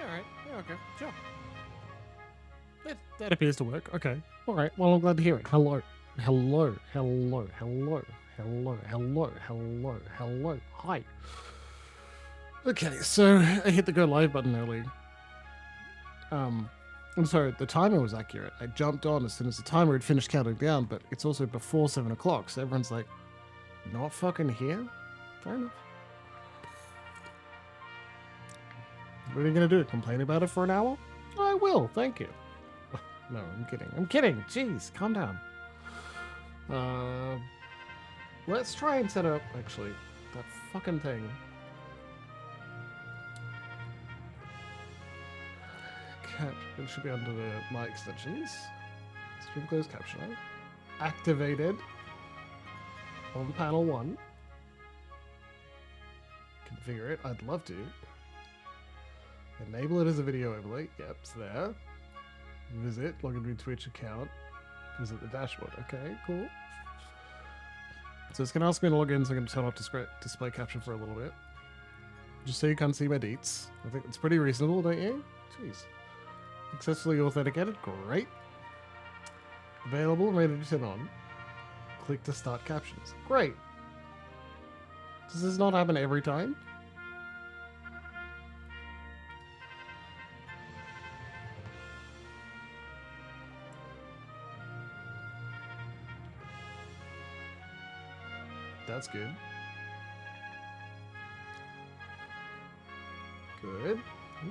Alright. Yeah, okay. Sure. That appears to work. Okay. Alright. Well, I'm glad to hear it. Hello. Hello. Hello. Hello. Hello. Hello. Hello. Hello. Hi. Okay, so I hit the go live button early. And so the timer was accurate. I jumped on as soon as the timer had finished counting down, but it's also before 7 o'clock, so everyone's like, not fucking here? Fair enough. What are you gonna do? Complain about it for an hour? I will, thank you. No, I'm kidding. I'm kidding. Jeez, calm down. Let's try and set up, actually, that fucking thing. It should be under the my extensions. Stream closed captioning. Activated on panel 1. Configure it. I'd love to. Enable it as a video overlay. Yep, it's there. Visit, log into your Twitch account. Visit the dashboard. Okay, cool. So it's going to ask me to log in, so I'm going to turn off display caption for a little bit. Just so you can't see my deets. I think it's pretty reasonable, don't you? Jeez. Successfully authenticated. Great. Available and ready to turn on. Click to start captions. Great. Does this not happen every time? That's good. Good.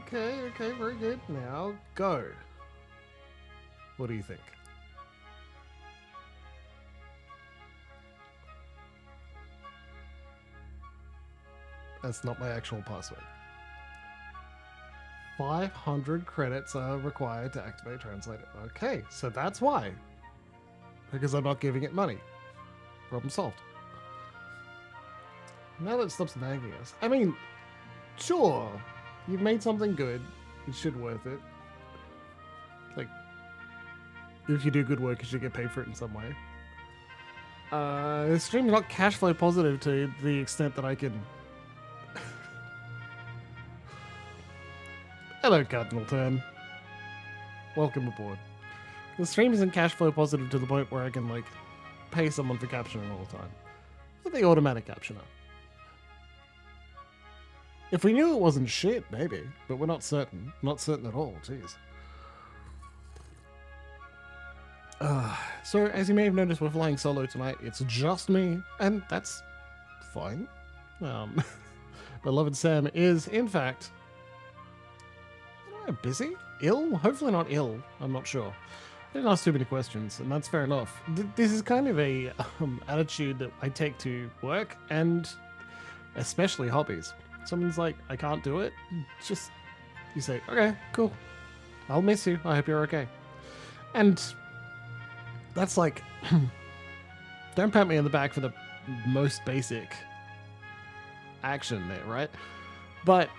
Okay, okay, very good. Now, go. What do you think? That's not my actual password. 500 credits are required to activate Translator. Okay, so that's why. Because I'm not giving it money. Problem solved. Now that it stops nagging us. I mean, sure. You've made something good. You should worth it. Like, if you do good work, you should get paid for it in some way. The stream's not cash flow positive to the extent that I can... Hello, Cardinal Turn. Welcome aboard. The stream isn't cash flow positive to the point where I can, like, pay someone for captioning all the time. But the automatic captioner. If we knew it wasn't shit, maybe. But we're not certain. Not certain at all. Jeez. So, as you may have noticed, we're flying solo tonight. It's just me, and that's fine. Beloved Sam is, in fact... busy? Ill? Hopefully not ill. I'm not sure. I didn't ask too many questions, and that's fair enough. This is kind of a attitude that I take to work, and especially hobbies. Someone's like, I can't do it. Just, you say, okay, cool. I'll miss you. I hope you're okay. And that's like, don't pat me on the back for the most basic action there, right? But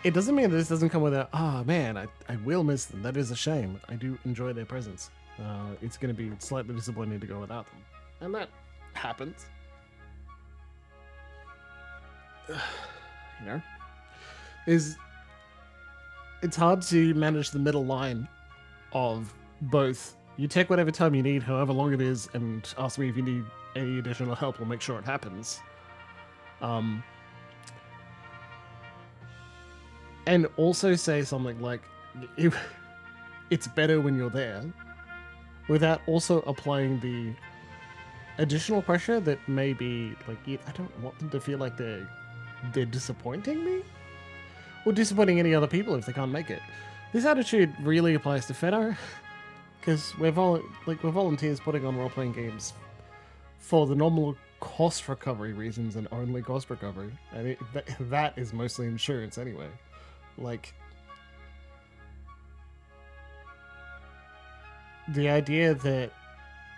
it doesn't mean that this doesn't come with a, oh man, I will miss them. That is a shame. I do enjoy their presence. It's going to be slightly disappointing to go without them. And that happens. You know, it's hard to manage the middle line of both. You take whatever time you need, however long it is, and ask me if you need any additional help. We'll make sure it happens. And also say something like, it's better when you're there, without also applying the additional pressure that may be like, I don't want them to feel like they're disappointing me or disappointing any other people if they can't make it. This attitude really applies to Feno, because we're volunteers putting on role-playing games for the normal cost recovery reasons and only cost recovery, and that is mostly insurance anyway. Like, the idea that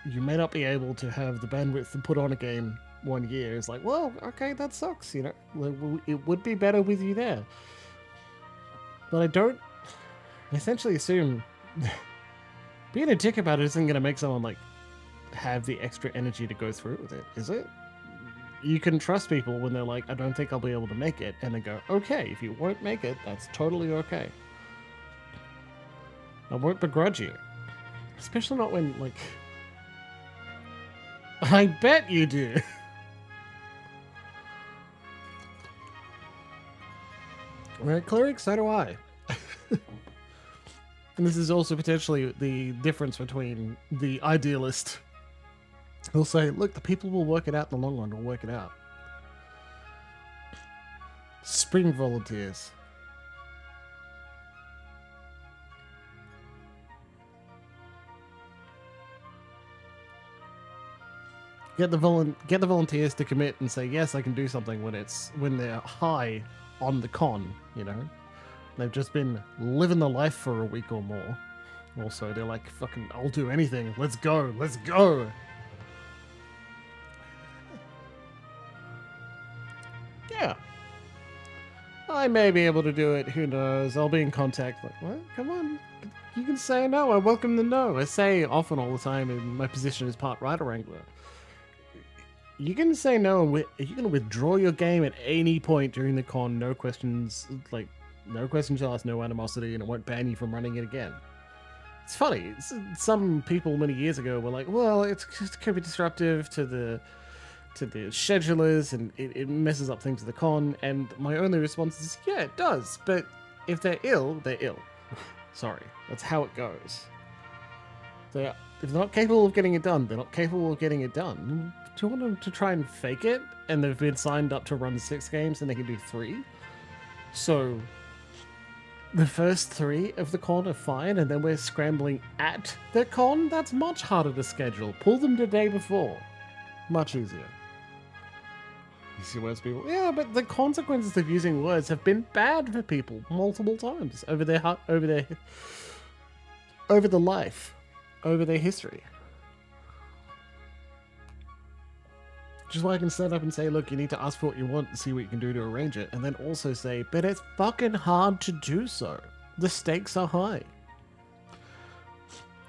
you may not be able to have the bandwidth to put on a game 1 year is like, well, okay, that sucks, you know. Like, it would be better with you there. But I don't essentially assume being a dick about it isn't going to make someone, like, have the extra energy to go through with it, is it? you can trust people when they're like, I don't think I'll be able to make it, and they go, okay, if you won't make it, that's totally okay. I won't begrudge you. Especially not when, like... I bet you do. Right, cleric, so do I. And this is also potentially the difference between the idealist. He'll say, look, the people will work it out in the long run, will work it out. Spring volunteers. Get the volunteers to commit and say, yes, I can do something when they're high on the con, you know? They've just been living the life for a week or more. Also, they're like, fucking, I'll do anything. Let's go. Let's go. Yeah. I may be able to do it. Who knows? I'll be in contact. Like, what? Come on. You can say no. I welcome the no. I say often all the time in my position as part writer wrangler. You can say no, and you can withdraw your game at any point during the con. No questions, like, no questions asked, no animosity, and it won't ban you from running it again. It's funny. Some people many years ago were like, well, it could be disruptive to the schedulers, and it messes up things at the con. And my only response is, yeah, it does. But if they're ill, they're ill. Sorry. That's how it goes. If they're not capable of getting it done, they're not capable of getting it done. Do you want them to try and fake it? And they've been signed up to run 6 games and they can do 3? So the first 3 of the con are fine, and then we're scrambling at the con? That's much harder to schedule. Pull them the day before. Much easier. You see words, people? Yeah, but the consequences of using words have been bad for people multiple times over their life, over their history. Which is why I can stand up and say, look, you need to ask for what you want and see what you can do to arrange it. And then also say, but it's fucking hard to do so. The stakes are high.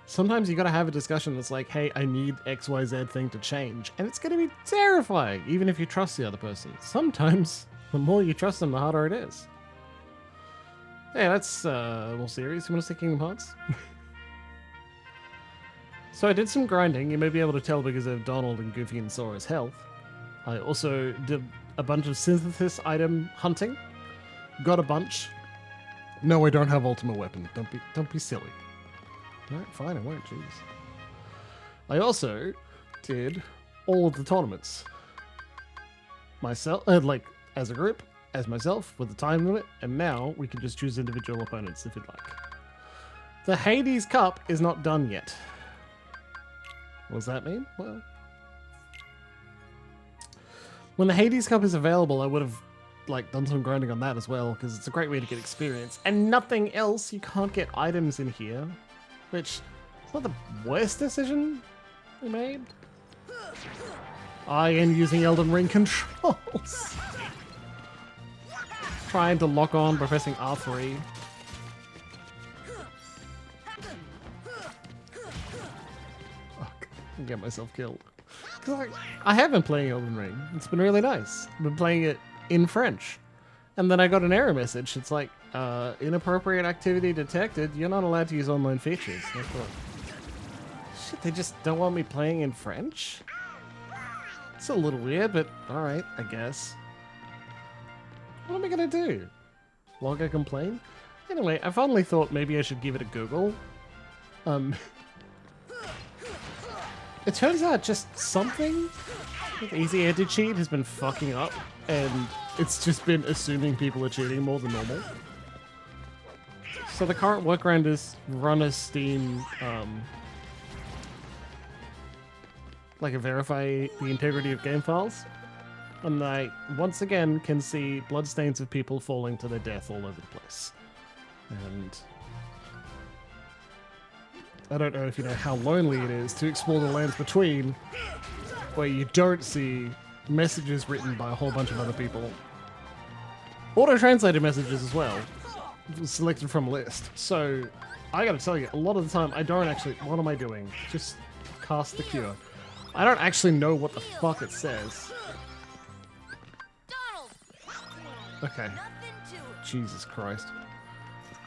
Sometimes you gotta have a discussion that's like, hey, I need XYZ thing to change. And it's gonna be terrifying, even if you trust the other person. Sometimes, the more you trust them, the harder it is. Hey, that's more serious. You wanna say Kingdom Hearts? So I did some grinding. You may be able to tell because of Donald and Goofy and Sora's health. I also did a bunch of synthesis item hunting. Got a bunch. No, I don't have ultimate weapon. Don't be silly. Alright, fine, I won't, jeez. I also did all of the tournaments. Myself, like, as a group, as myself, with the time limit, and now we can just choose individual opponents if you'd like. The Hades Cup is not done yet. What does that mean? Well, when the Hades Cup is available, I would have done some grinding on that as well, because it's a great way to get experience. And nothing else, you can't get items in here, which is not the worst decision we made. I am using Elden Ring controls. Trying to lock on by pressing R3. And get myself killed. Because I have been playing Elden Ring. It's been really nice. I've been playing it in French. And then I got an error message. It's like, inappropriate activity detected. You're not allowed to use online features. I thought, shit, they just don't want me playing in French? It's a little weird, but alright, I guess. What am I gonna do? Log a complaint? Anyway, I finally thought maybe I should give it a Google. It turns out just something with Easy Anti-Cheat has been fucking up, and it's just been assuming people are cheating more than normal. So the current workaround is run a Steam, verify the integrity of game files, and I once again can see bloodstains of people falling to their death all over the place. And I don't know if you know how lonely it is to explore the lands between, where you don't see messages written by a whole bunch of other people. Auto-translated messages as well, selected from a list. So, I gotta tell you, a lot of the time I don't actually... What am I doing? Just cast the cure. I don't actually know what the fuck it says. Okay. Nothing to it. Jesus Christ.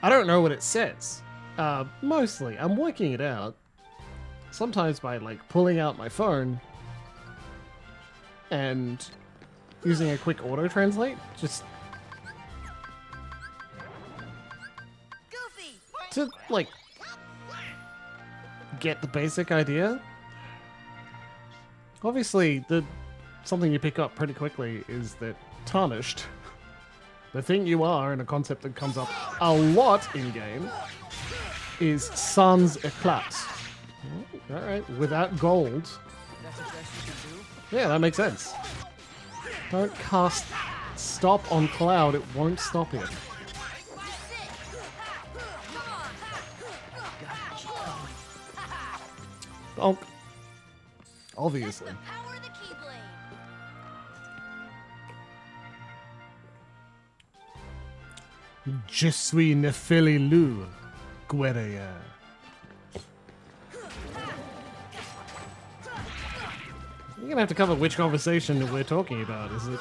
I don't know what it says. Mostly, I'm working it out. Sometimes by like pulling out my phone and using a quick auto translate, just Goofy. to like get the basic idea. Obviously, something you pick up pretty quickly is that tarnished, the thing you are, and a concept that comes up a lot in game, is sans éclat. All right, without gold. That's the best you can do? Yeah, that makes sense. Don't cast stop on Cloud, it won't stop him. Bonk. Obviously. The power of the Keyblade. Je suis Nefeli Lu, Guerilla. You're gonna have to cover which conversation we're talking about. Is it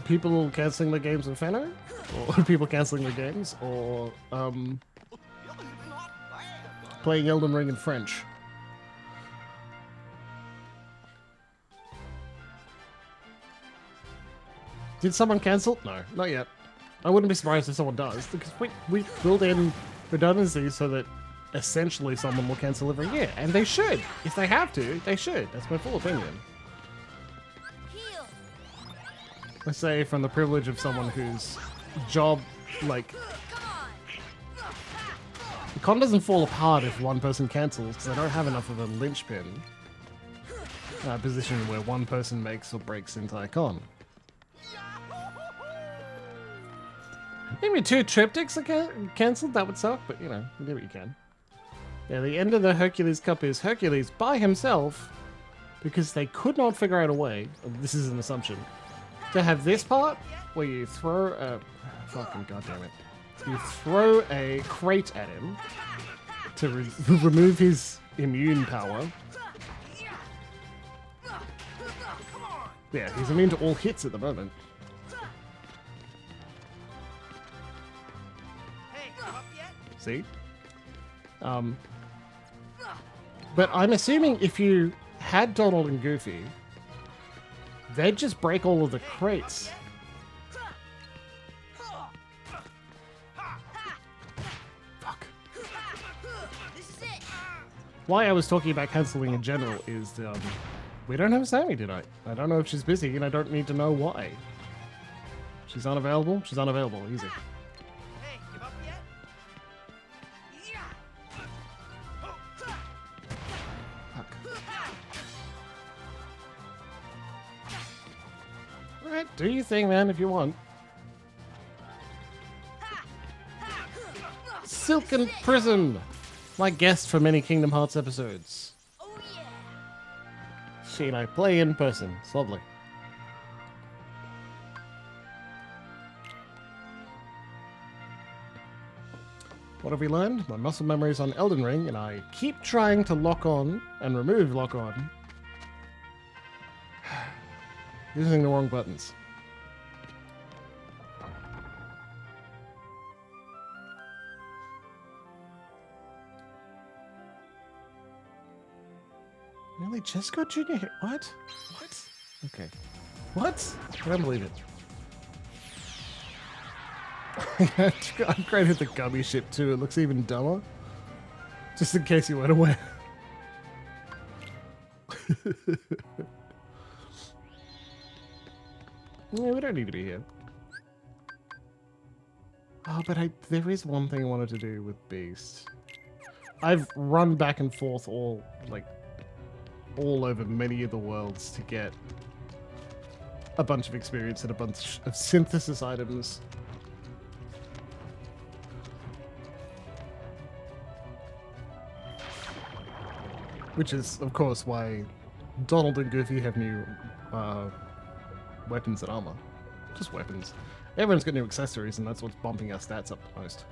people cancelling the games in Fano? Or people cancelling the games? Or, playing Elden Ring in French? Did someone cancel? No, not yet. I wouldn't be surprised if someone does, because we build in redundancy so that essentially someone will cancel every year. And they should. If they have to, they should. That's my full opinion. Heal. I say from the privilege of someone whose job, like, Come on. the con doesn't fall apart if one person cancels, because I don't have enough of a linchpin position where one person makes or breaks the entire con. Maybe 2 triptychs are cancelled, that would suck, but you know, you do what you can. Yeah, the end of the Hercules Cup is Hercules by himself, because they could not figure out a way, this is an assumption, to have this part where you throw a... fucking goddammit. You throw a crate at him to remove his immune power. Yeah, he's immune to all hits at the moment. Hey, you up yet? See? But I'm assuming if you had Donald and Goofy, they'd just break all of the crates. Fuck. This is it. Why I was talking about cancelling in general is we don't have Sammy tonight. I don't know if she's busy, and I don't need to know why. She's unavailable? She's unavailable. Easy. Hey, you up yet? Fuck. Alright, do your thing, man, if you want. Silken Prison! My guest for many Kingdom Hearts episodes. Oh yeah. She and I play in person. It's lovely. What have we learned? My muscle memory is on Elden Ring, and I keep trying to lock on and remove lock on. Using the wrong buttons. Really? Jesco Jr.? What? What? Okay. What? I don't believe it. I upgraded the gummy ship too. It looks even dumber. Just in case you weren't aware. Yeah, we don't need to be here. Oh, but there is one thing I wanted to do with Beast. I've run back and forth all over many of the worlds to get a bunch of experience and a bunch of synthesis items. Which is, of course, why Donald and Goofy have new weapons and armor. Just weapons. Everyone's got new accessories, and that's what's bumping our stats up the most.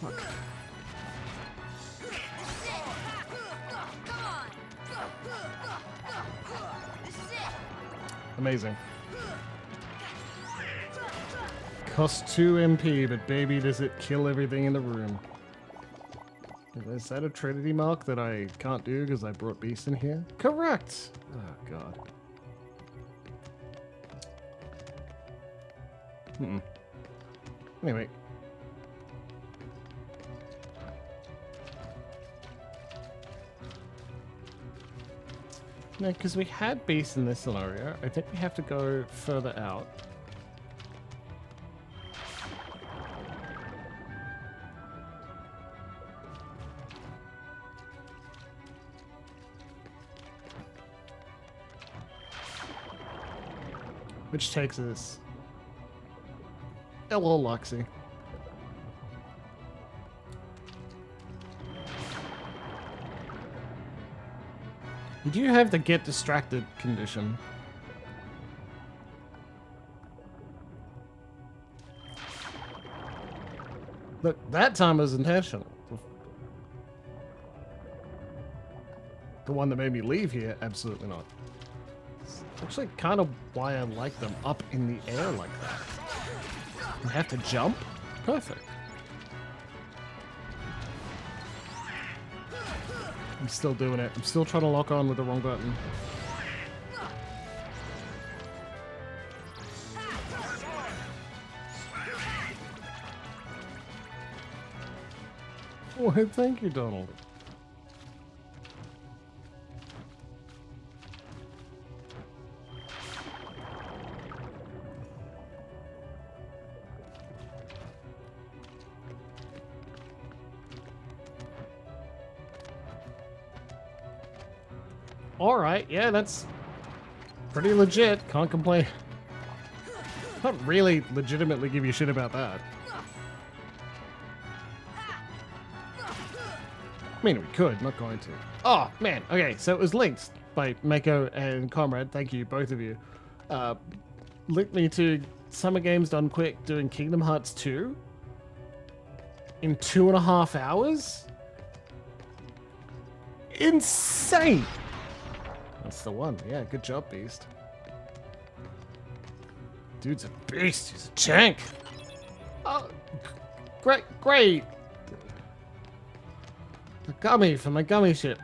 Fuck. Amazing. Costs 2 MP, but baby, does it kill everything in the room. Is that a Trinity mark that I can't do because I brought Beast in here? Correct! Oh, God. Anyway. No, because we had Beast in this scenario. I think we have to go further out. Which takes us... Hello, Luxie. You do have the get distracted condition. Look, that time was intentional. The one that made me leave here, absolutely not. It's actually kind of why I like them up in the air like that. You have to jump? Perfect. I'm still doing it. I'm still trying to lock on with the wrong button. Oh, thank you, Donald. Alright, yeah, that's pretty legit. Can't complain. Can't really legitimately give you shit about that. I mean, we could, not going to. Oh, man. Okay, so it was linked by Mako and Comrade. Thank you, both of you. Linked me to Summer Games Done Quick doing Kingdom Hearts 2 in 2.5 hours? Insane! That's the one. Yeah, good job, Beast. Dude's a beast. He's a tank. Oh, great. The gummy from the gummy ship.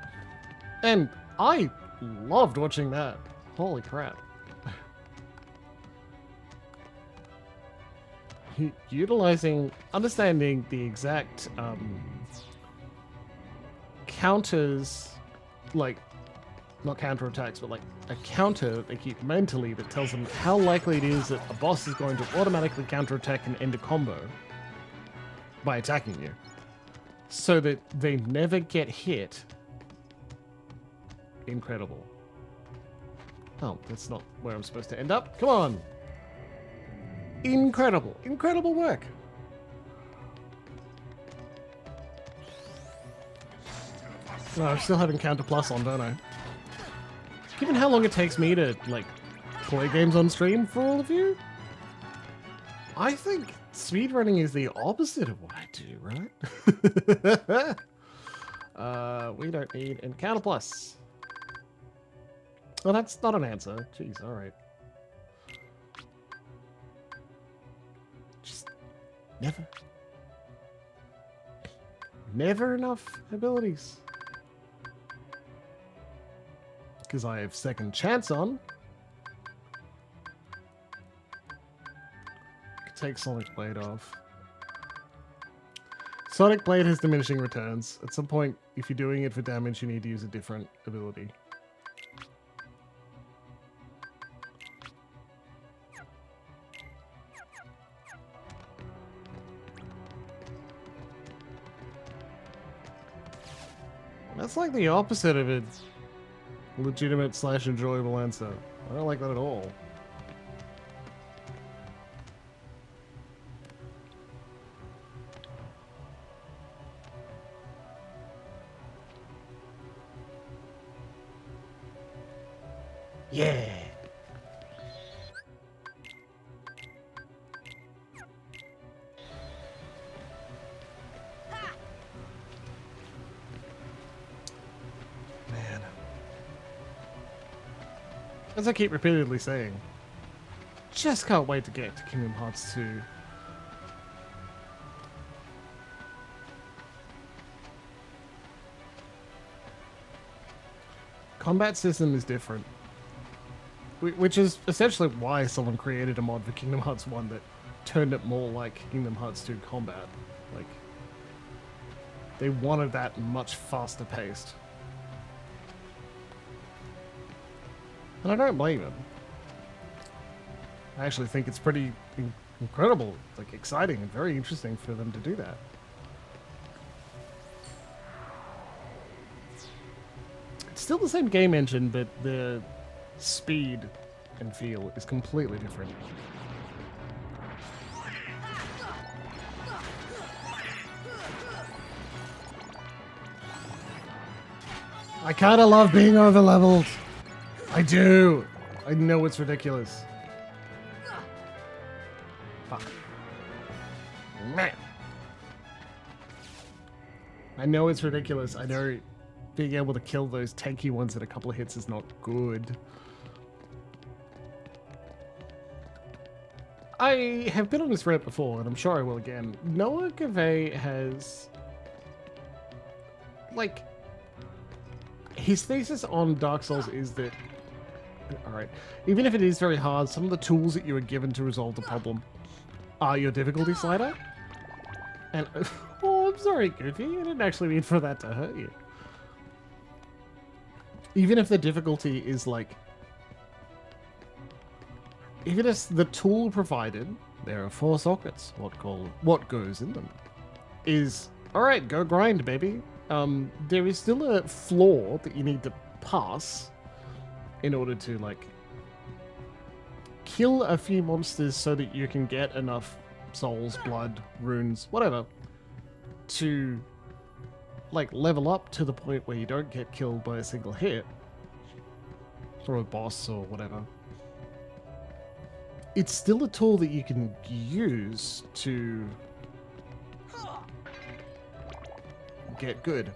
And I loved watching that. Holy crap. Understanding the exact counters, like, not counterattacks, but like a counter that they keep mentally that tells them how likely it is that a boss is going to automatically counterattack and end a combo by attacking you. So that they never get hit. Incredible. Oh, that's not where I'm supposed to end up. Come on! Incredible. Incredible work. No, I'm still having Counter Plus on, don't I? Given how long it takes me to, like, play games on stream for all of you, I think speedrunning is the opposite of what I do, right? We don't need Encounter Plus. Well, that's not an answer. Jeez, alright. Just never enough abilities. Because I have second chance on. Could take Sonic Blade off. Sonic Blade has diminishing returns. At some point, if you're doing it for damage, you need to use a different ability. That's like the opposite of a legitimate / enjoyable answer. I don't like that at all. Yeah. Man. As I keep repeatedly saying, just can't wait to get to Kingdom Hearts 2. Combat system is different. Which is essentially why someone created a mod for Kingdom Hearts 1 that turned it more like Kingdom Hearts 2 combat. Like, they wanted that much faster paced. And I don't blame them. I actually think it's pretty incredible, like exciting and very interesting for them to do that. It's still the same game engine, but the speed and feel is completely different. I kind of love being over-leveled. I do. I know it's ridiculous. Fuck. Man. I know it's ridiculous. I know being able to kill those tanky ones in a couple of hits is not good. I have been on this Reddit before, and I'm sure I will again. Noah Gavay has, like, his thesis on Dark Souls is that, alright, even if it is very hard, some of the tools that you are given to resolve the problem are your difficulty slider. And, oh, I'm sorry, Goofy, I didn't actually mean for that to hurt you. Even if the difficulty is like, even if the tool provided, there are 4 sockets, what goes in them, is, alright, go grind, baby. There is still a floor that you need to pass in order to, like, kill a few monsters so that you can get enough souls, blood, runes, whatever, to, like, level up to the point where you don't get killed by a single hit, or a boss or whatever. It's still a tool that you can use to get good.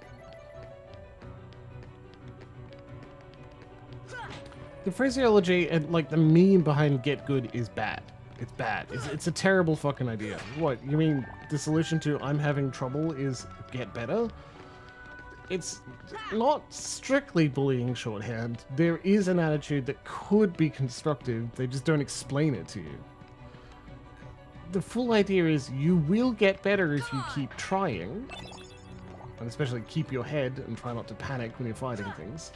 The phraseology and, like, the meme behind get good is bad. It's bad. It's a terrible fucking idea. What, you mean the solution to I'm having trouble is get better? It's not strictly bullying shorthand. There is an attitude that could be constructive, they just don't explain it to you. The full idea is you will get better if you keep trying, and especially keep your head and try not to panic when you're fighting things.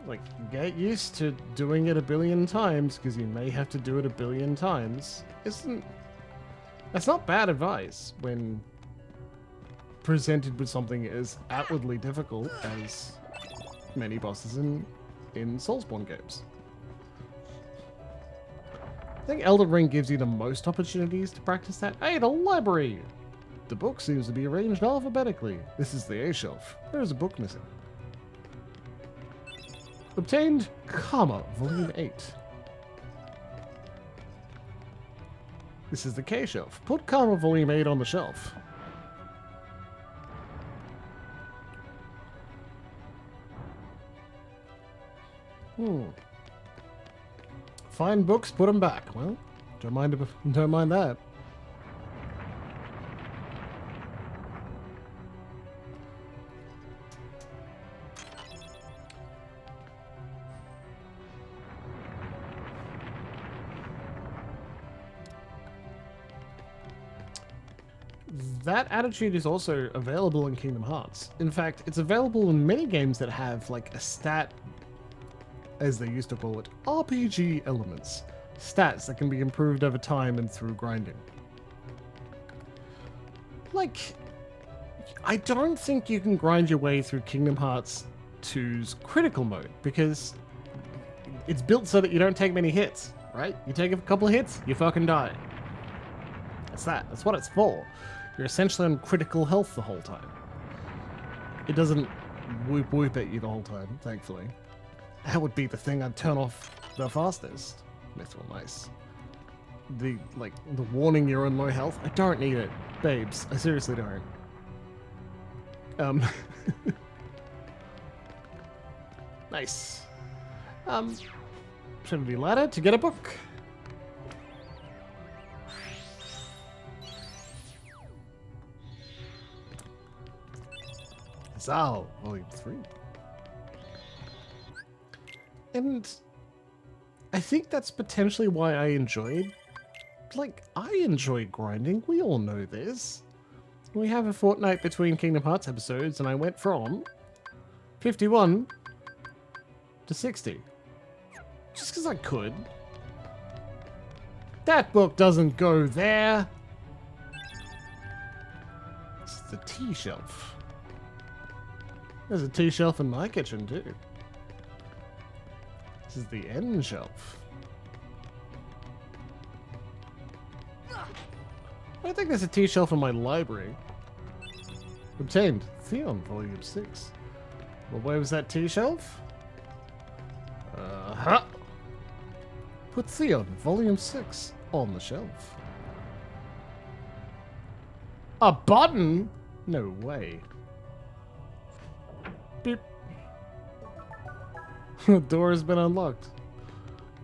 Like, get used to doing it a billion times, because you may have to do it a billion times. That's not bad advice when presented with something as outwardly difficult as many bosses in Soulsborne games. I think Elden Ring gives you the most opportunities to practice that. Hey, the library! The book seems to be arranged alphabetically. This is the A shelf. There is a book missing. Obtained Karma, Volume 8. This is the K shelf. Put Karma Volume 8 on the shelf. Find books, put them back. Well, don't mind that. That attitude is also available in Kingdom Hearts. In fact, it's available in many games that have, like, a stat, as they used to call it, RPG elements. Stats that can be improved over time and through grinding. Like, I don't think you can grind your way through Kingdom Hearts 2's critical mode, because it's built so that you don't take many hits, right? You take a couple of hits, you fucking die. That's that. That's what it's for. You're essentially on critical health the whole time. It doesn't whoop whoop at you the whole time, thankfully. That would be the thing I'd turn off the fastest. Mithril, nice. The warning you're on low health. I don't need it, babes. I seriously don't. Nice. Trinity ladder to get a book. Zal, volume 3. And I think that's potentially why I enjoyed. Like, I enjoy grinding. We all know this. We have a fortnight between Kingdom Hearts episodes, and I went from 51 to 60. Just because I could. That book doesn't go there. This is the tea shelf. There's a tea shelf in my kitchen, too. This is the end shelf. I think there's a tea shelf in my library. Obtained. Theon, volume 6. Well, where was that tea shelf? Uh-huh. Put Theon, volume 6, on the shelf. A button? No way. Beep. The door has been unlocked.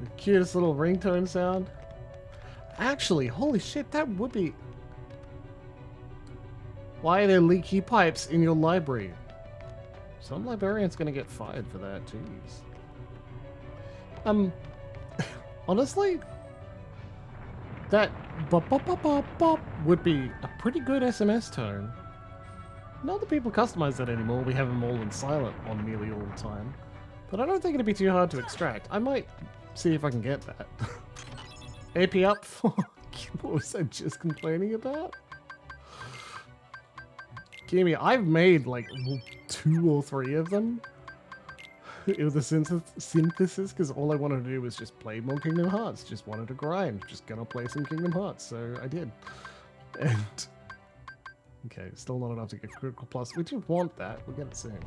The cutest little ringtone sound. Actually, holy shit, that would be... Why are there leaky pipes in your library? Some librarian's gonna get fired for that, jeez. Honestly, that bop bop bop bop bop would be a pretty good SMS tone. Not that people customize that anymore, we have them all in silent on nearly all the time. But I don't think it'd be too hard to extract. I might see if I can get that. AP up for... What was I just complaining about? Gimme, I've made like 2 or 3 of them. It was a synthesis because all I wanted to do was just play more Kingdom Hearts. Just wanted to grind. Just gonna play some Kingdom Hearts. So I did. And... Okay, still not enough to get critical plus. We do want that. We'll get it soon.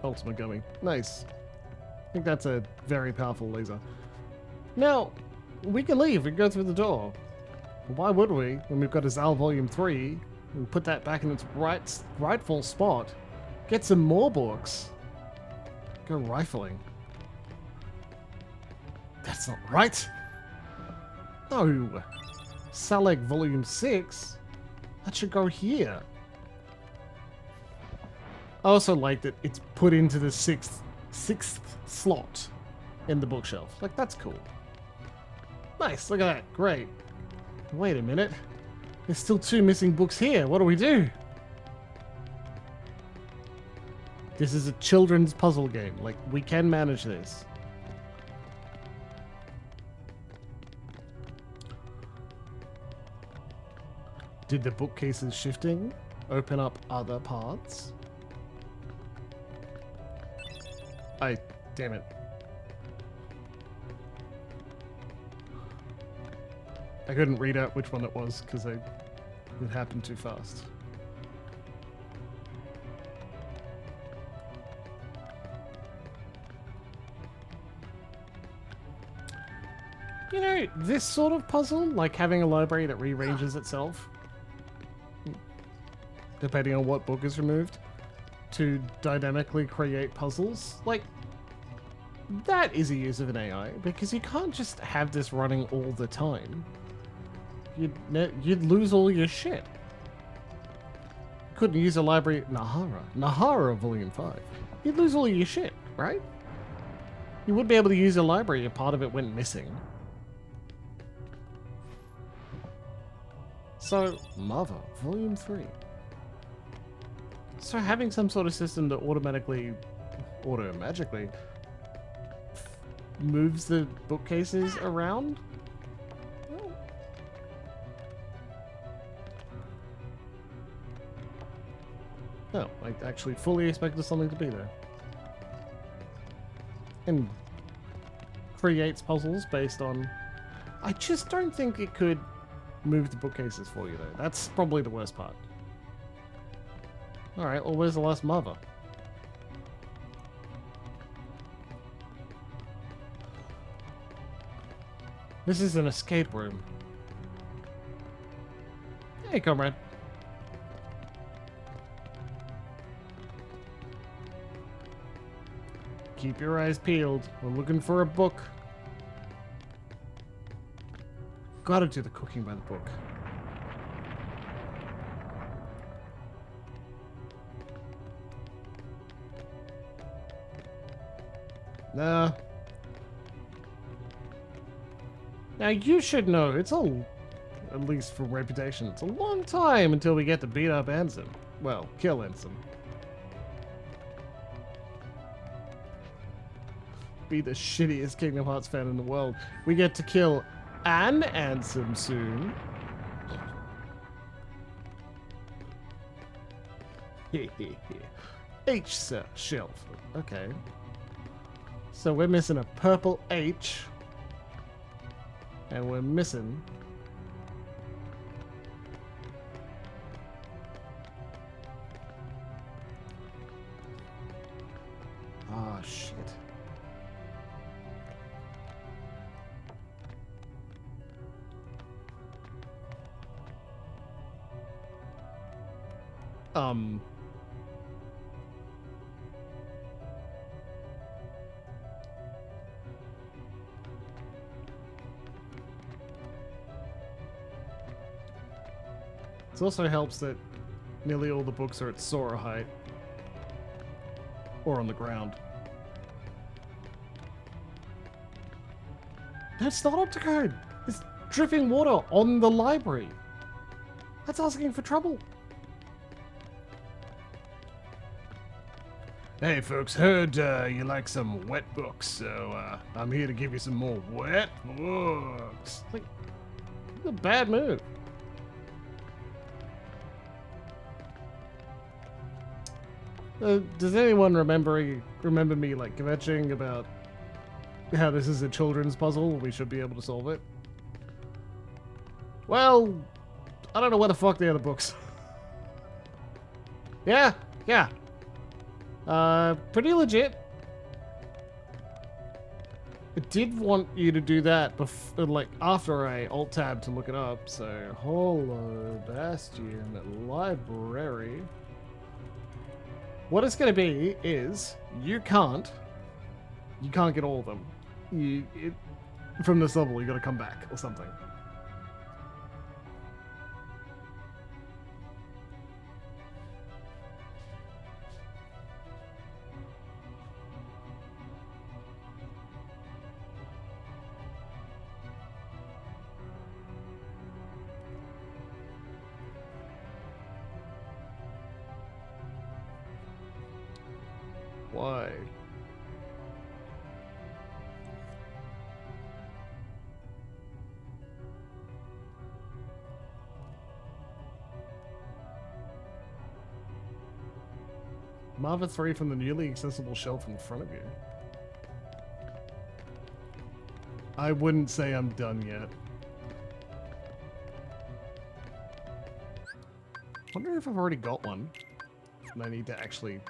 Ultimate Gummy. Nice. I think that's a very powerful laser. Now, we can leave. We can go through the door. But why would we when we've got a Zal Volume 3 and put that back in its rightful spot? Get some more books. Go rifling. That's not right. No. Saleg Volume 6? That should go here. I also like that it's put into the sixth slot in the bookshelf. Like, that's cool. Nice, look at that. Great. Wait a minute. There's still 2 missing books here. What do we do? This is a children's puzzle game. Like, we can manage this. Did the bookcases shifting open up other paths? Damn it. I couldn't read out which one it was because it happened too fast. You know, this sort of puzzle, like having a library that rearranges itself, depending on what book is removed, to dynamically create puzzles, like, that is a use of an AI, because you can't just have this running all the time. You'd lose all your shit. Couldn't use a library... Nahara Volume 5. You'd lose all your shit, right? You would be able to use a library if part of it went missing. So, Mother, Volume 3. So having some sort of system that magically moves the bookcases around? No, I actually fully expected something to be there. And creates puzzles based on... I just don't think it could move the bookcases for you, though. That's probably the worst part. Alright, well, where's the last mother? This is an escape room. Hey, comrade. Keep your eyes peeled. We're looking for a book. Gotta do the cooking by the book. Nah. Now you should know, it's all, at least for reputation, it's a long time until we get to beat up Ansem. Well, kill Ansem. Be the shittiest Kingdom Hearts fan in the world. We get to kill an Ansem soon. H shelf. Okay. So we're missing a purple H. And we're missing... Oh, shit. It also helps that nearly all the books are at Sora height. Or on the ground. That's not up to code. It's dripping water on the library. That's asking for trouble. Hey folks, heard you like some wet books, so I'm here to give you some more wet books. Like, it's a bad move. Does anyone remember me like kvetching about how this is a children's puzzle? We should be able to solve it. Well, I don't know where the fuck the other books. Yeah. Pretty legit. I did want you to do that like after I alt tab to look it up. So, hello, Bastion library. What it's going to be is you can't get all of them. From this level, you got to come back or something. Why? Marva 3 from the newly accessible shelf in front of you. I wouldn't say I'm done yet. Wonder if I've already got one. And I need to actually...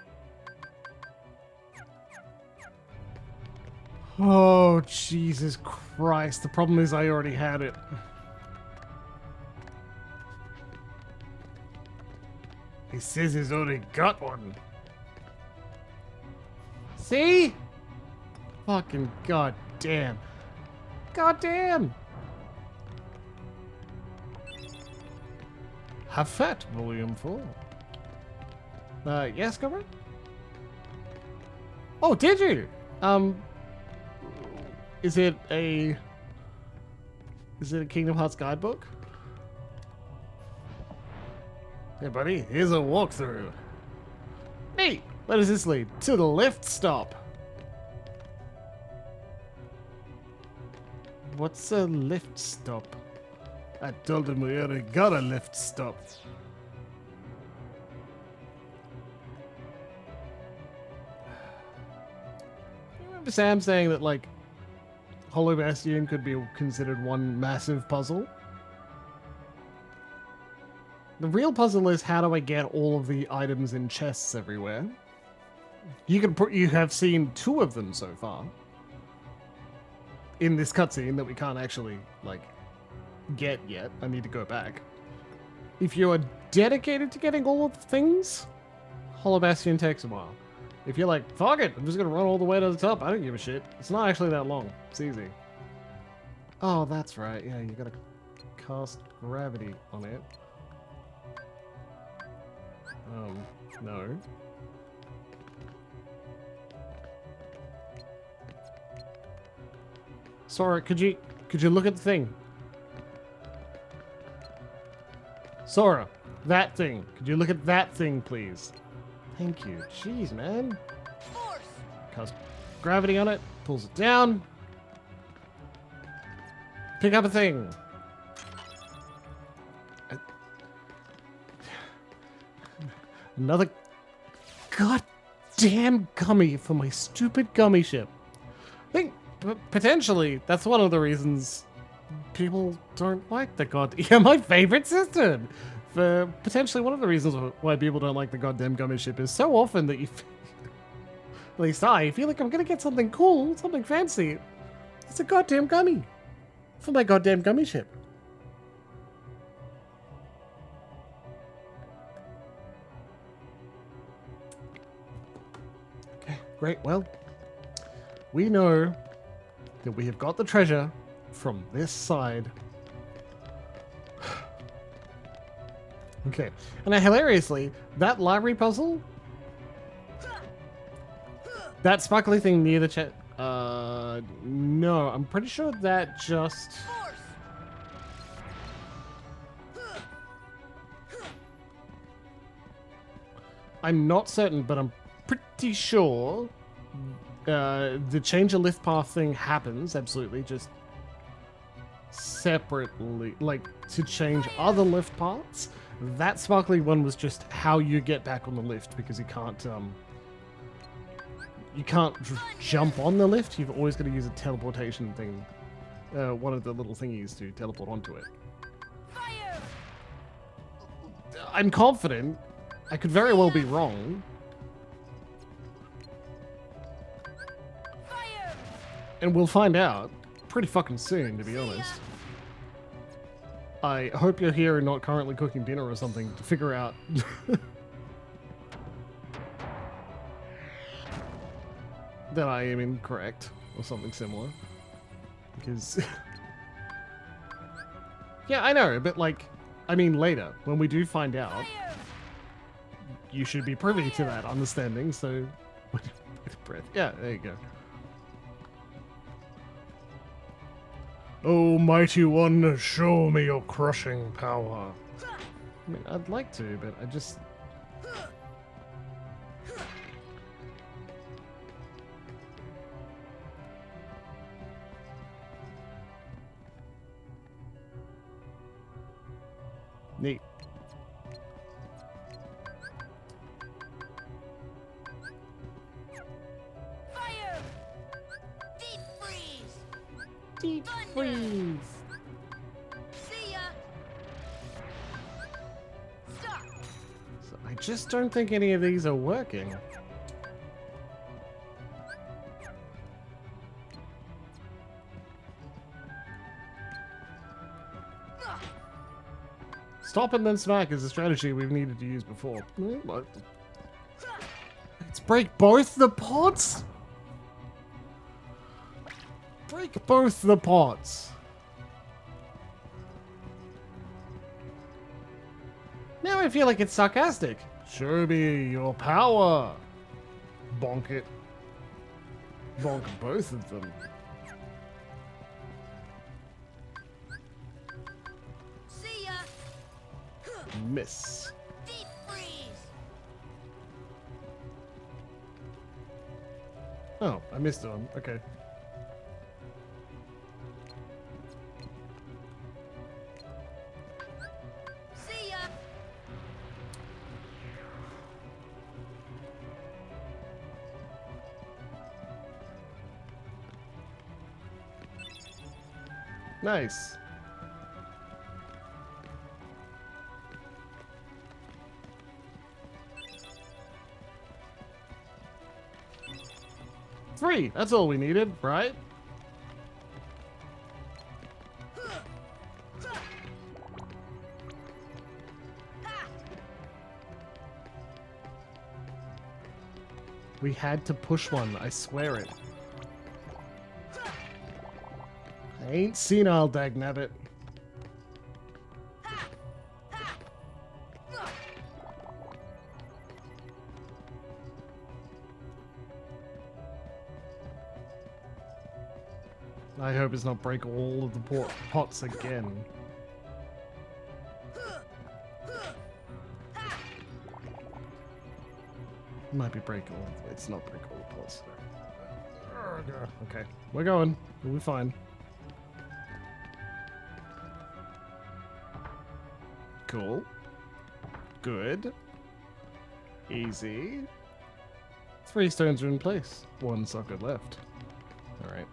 Oh, Jesus Christ. The problem is I already had it. He says he's already got one. See? Fucking goddamn. Goddamn. Have fat, volume 4. Yes, Cobra? Oh, did you? Is it a Kingdom Hearts guidebook? Hey buddy, here's a walkthrough. Neat! Where does this lead? To the lift stop. What's a lift stop? I told him we already got a lift stop. I remember Sam saying that, like, Hollow Bastion could be considered one massive puzzle. The real puzzle is, how do I get all of the items in chests everywhere? You have seen 2 of them so far in this cutscene that we can't actually, like, get yet. I need to go back. If you are dedicated to getting all of the things, Hollow Bastion takes a while. If you're like, fuck it, I'm just gonna run all the way to the top, I don't give a shit. It's not actually that long. It's easy. Oh, that's right. Yeah, you gotta cast gravity on it. No. Sora, could you look at the thing? Sora, that thing. Could you look at that thing, please? Thank you. Jeez, man. Force. Cast gravity on it, pulls it down. Pick up a thing. Another goddamn gummy for my stupid gummy ship. I think potentially that's one of the reasons people don't like the my favorite system. For potentially one of the reasons why people don't like the goddamn gummy ship is so often that you, at least I feel like I'm gonna get something cool, something fancy. It's a goddamn gummy for my goddamn gummy ship. Okay, great. Well, we know that we have got the treasure from this side. Okay, and now hilariously, that library puzzle, that sparkly thing near the chat, no, I'm pretty sure that just... Force. I'm not certain, but I'm pretty sure the change of lift path thing happens, absolutely, just separately, like to change other lift paths. That sparkly one was just how you get back on the lift, because you can't jump on the lift. You've always got to use a teleportation thing, one of the little thingies to teleport onto it. Fire. I'm confident. I could very well be wrong. Fire. And we'll find out pretty fucking soon, to be honest. I hope you're here and not currently cooking dinner or something to figure out. that I am incorrect or something similar. Because... yeah, I know, but like, I mean later, when we do find out, Fire. you should be privy to that understanding, so... wait a breath. Yeah, there you go. Oh, mighty one, show me your crushing power. I mean, I'd like to, but I just... Neat. Fire. Deep freeze. Deep Thunder. freeze. See ya. Stop. So I just don't think any of these are working. Stop and then smack is a strategy we've needed to use before. Let's break both the pots? Break both the pots. Now I feel like it's sarcastic. Show me your power. Bonk it. Bonk both of them. See ya. Miss. Deep freeze. Oh, I missed one. Okay. See ya. Nice. Three. That's all we needed, right? We had to push one, I swear it. I ain't senile, dagnabbit. I hope it's not break all of the pots again. Might be break all. It's not break all the pots. Okay, we're going. We'll be fine. Cool. Good. Easy. 3 stones are in place. 1 socket left. Alright.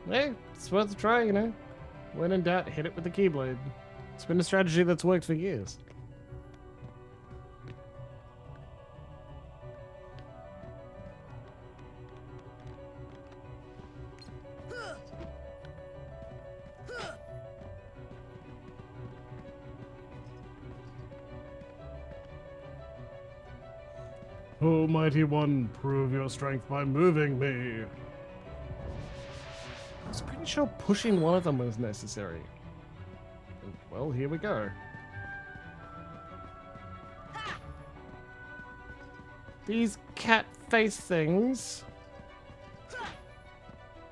Hey, it's worth a try, you know. When in doubt, hit it with the keyblade. It's been a strategy that's worked for years. Oh, mighty one, prove your strength by moving me. I was pretty sure pushing one of them was necessary. Well, here we go. These cat face things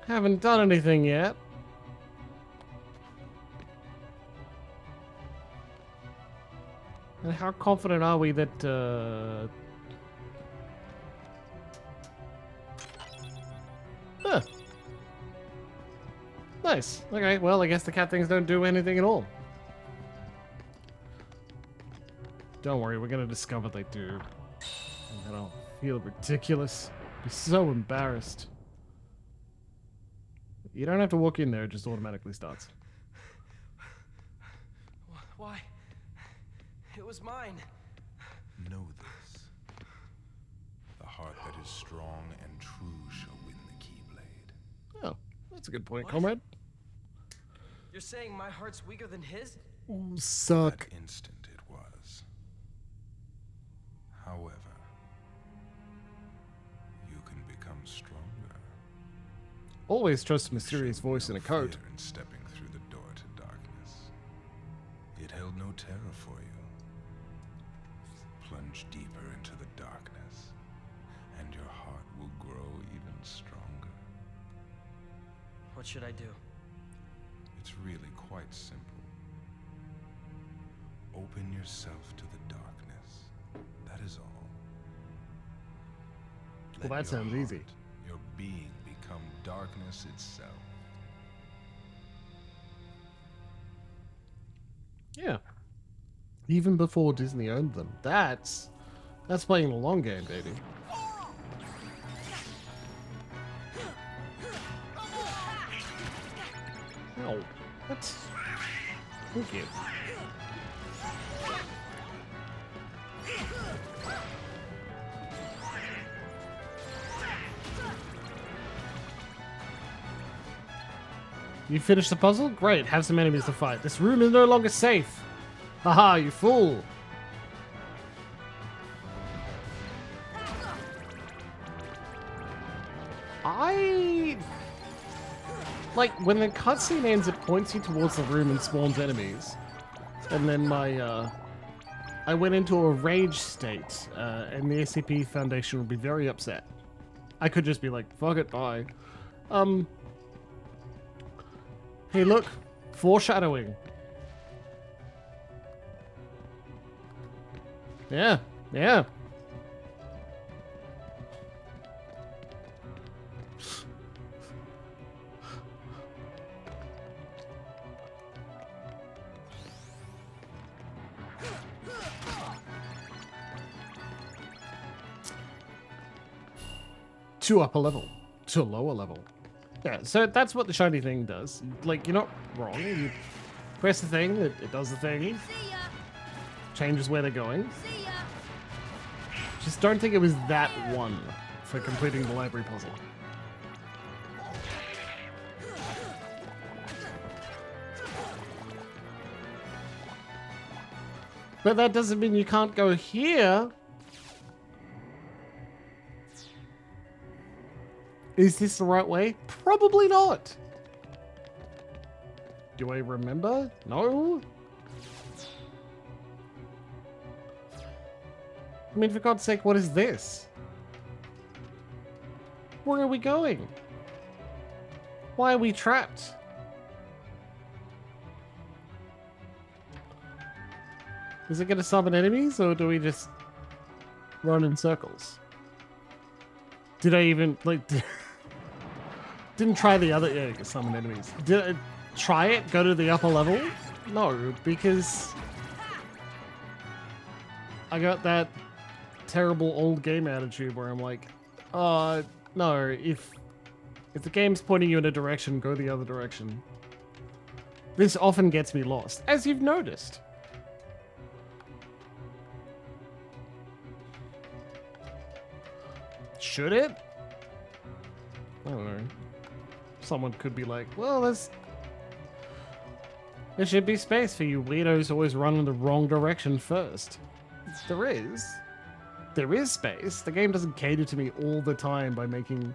haven't done anything yet. And how confident are we that, Huh. Nice. Okay, well, I guess the cat things don't do anything at all. Don't worry, we're gonna discover they do. And then I'll feel ridiculous. Be so embarrassed. You don't have to walk in there, it just automatically starts. Why? It was mine. Know this. The heart that is strong and true shall win the Keyblade. Oh, that's a good point, What? comrade. You're saying my heart's weaker than his? Ooh, suck. That instant it was. However, you can become stronger. Always trust a mysterious Showed voice no in a coat. fear in stepping through the door to darkness. It held no terror for you. Plunge deeper into the darkness, and your heart will grow even stronger. What should I do? It's really quite simple. Open yourself to the darkness. That is all. Well, Let that your sounds heart, easy. Your being become darkness itself. Yeah. Even before Disney owned them. That's playing the long game, baby. Ow. What? Thank you. You finished the puzzle? Great, have some enemies to fight. This room is no longer safe. Haha, you fool. Like, when the cutscene ends, it points you towards the room and spawns enemies. And then I went into a rage state, and the SCP Foundation would be very upset. I could just be like, fuck it, bye. Hey, look. Foreshadowing. Yeah, yeah. To upper level. To lower level. Yeah, so that's what the shiny thing does. Like, you're not wrong. You press the thing, it does the thing, See ya! changes where they're going. See ya! Just don't think it was that one for completing the library puzzle. But that doesn't mean you can't go here. Is this the right way? Probably not. Do I remember? No. I mean, for God's sake, what is this? Where are we going? Why are we trapped? Is it going to summon enemies, or do we just run in circles? Did I even, like, didn't try the other, yeah, summon enemies. Did I try it, go to the upper level? No, because I got that terrible old game attitude where I'm like, no, if the game's pointing you in a direction, go the other direction. This often gets me lost, as you've noticed. Should it? I don't know. Someone could be like, well, there should be space for you weirdos always run in the wrong direction first. There is. There is space. The game doesn't cater to me all the time by making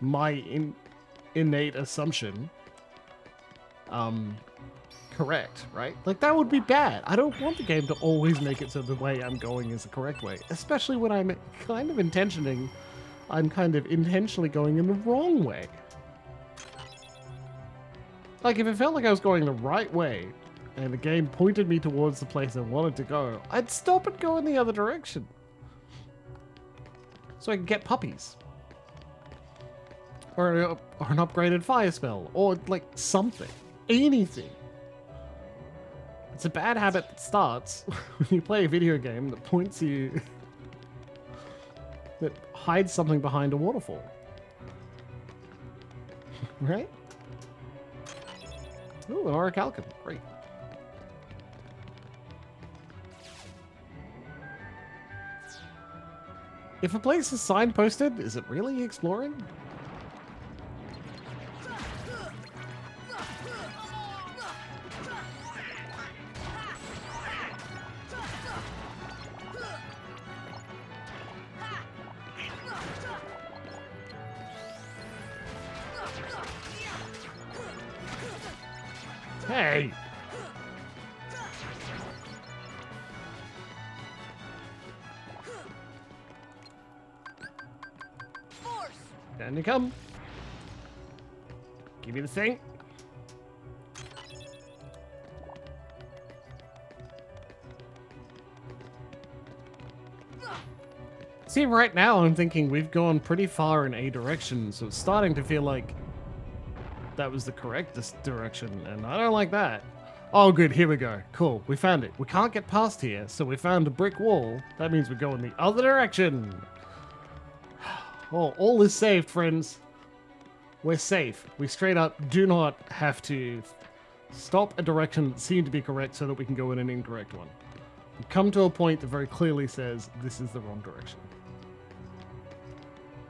my innate assumption correct, right? Like, that would be bad. I don't want the game to always make it so the way I'm going is the correct way, especially when I'm kind of intentionally going in the wrong way. Like, if it felt like I was going the right way and the game pointed me towards the place I wanted to go, I'd stop and go in the other direction. So I can get puppies. Or an upgraded fire spell. Or, like, something. Anything. It's a bad habit that starts when you play a video game that points you... that hides something behind a waterfall. Right? Ooh, an orichalcum. Great. If a place is signposted, is it really exploring? Hey! Force. Down you come. Give me the thing. See, right now I'm thinking we've gone pretty far in a direction, so it's starting to feel like that was the correct direction, and I don't like that. Oh, good, here we go. Cool, we found it. We can't get past here, so we found a brick wall. That means we're going the other direction. Oh, all is saved, friends. We're safe. We straight up do not have to stop a direction that seemed to be correct so that we can go in an incorrect one. We come to a point that very clearly says this is the wrong direction.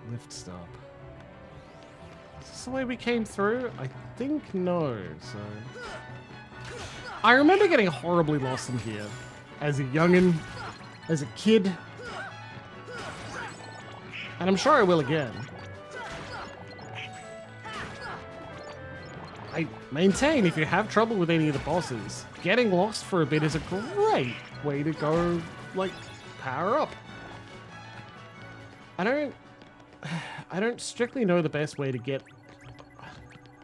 Lift stop. Is this the way we came through? I think no, so... I remember getting horribly lost in here as a youngin', as a kid. And I'm sure I will again. I maintain if you have trouble with any of the bosses, getting lost for a bit is a great way to go, like, power up. I don't strictly know the best way to get,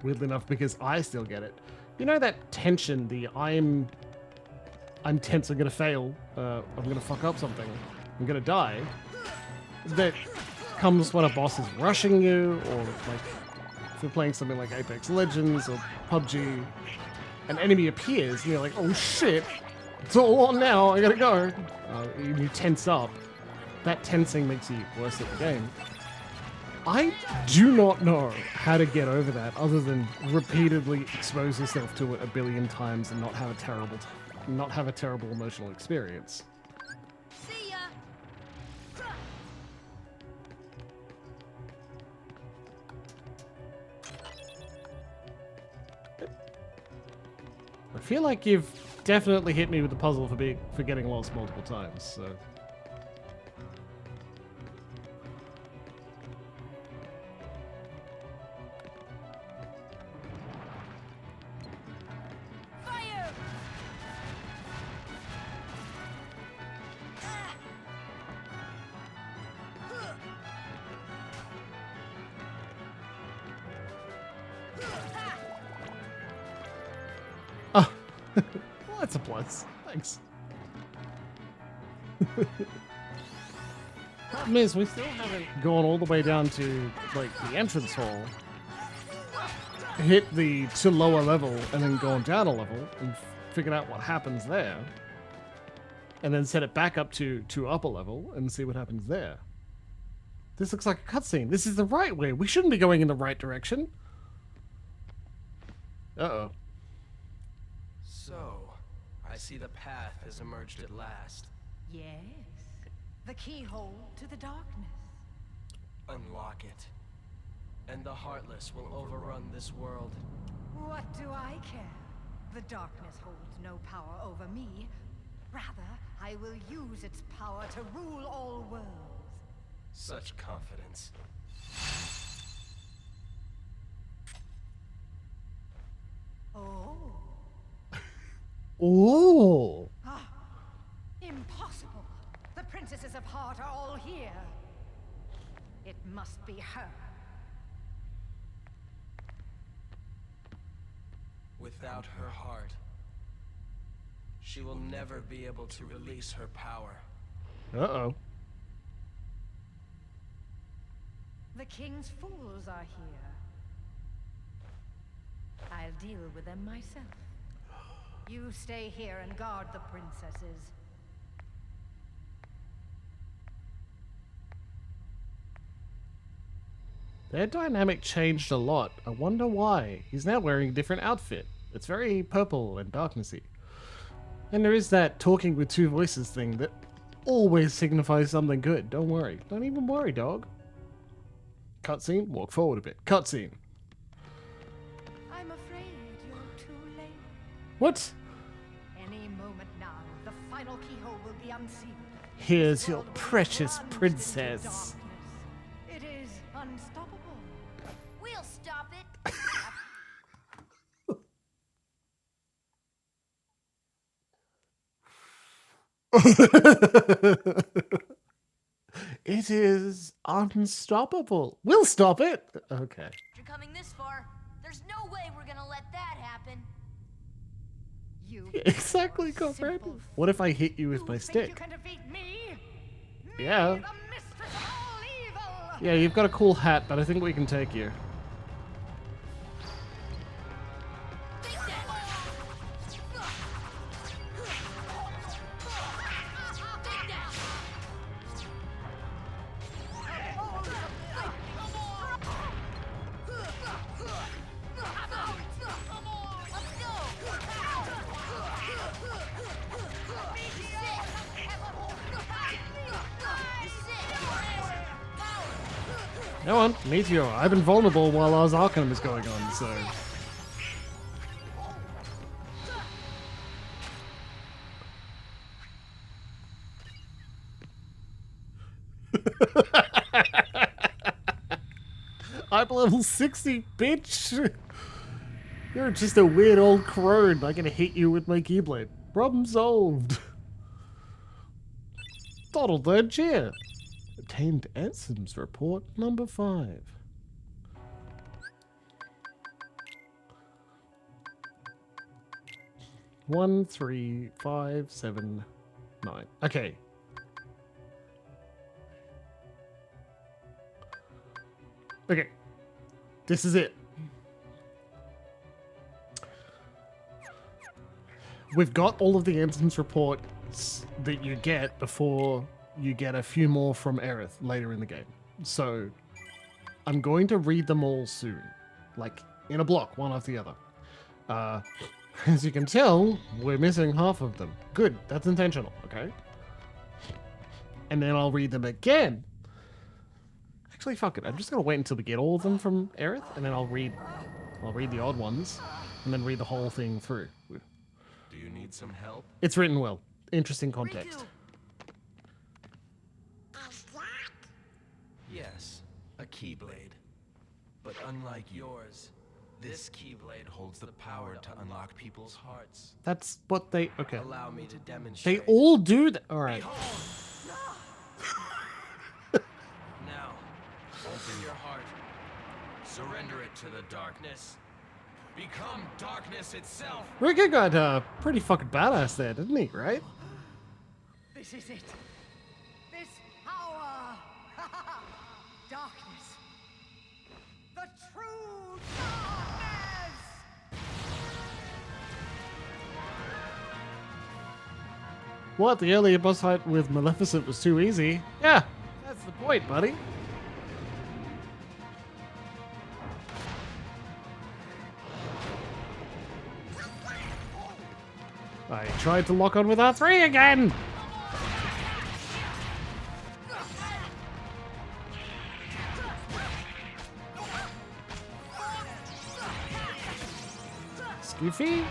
weirdly enough, because I still get it. You know that tension, the I'm tense, I'm gonna fail, I'm gonna fuck up something, I'm gonna die, that comes when a boss is rushing you, or like if you're playing something like Apex Legends or PUBG, an enemy appears and you're like, oh shit, it's all on now, I gotta go. You tense up. That tensing makes you worse at the game. I do not know how to get over that other than repeatedly expose yourself to it a billion times and not have a terrible emotional experience. See ya. I feel like you've definitely hit me with the puzzle for getting lost multiple times. So. Fire! Oh, well, that's a plus. Thanks. Problem is, we still haven't gone all the way down to like the entrance hall, hit the to lower level, and then gone down a level and figured out what happens there, and then set it back up to upper level and see what happens there. This looks like a cutscene. This is the right way. We shouldn't be going in the right direction. Uh-oh. So, I see the path has emerged at last. Yes. The keyhole to the darkness. Unlock it. And the Heartless will overrun this world. What do I care? The darkness holds no power over me. Rather, I will use its power to rule all worlds. Such confidence. Oh. Ooh. Ah. Impossible. The princesses of Heart are all here. It must be her. Without her heart, she will never be able to release her power. Uh-oh. The king's fools are here. I'll deal with them myself. You stay here and guard the princesses. Their dynamic changed a lot. I wonder why. He's now wearing a different outfit. It's very purple and darknessy. And there is that talking with two voices thing that always signifies something good. Don't worry. Don't even worry, dog. Cutscene, walk forward a bit. Cutscene. I'm afraid you're too late. What? Any moment now, the final keyhole will be unsealed. Here's This your world will precious plunge into princess. darkness. It is unstoppable. We'll stop it. It is unstoppable. We'll stop it. Okay. After coming this far, there's no way we're gonna let that happen. You Exactly, simple comrade. fool. What if I hit you with my You stick? think you can defeat me? Yeah. Me, the mistress of all evil. Yeah, you've got a cool hat, but I think we can take you. Take that! Take that! Come on, Meteor. I've been vulnerable while Oz Arcanum is going on, so. I'm level 60, bitch! You're just a weird old crone. I'm gonna hit you with my Keyblade. Problem solved. Total third cheer. Obtained Ansem's report number 5. One, 3, 5, 7, 9. Okay. Okay. This is it. We've got all of the instance reports that you get before you get a few more from Aerith later in the game. So I'm going to read them all soon. Like in a block, one after the other. As you can tell, we're missing half of them. Good, that's intentional, okay? And then I'll read them again. Actually, fuck it. I'm just gonna wait until we get all of them from Aerith, and then I'll read the odd ones, and then read the whole thing through. Do you need some help? It's written well. Interesting context. Yes, a keyblade. But unlike yours, this keyblade holds the power to unlock people's hearts. That's what they... Okay. Allow me to They demonstrate. all do that. All right. Now, open your heart. Surrender it to the darkness. Become darkness itself. Ricky got pretty fucking badass there, didn't he? Right? This is it. This power. Darkness. The true darkness. What? The earlier boss fight with Maleficent was too easy? Yeah, that's the point, buddy. I tried to lock on with R3 again! Skiffy?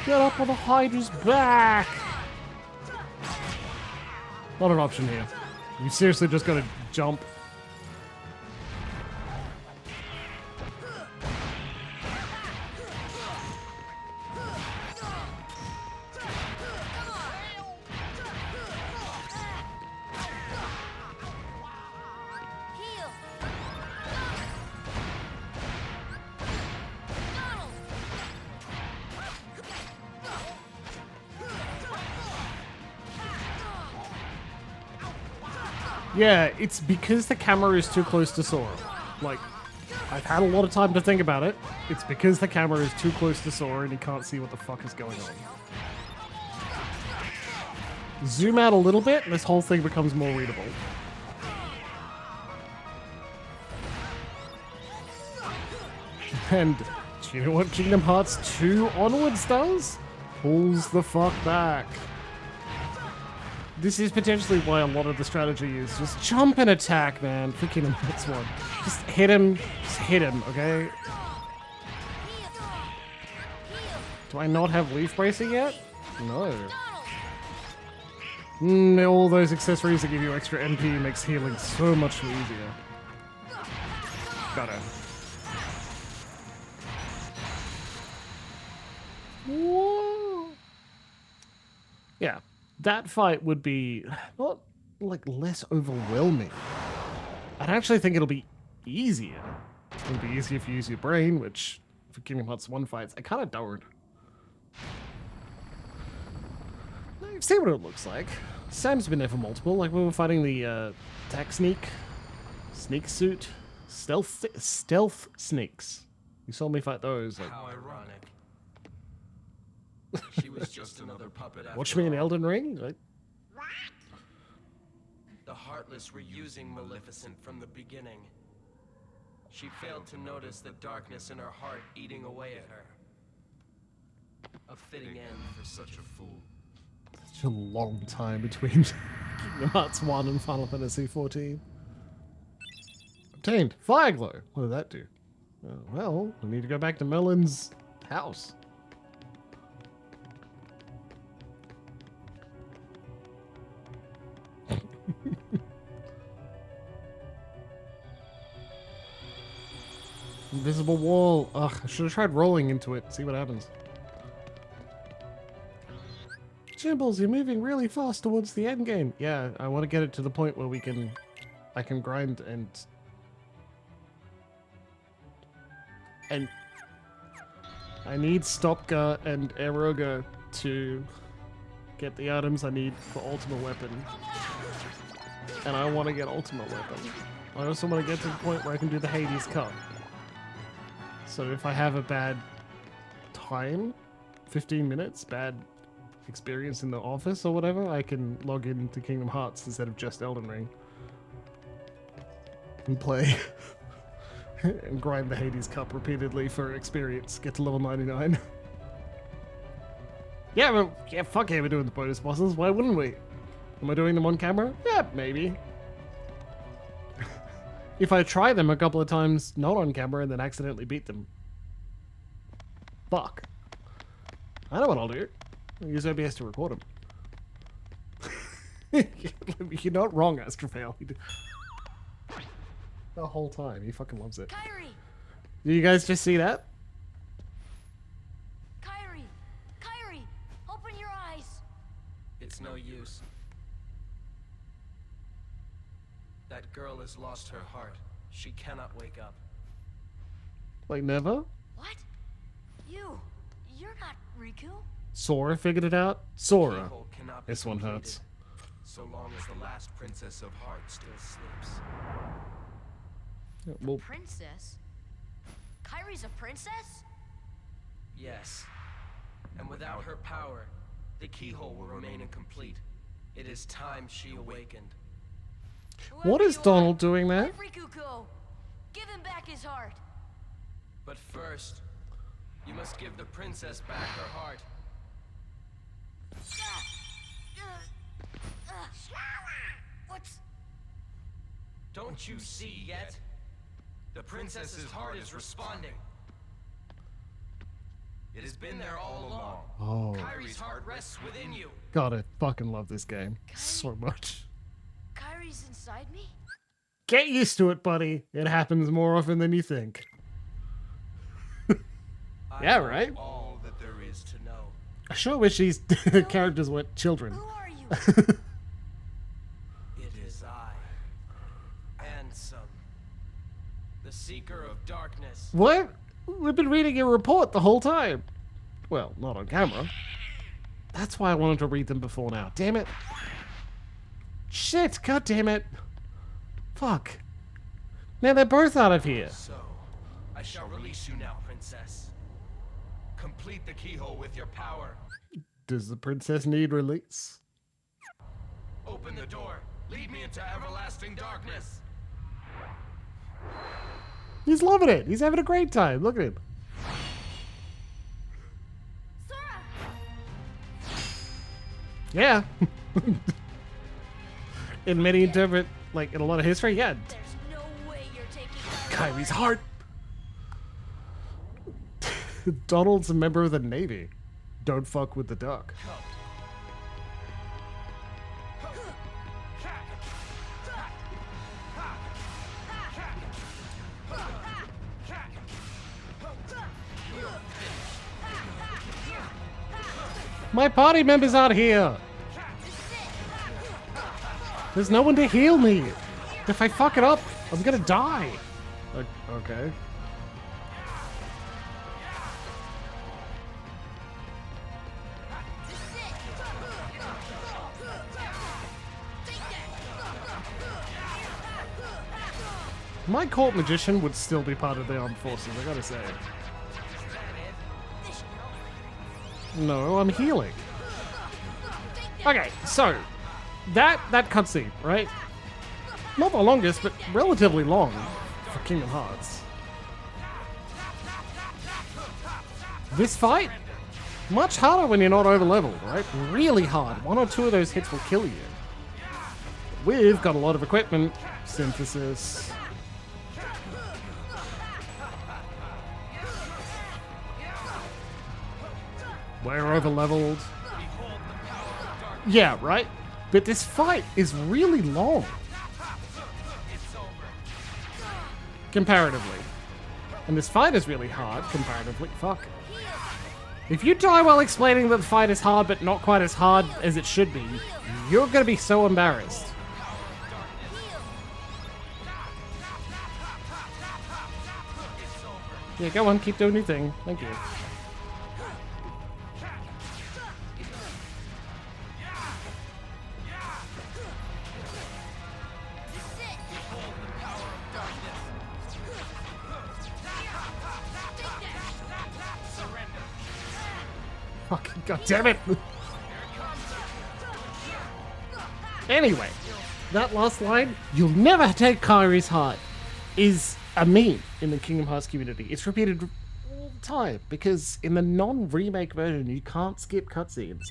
Get up on the Hydra's back! Not an option here. You seriously just gotta jump. Heal. Yeah, it's because the camera is too close to Sora. Like, I've had a lot of time to think about it. It's because the camera is too close to Sora and he can't see what the fuck is going on. Zoom out a little bit and this whole thing becomes more readable. And do you know what Kingdom Hearts 2 onwards does? Pulls the fuck back. This is potentially why a lot of the strategy is just jump and attack, man, for Kingdom Hearts 1. Just hit him, okay? Do I not have leaf bracing yet? No. All those accessories that give you extra MP makes healing so much easier. Better. Whoa. Yeah. That fight would be not like less overwhelming. I'd actually think it'll be easier. It'll be easier if you use your brain, which for Kingdom Hearts 1 fights, I kind of don't. I've seen what it looks like. Sam's been there for multiple, like when we were fighting the attack sneak suit, stealth sneaks. You saw me fight those. Like, How ironic. She was just another puppet after watch me in all. Elden Ring. Like, The Heartless were using Maleficent from the beginning. She failed to notice the darkness in her heart eating away at her. A fitting end for such a fool. such a long time between Kingdom Hearts 1 and Final Fantasy 14. Obtained. Fire Glow. What did that do? Well, we need to go back to Merlin's house. Invisible wall. Ugh, I should have tried rolling into it. See what happens. Jimbles, you're moving really fast towards the end game. Yeah, I want to get it to the point where I can grind and I need Stopka and Eroga to get the items I need for Ultimate Weapon. And I want to get Ultimate Weapon. I also want to get to the point where I can do the Hades Cup. So if I have a bad time, 15 minutes, bad experience in the office or whatever, I can log into Kingdom Hearts instead of just Elden Ring. And play. And grind the Hades Cup repeatedly for experience. Get to level 99. Yeah, fuck yeah, we're doing the bonus bosses. Why wouldn't we? Am I doing them on camera? Yeah, maybe. If I try them a couple of times not on camera and then accidentally beat them. fuck? I know what I'll do. I'll use OBS to record him. You're not wrong, Astrofail. The whole time. He fucking loves it. Kairi! Did you guys just see that? Kairi! Kairi! Open your eyes! It's no use. That girl has lost her heart. She cannot wake up. Like never? What? You're not Riku? Sora figured it out? Sora. Keyhole cannot be This one completed, hurts. so long as the last princess of heart still sleeps. Yeah, well, Princess? Kairi's a princess? Yes. And without her power, the keyhole will remain incomplete. It is time she awakened. what is Donald doing there? Let Riku go! Give him back his heart! But first, you must give the princess back her heart. What's... Don't you see yet? The princess's heart is responding. It has been there all along. Oh, Kairi's heart rests within you. God, I fucking love this game so much. Kairi's inside me? Get used to it, buddy. It happens more often than you think. Yeah, I know right? All that there is to know. I sure wish these characters were children. Who are you? It is I, Ansem, the Seeker of Darkness. What? We've been reading your report the whole time. Well, not on camera. That's why I wanted to read them before now. Damn it. Shit, god damn it. Fuck. Now they're both out of here. So, I shall release you now, princess. Complete the keyhole with your power. Does the princess need release? Open the door. Lead me into everlasting darkness. He's loving it. He's having a great time. Look at him. Sora! Yeah. In many interpret, like in a lot of history, yeah. There's no way you're taking Kairi's heart. Donald's a member of the Navy. Don't fuck with the duck. My party members aren't here. There's no one to heal me. If I fuck it up, I'm gonna die. Okay. My court magician would still be part of the armed forces, I gotta say. No, I'm healing. Okay, so that cutscene, right? Not the longest, but relatively long for Kingdom Hearts. This fight, much harder when you're not over leveled, right? Really hard. One or two of those hits will kill you. We've got a lot of equipment, synthesis. We're over leveled. Yeah, right? But this fight is really long. Comparatively. And this fight is really hard, comparatively. Fuck. If you die while explaining that the fight is hard, but not quite as hard as it should be, you're gonna be so embarrassed. Yeah, go on, keep doing your thing. Thank you. Fucking goddammit! Anyway, that last line, "You'll never take Kairi's heart," is a meme in the Kingdom Hearts community. It's repeated all the time because in the non-remake version, you can't skip cutscenes.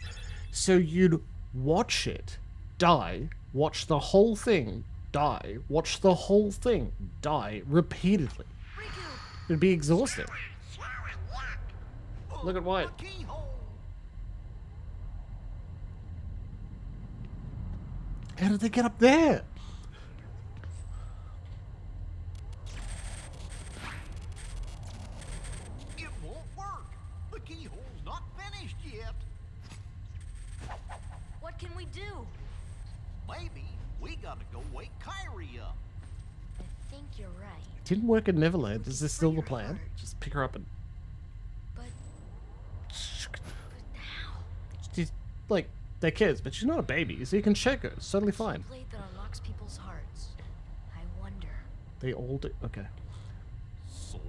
So you'd watch it, die, watch the whole thing, die, watch the whole thing, die repeatedly. It'd be exhausting. Look at White. The keyhole. How did they get up there? It won't work. The keyhole's not finished yet. What can we do? Maybe we gotta go wake Kairi up. I think you're right. Didn't work in Neverland. Is this still the plan? Just pick her up and... But how? She's, like, they're kids, but she's not a baby, so you can check her. It's totally fine. Blade that unlocks people's hearts. I wonder. They all do. Okay. Sora?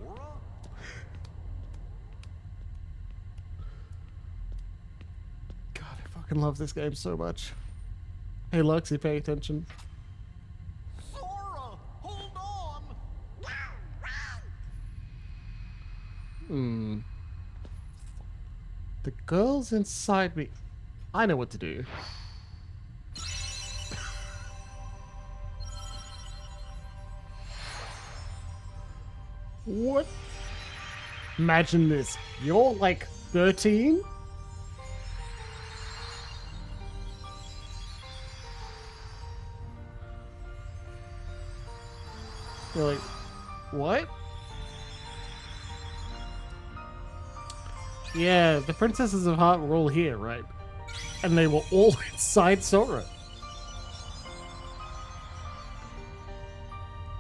God, I fucking love this game so much. Hey, Luxie, pay attention. Sora, hold on. The girls inside me. I know what to do. What? Imagine this. You're like 13? You're like, what? Yeah, the Princesses of Heart were all here, right? And they were all inside Sora.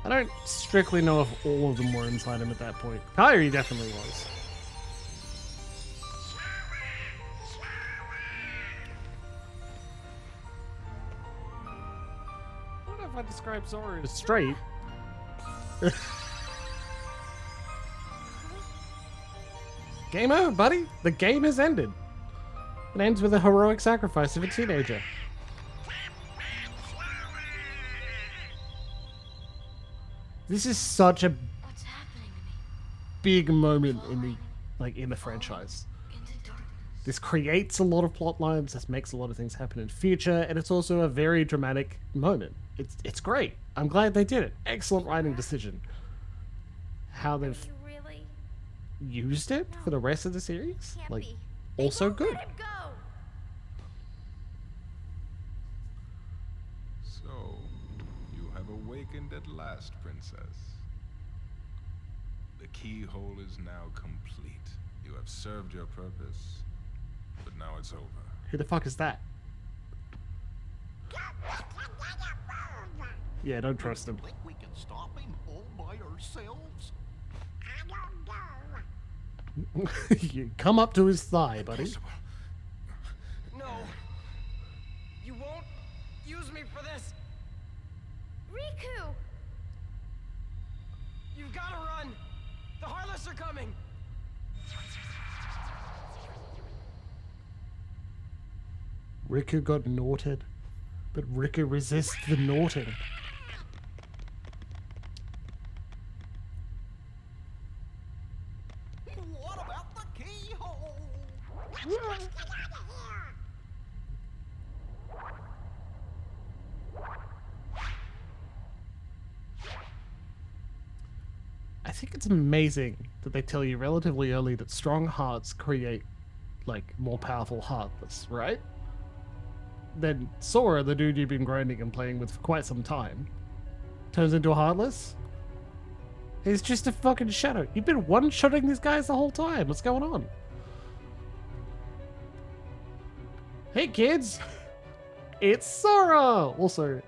I don't strictly know if all of them were inside him at that point. Kairi definitely was. I don't know if I describe Sora as straight. Game over, buddy. The game has ended. It ends with a heroic sacrifice of a teenager. This is such a What's happening to me? big moment in the franchise. Into darkness. This creates a lot of plot lines. This makes a lot of things happen in future, and it's also a very dramatic moment. It's great. I'm glad they did it. Excellent writing decision. How they've You really used it for the rest of the series, can't like, be. also good. Let him go. So, you have awakened at last, Princess. The keyhole is now complete. You have served your purpose, but now it's over. Who the fuck is that? Yeah, don't trust him. Think we can stop him all by ourselves? You come up to his thigh, buddy. No. You won't use me for this. Riku! You've got to run. The Heartless are coming. Riku got naughted, but Riku resists the naughting. What about the keyhole? I think it's amazing that they tell you relatively early that strong hearts create, like, more powerful Heartless, right? Then Sora, the dude you've been grinding and playing with for quite some time, turns into a Heartless. He's just a fucking shadow. You've been one-shotting these guys the whole time. What's going on? Hey, kids! It's Sora! Also,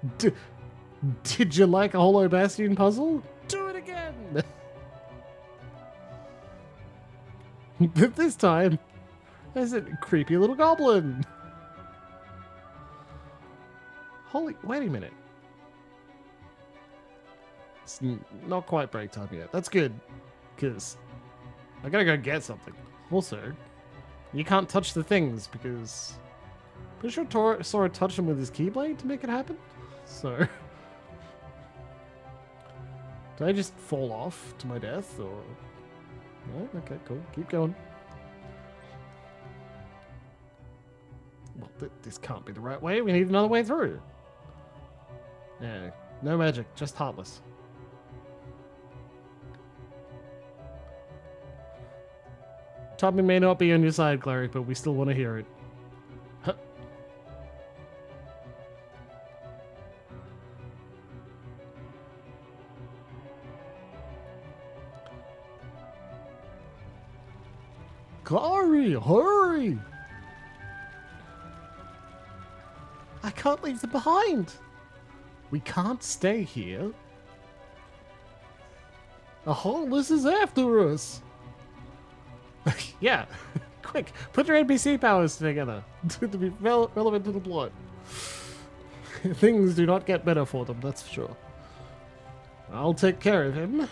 did you like a Hollow Bastion puzzle? Do it again! But this time, there's a creepy little goblin. Holy, wait a minute. It's not quite break time yet. That's good, because I gotta go get something. Also, you can't touch the things because pretty sure Sora touched him with his Keyblade to make it happen. So, did I just fall off to my death, or? No? Okay, cool. Keep going. Well, this can't be the right way. We need another way through. Yeah, no magic, just Heartless. Tommy may not be on your side, Cleric, but we still want to hear it. Huh. Kari, hurry! I can't leave them behind. We can't stay here. A Heartless is after us. Yeah, quick, put your NPC powers together to be relevant to the plot. Things do not get better for them, that's for sure. I'll take care of him.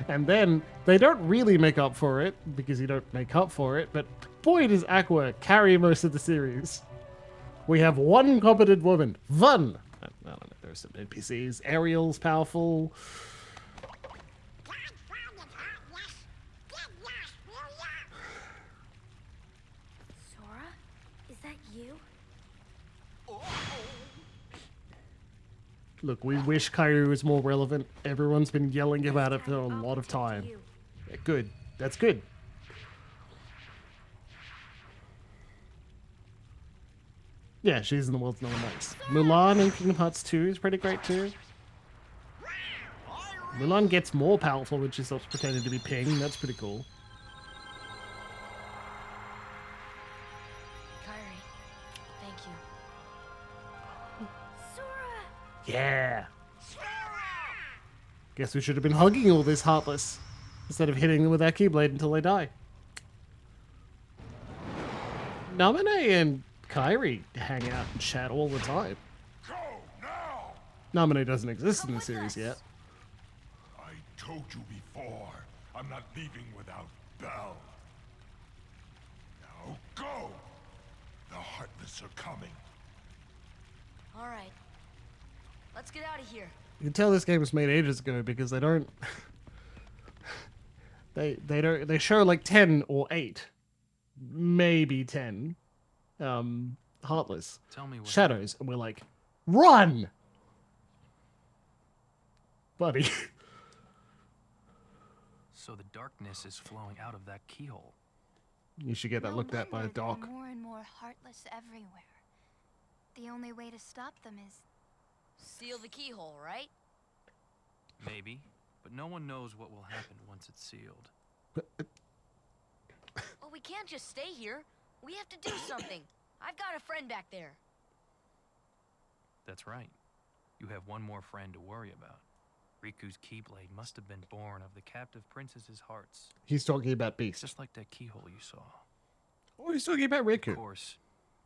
And then they don't really make up for it because you don't make up for it, but boy does Aqua carry most of the series. We have one competent woman. One! I don't know, there's some NPCs. Ariel's powerful. Sora? Is that you? Look, we wish Kairi was more relevant. Everyone's been yelling about it for a lot of time. Yeah, good. That's good. Yeah, she's in the world's number next. Mulan in Kingdom Hearts 2 is pretty great too. Mulan gets more powerful when she stops pretending to be Ping. That's pretty cool. Kairi, thank you. Sora! Yeah. Guess we should have been hugging all this Heartless instead of hitting them with our Keyblade until they die. Namine and Kairi hang out and chat all the time. Go now! Namine doesn't exist in the series yet. I told you before, I'm not leaving without Belle. Now go! The Heartless are coming. All right. Let's get out of here. You can tell this game was made ages ago because they don't they show like 10 or 8, maybe 10 Heartless Tell me what shadows, and we're like, run, buddy. So the darkness is flowing out of that keyhole. You should get that looked at by a wonder there are doc. more and more Heartless everywhere. The only way to stop them is... Seal the keyhole, right? Maybe, but no one knows what will happen once it's sealed. Well, we can't just stay here. We have to do something. I've got a friend back there. That's right. You have one more friend to worry about. Riku's Keyblade must have been born of the captive princess's hearts, He's talking about Beast. just like that keyhole you saw. Oh, he's talking about Of Riku. course,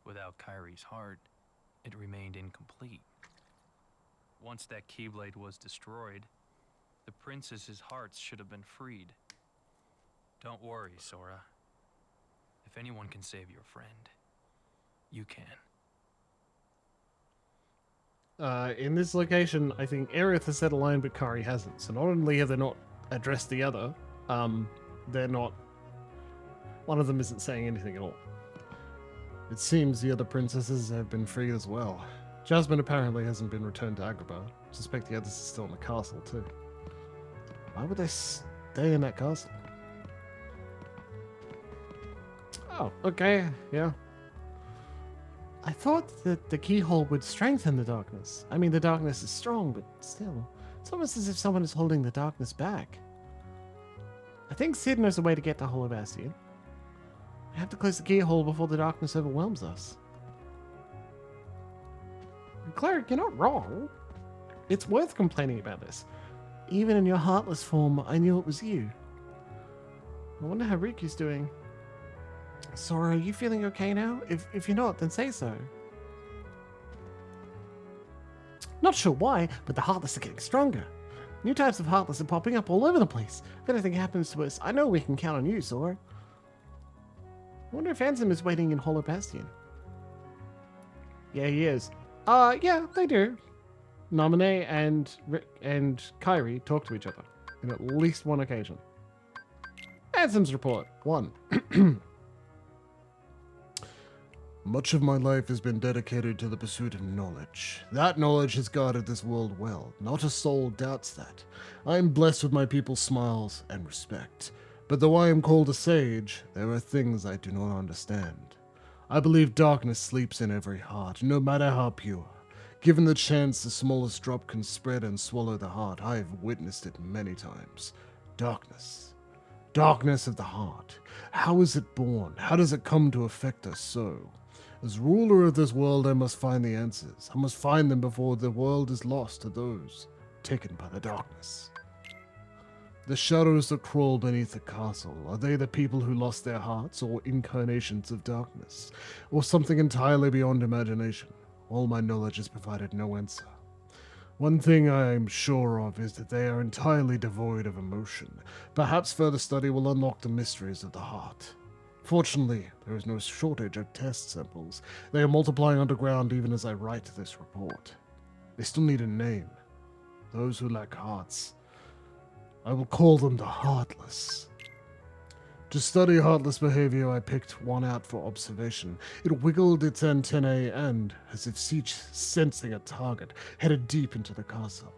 without Kairi's heart, it remained incomplete. Once that Keyblade was destroyed, the princess's hearts should have been freed. Don't worry, Sora. If anyone can save your friend, you can. In this location, I think Aerith has said a line, but Kari hasn't. So not only have they not addressed the other, they're not... One of them isn't saying anything at all. It seems the other princesses have been freed as well. Jasmine apparently hasn't been returned to Agrabah. Suspect the others are still in the castle too. Why would they stay in that castle? Oh, okay, yeah. I thought that the keyhole would strengthen the darkness. I mean, the darkness is strong, but still. It's almost as if someone is holding the darkness back. I think Sid knows a way to get to Hollow Bastion. We have to close the keyhole before the darkness overwhelms us. Cleric, you're not wrong. It's worth complaining about this. Even in your heartless form, I knew it was you. I wonder how Riku's doing. Sora, are you feeling okay now? If you're not, then say so. Not sure why, but the Heartless are getting stronger. New types of Heartless are popping up all over the place. If anything happens to us, I know we can count on you, Sora. I wonder if Ansem is waiting in Hollow Bastion. Yeah, he is. Yeah, they do. Namine and Kairi talk to each other on at least one occasion. Ansem's report. 1. Much of my life has been dedicated to the pursuit of knowledge. That knowledge has guarded this world well. Not a soul doubts that. I am blessed with my people's smiles and respect. But though I am called a sage, there are things I do not understand. I believe darkness sleeps in every heart, no matter how pure. Given the chance, the smallest drop can spread and swallow the heart. I have witnessed it many times. Darkness. Darkness of the heart. How is it born? How does it come to affect us so? As ruler of this world, I must find the answers. I must find them before the world is lost to those taken by the darkness. The shadows that crawl beneath the castle, are they the people who lost their hearts, or incarnations of darkness, or something entirely beyond imagination? All my knowledge has provided no answer. One thing I am sure of is that they are entirely devoid of emotion. Perhaps further study will unlock the mysteries of the heart. Fortunately, there is no shortage of test samples. They are multiplying underground even as I write this report. They still need a name. Those who lack hearts. I will call them the Heartless. To study heartless behavior, I picked one out for observation. It wiggled its antennae and, as if sensing a target, headed deep into the castle.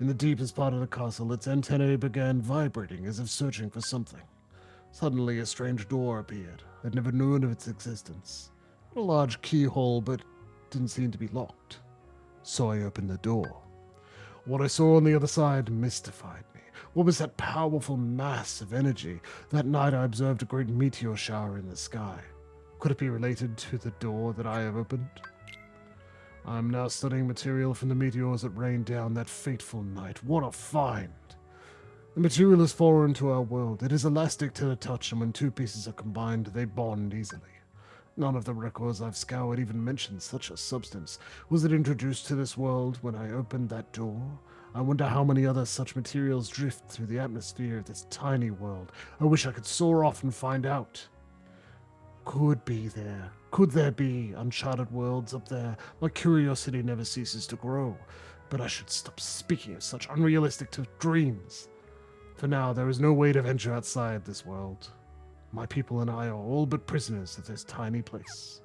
In the deepest part of the castle, its antennae began vibrating as if searching for something. Suddenly, a strange door appeared. I'd never known of its existence. A large keyhole, but didn't seem to be locked. So I opened the door. What I saw on the other side mystified me. What was that powerful mass of energy? That night I observed a great meteor shower in the sky. Could it be related to the door that I have opened? I am now studying material from the meteors that rained down that fateful night. What a find! The material is foreign to our world. It is elastic to the touch, and when two pieces are combined, they bond easily. None of the records I've scoured even mention such a substance. Was it introduced to this world when I opened that door? I wonder how many other such materials drift through the atmosphere of this tiny world. I wish I could soar off and find out. Could there be uncharted worlds up there? My curiosity never ceases to grow. But I should stop speaking of such unrealistic dreams. For now, there is no way to venture outside this world. My people and I are all but prisoners of this tiny place.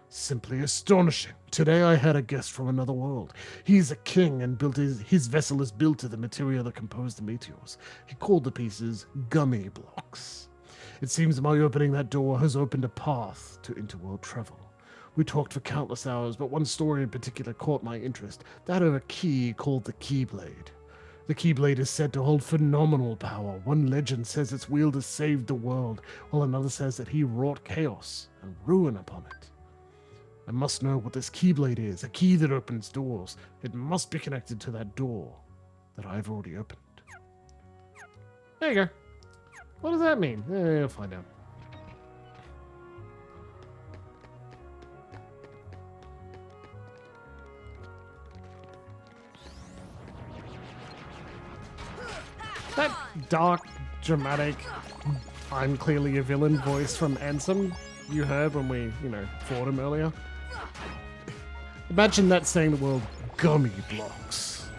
Simply astonishing. Today I had a guest from another world. He's a king and his vessel is built of the material that composed the meteors. He called the pieces gummy blocks. It seems my opening that door has opened a path to interworld travel. We talked for countless hours, but one story in particular caught my interest, that of a key called the Keyblade. The Keyblade is said to hold phenomenal power. One legend says its wielder saved the world, while another says that he wrought chaos and ruin upon it. I must know what this Keyblade is, a key that opens doors. It must be connected to that door that I've already opened. There you go. What does that mean? You'll find out. That dark, dramatic, I'm clearly a villain voice from Ansem you heard when we, fought him earlier. Imagine that saying the world gummy blocks.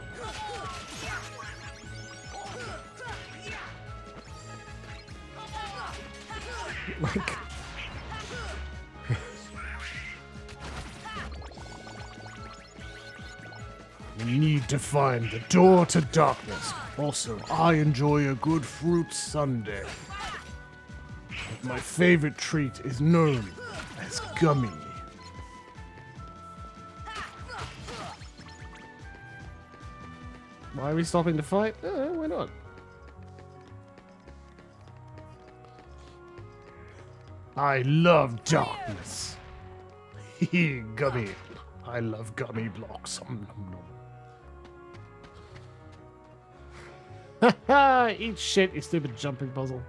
Like... We need to find the door to darkness. Also, I enjoy a good fruit sundae. But my favorite treat is known as gummy. Why are we stopping to fight? Why not? I love darkness. Gummy. I love gummy blocks. Haha! Eat shit, you stupid jumping puzzle.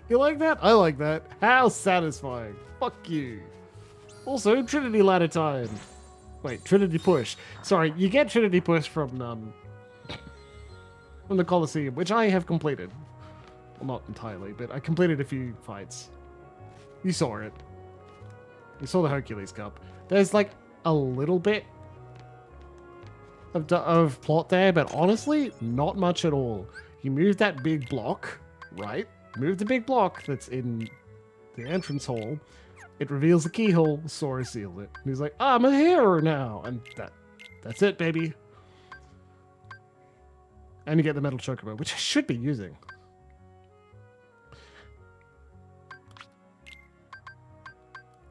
You like that? I like that. How satisfying. Fuck you. Also, Trinity ladder time. Wait, Trinity push. Sorry, you get Trinity push from the Colosseum, which I have completed. Well, not entirely, but I completed a few fights. You saw it. You saw the Hercules Cup. There's like a little bit of plot there, but honestly, not much at all. You move that big block, right? Move the big block that's in the entrance hall. It reveals the keyhole. Sora sealed it. And he's like, I'm a hero now. And that's it, baby. And you get the metal chocobo, which I should be using.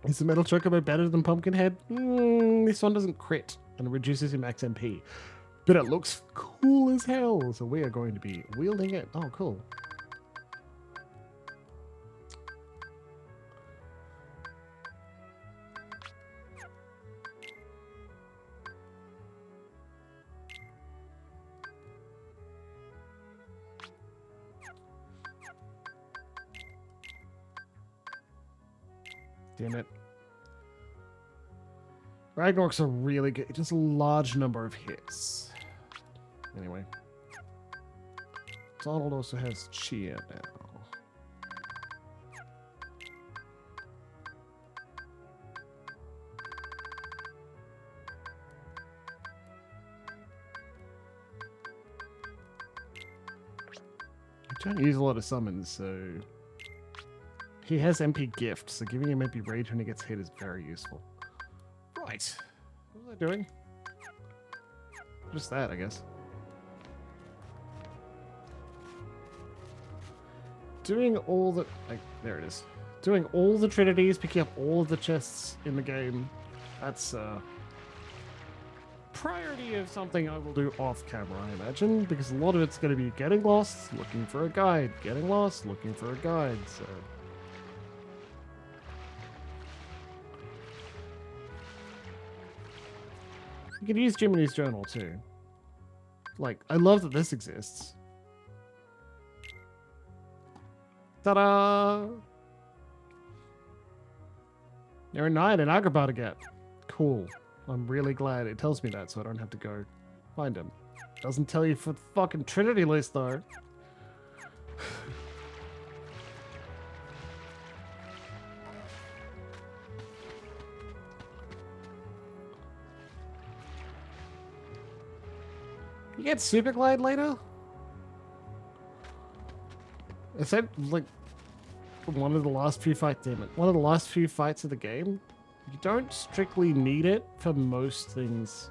Is the metal chocobo better than Pumpkinhead? This one doesn't crit and it reduces your max MP. But it looks cool as hell, so we are going to be wielding it. Oh, cool. Damn it. Ragnarok's a really good, just a large number of hits. Anyway. Donald also has Chia now. I don't use a lot of summons, so... He has MP Gift, so giving him MP Rage when he gets hit is very useful. Right. What was I doing? Just that, I guess. Doing all the... there it is. Doing all the trinities, picking up all of the chests in the game. That's, priority of something I will do off camera, I imagine, because a lot of it's going to be getting lost, looking for a guide, getting lost, looking for a guide, so... You can use Jiminy's journal too. Like, I love that this exists. Ta-da! You're a 9 in Agrabah to get. Cool. I'm really glad it tells me that so I don't have to go find him. Doesn't tell you for the fucking Trinity list though. You get Super Glide later? Is that like one of the last few fights? Damn it! One of the last few fights of the game. You don't strictly need it for most things.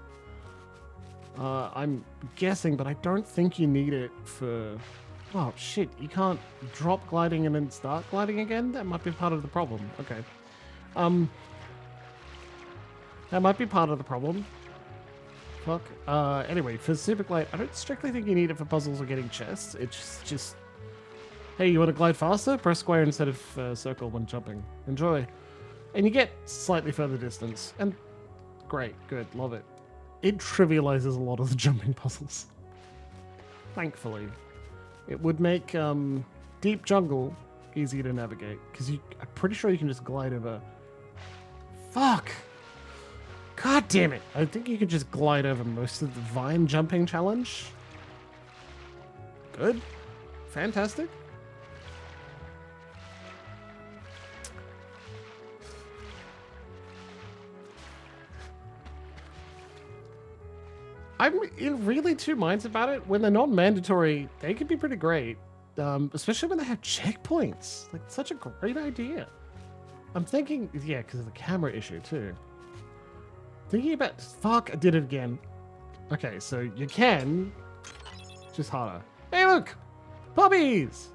I'm guessing, but I don't think you need it for. Oh shit! You can't drop gliding and then start gliding again. That might be part of the problem. Okay. That might be part of the problem. Fuck. Anyway, for Super Glide, I don't strictly think you need it for puzzles or getting chests. It's just, hey, you want to glide faster? Press square instead of circle when jumping. Enjoy. And you get slightly further distance. And great, good, love it. It trivializes a lot of the jumping puzzles. Thankfully. It would make Deep Jungle easier to navigate. Because I'm pretty sure you can just glide over... Fuck! God damn it! I think you could just glide over most of the vine jumping challenge. Good. Fantastic. I'm in really two minds about it. When they're not mandatory, they can be pretty great. Especially when they have checkpoints. Like, such a great idea. I'm thinking, yeah, because of the camera issue too. Thinking about... Fuck, I did it again. Okay, so you can... Just harder. Hey, look! Puppies!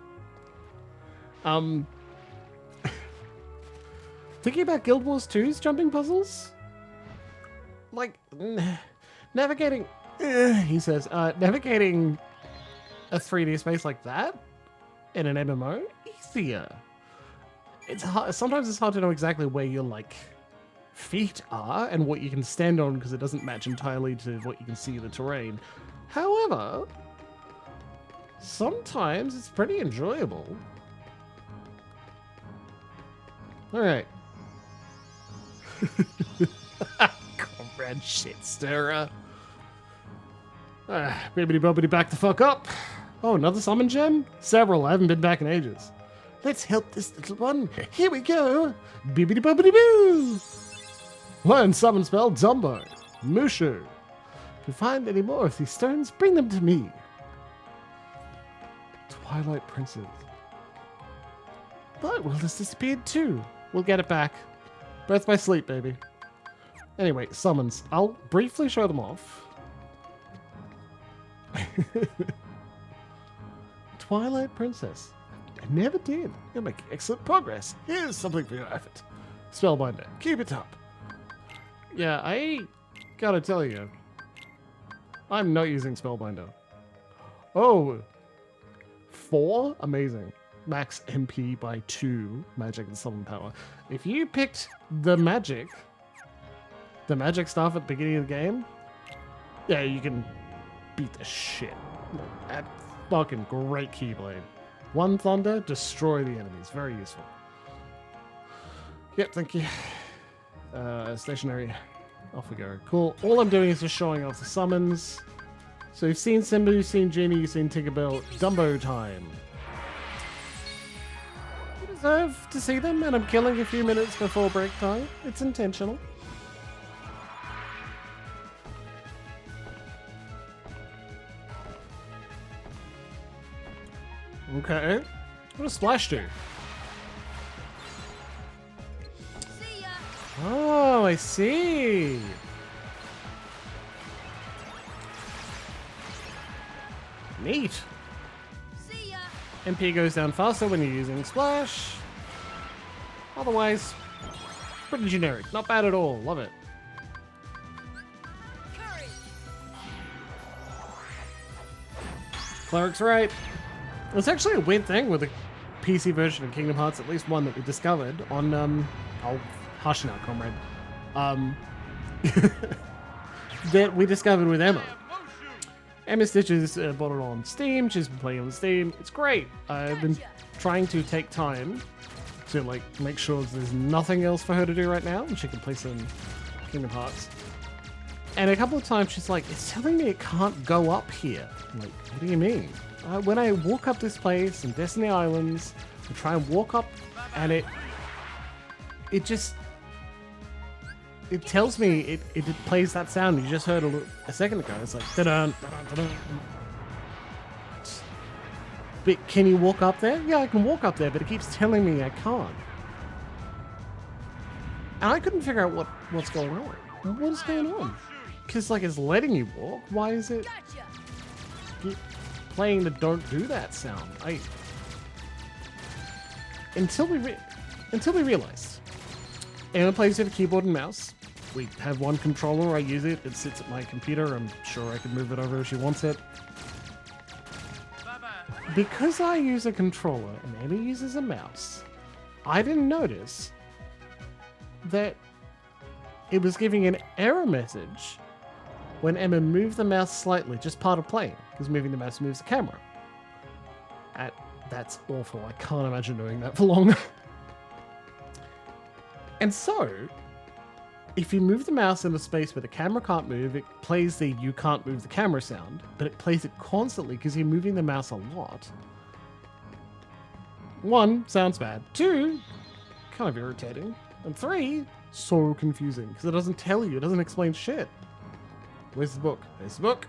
Thinking about Guild Wars 2's jumping puzzles? Like, navigating... he says, navigating a 3D space like that in an MMO? Easier. It's hard, sometimes it's hard to know exactly where you're, like... feet are and what you can stand on because it doesn't match entirely to what you can see in the terrain. However, sometimes it's pretty enjoyable. Alright. Comrade shit stirrer. Bibbidi bobbidi back the fuck up. Oh, another summon gem? Several. I haven't been back in ages. Let's help this little one. Here we go. Bibbidi bobbidi boo. Learn summon spell Dumbo. Mushu. If you find any more of these stones, bring them to me. Twilight Princess. But Will has disappeared too. We'll get it back. Birth by sleep, baby. Anyway, summons. I'll briefly show them off. Twilight Princess. I never did. You're making excellent progress. Here's something for your effort. Spellbinder. Keep it up. Yeah, I gotta tell you. I'm not using Spellbinder. Oh. 4? Amazing. Max MP by 2. Magic and summon power. If you picked the magic stuff at the beginning of the game, yeah, you can beat the shit. That fucking great Keyblade. One Thunder, destroy the enemies. Very useful. Yep, thank you. Stationary. Off we go. Cool. All I'm doing is just showing off the summons. So you've seen Simba, you've seen Genie, you've seen Tinkerbell. Dumbo time. You deserve to see them, and I'm killing a few minutes before break time. It's intentional. Okay. What does Splash do? See ya. Oh, I see. Neat. See ya. MP goes down faster when you're using Splash. Otherwise, pretty generic. Not bad at all. Love it. Courage. Cleric's right. It's actually a weird thing with the PC version of Kingdom Hearts, at least one that we discovered on, oh, hush now, comrade. That we discovered with Emma. Emma Stitches bought it on Steam. She's been playing on Steam. It's great. I've been trying to take time to, like, make sure there's nothing else for her to do right now, and she can play some Kingdom Hearts. And a couple of times she's like, it's telling me it can't go up here. I'm like, what do you mean? When I walk up this place in Destiny Islands, I try and walk up, and it tells me it plays that sound you just heard a second ago. It's like da-dun, da-dun, da-dun. But can you walk up there? Yeah, I can walk up there, but it keeps telling me I can't. And I couldn't figure out what's going on. What is going on? Because like it's letting you walk. Why is it Gotcha. keep playing the don't do that sound? Until we realized. Emma plays with a keyboard and mouse. We have one controller. I use it. It sits at my computer. I'm sure I can move it over if she wants it. Because I use a controller and Emma uses a mouse, I didn't notice that it was giving an error message when Emma moved the mouse slightly, just part of playing, because moving the mouse moves the camera. That's awful. I can't imagine doing that for long. And so, if you move the mouse in a space where the camera can't move, it plays the you can't move the camera sound, but it plays it constantly because you're moving the mouse a lot. 1, sounds bad. 2, kind of irritating. And 3, so confusing because it doesn't tell you, it doesn't explain shit. Where's the book? There's the book.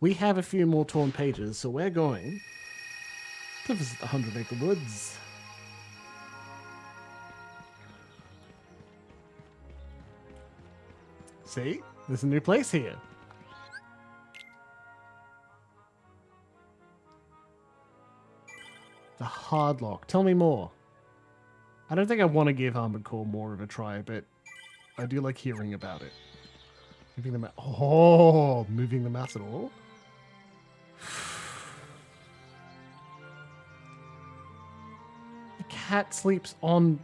We have a few more torn pages, so we're going to visit the 100 Acre Woods. See? There's a new place here. The hard lock. Tell me more. I don't think I want to give Armored Core more of a try, but I do like hearing about it. Moving the mouse. Oh, moving the mouse at all? The cat sleeps on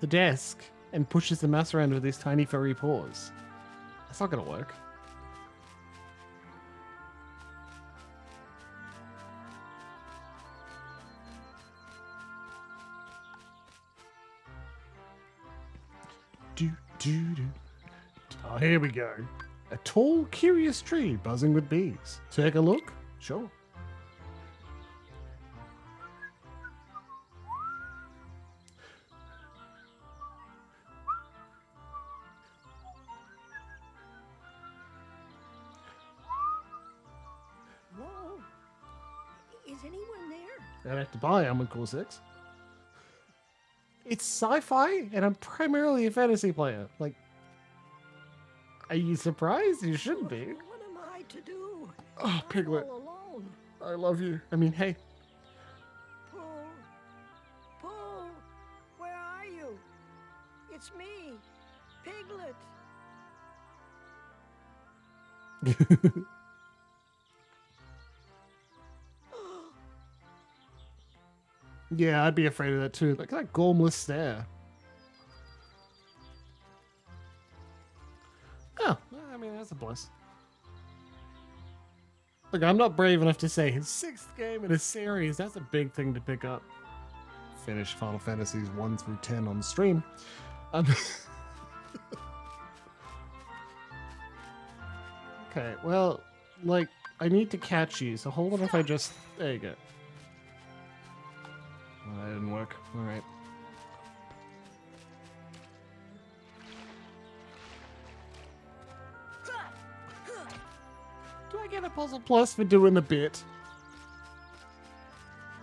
the desk and pushes the mouse around with his tiny furry paws. That's not gonna work. Do, do, do. Oh, here we go. A tall, curious tree buzzing with bees. Take a look? Sure. Is anyone there? I'd have to buy Armored Core 6. It's sci-fi, and I'm primarily a fantasy player. Like, are you surprised? You shouldn't be. What am I to do? Oh, I'm Piglet, all alone. I love you. I mean, hey. Pooh, Pooh, where are you? It's me, Piglet. Yeah, I'd be afraid of that too. Look at that gormless stare. Oh, I mean, that's a plus. Look, I'm not brave enough to say his 6th game in a series. That's a big thing to pick up. Finish Final Fantasies 1 through 10 on stream. Okay, well, like, I need to catch you, so hold on if I just... There you go. Well, that didn't work. Alright. Do I get a puzzle plus for doing the bit?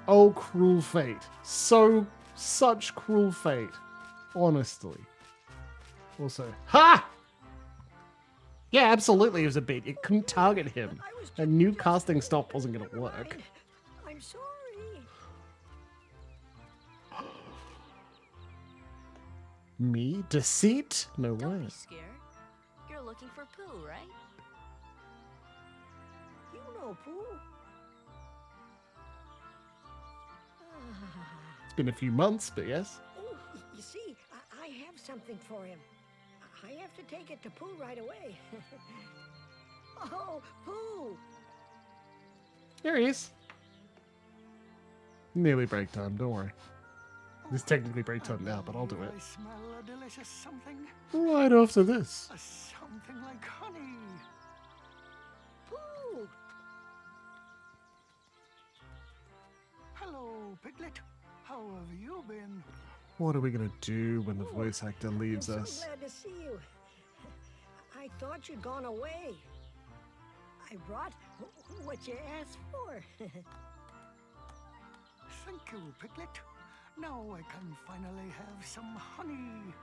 Oh, cruel fate. Such cruel fate. Honestly. Also, ha! Yeah, absolutely it was a bait. It couldn't target him. A new casting stop wasn't going to work. I'm sorry. Me? Deceit? No Don't way. be scared. You're looking for Pooh, right? You know, Pooh. It's been a few months, but yes. Oh, you see, I have something for him. I have to take it to Pooh right away. Oh, Pooh! There he is. Nearly break time, don't worry. It's technically break time now, but I'll do it. I smell a delicious something. Right after this. A something like honey. Pooh! Hello, Piglet. How have you been? What are we gonna do when the voice actor leaves I'm us? so glad to see you. I thought you'd gone away. I brought what you asked for. Thank you, Piglet. Now I can finally have some honey.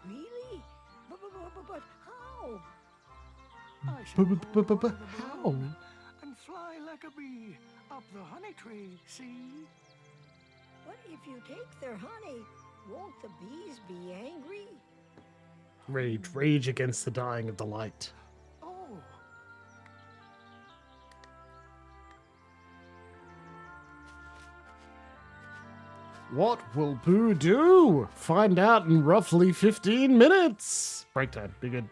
Really? But how? I shall But go over the how? balloon and fly like a bee up the honey tree, see? But if you take their honey, won't the bees be angry? Rage against the dying of the light. Oh, What will Boo do? Find out in roughly 15 minutes. Break time. Be good.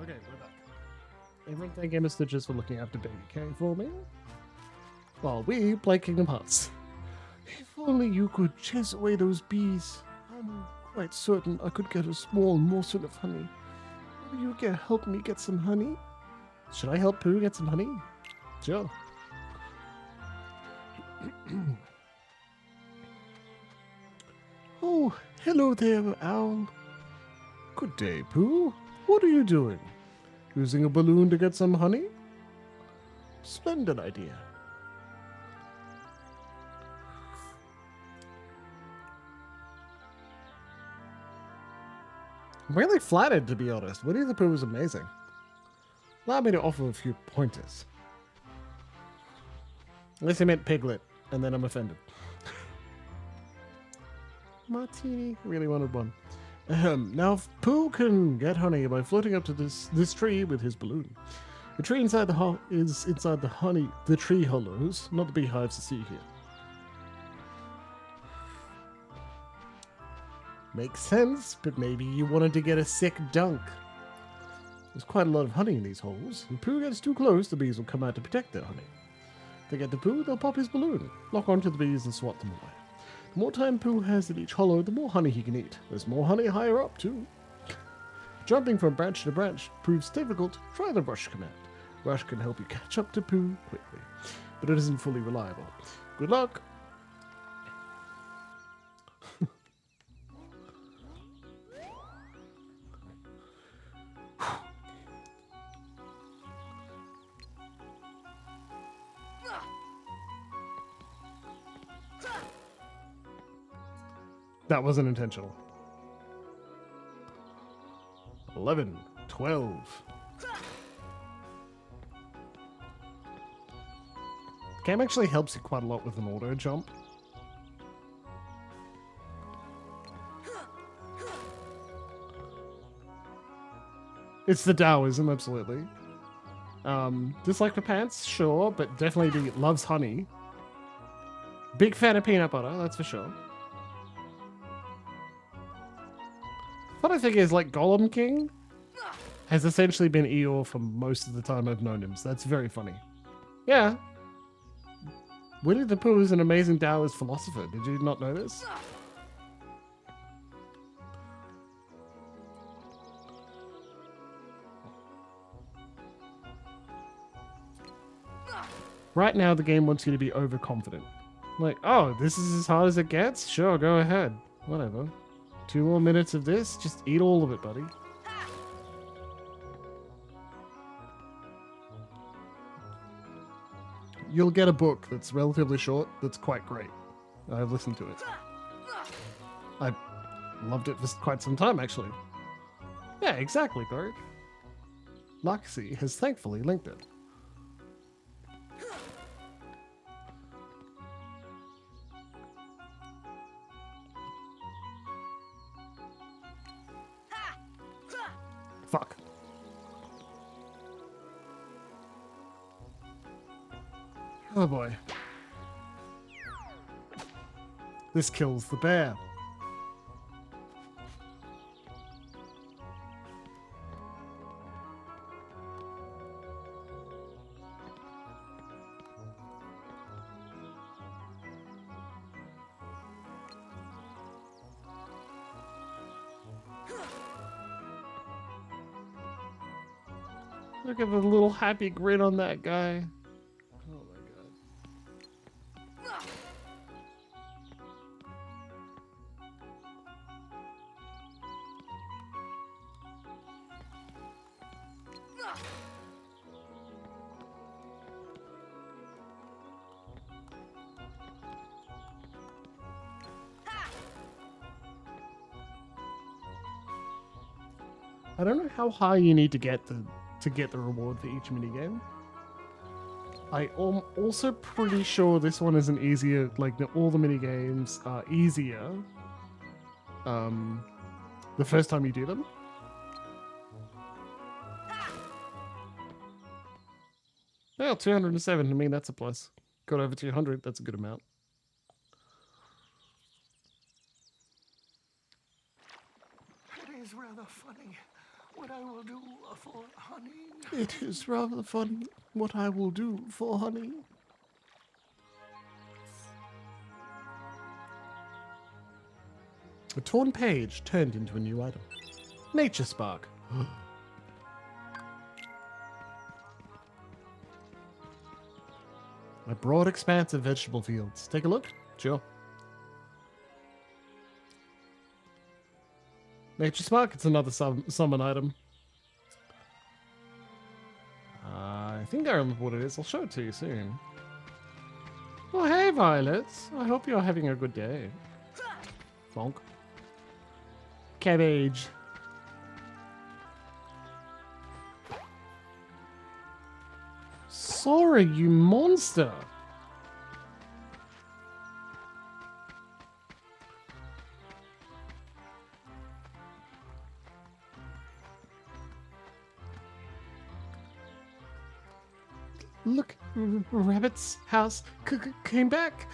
Okay, we're back. Everyone thank Emma Stitches for looking after Baby K for me, while we play Kingdom Hearts. If only you could chase away those bees. I'm quite certain I could get a small morsel of honey. Will you help me get some honey? Should I help Pooh get some honey? Sure. Oh, hello there, Owl. Good day, Pooh. What are you doing? Using a balloon to get some honey? Splendid idea. I'm really flattered, to be honest. Winnie the Pooh was amazing. Allow me to offer a few pointers. Unless I meant Piglet, and then I'm offended. Martini really wanted one. Now, Pooh can get honey by floating up to this tree with his balloon. The tree inside is inside the tree hollows, not the beehives you see here. Makes sense, but maybe you wanted to get a sick dunk. There's quite a lot of honey in these holes. If Pooh gets too close, the bees will come out to protect their honey. If they get to Pooh, they'll pop his balloon, lock onto the bees and swat them away. The more time Pooh has at each hollow, the more honey he can eat. There's more honey higher up, too. Jumping from branch to branch proves difficult. Try the rush command. Rush can help you catch up to Pooh quickly, but it isn't fully reliable. Good luck! That wasn't intentional. 11, 12. Game actually helps you quite a lot with an auto jump. It's the Taoism, absolutely. Dislike for pants, sure, but definitely loves honey. Big fan of peanut butter, that's for sure. What I think is, like, Golem King has essentially been Eeyore for most of the time I've known him, so that's very funny. Yeah. Winnie the Pooh is an amazing Taoist philosopher. Did you not know this? Right now, the game wants you to be overconfident. Like, oh, this is as hard as it gets? Sure, go ahead. Whatever. 2 more minutes of this? Just eat all of it, buddy. You'll get a book that's relatively short that's quite great. I've listened to it. I loved it for quite some time, actually. Yeah, exactly, Corey. Luxie has thankfully linked it. Fuck. Oh boy. This kills the bear. Look at the little happy grin on that guy. Oh my god. I don't know how high you need to get the reward for each minigame. I am also pretty sure this one is an easier, like all the minigames are easier the first time you do them. Well, 207, I mean, that's a plus. Got over 200, that's a good amount. It is rather funny. When what I will do for honey? It is rather funny what I will do for honey. A torn page turned into a new item. Nature Spark. A broad expanse of vegetable fields. Take a look. Sure. Nature Spark, it's another summon item. I think I remember what it is. I'll show it to you soon. Oh, hey, Violet. I hope you're having a good day. Bonk. Cabbage. Sora, you monster! Look, Rabbit's house came back.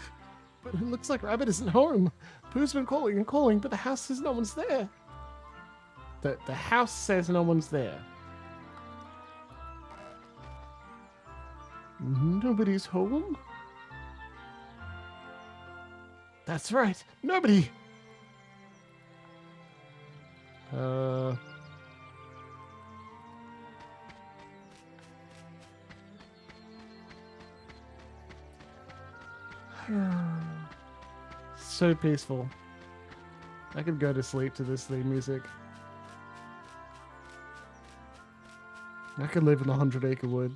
But it looks like Rabbit isn't home. Pooh's been calling and calling, but the house says no one's there. The house says no one's there. Nobody's home? That's right, nobody! So peaceful. I could go to sleep to this theme music. I could live in 100 Acre Wood.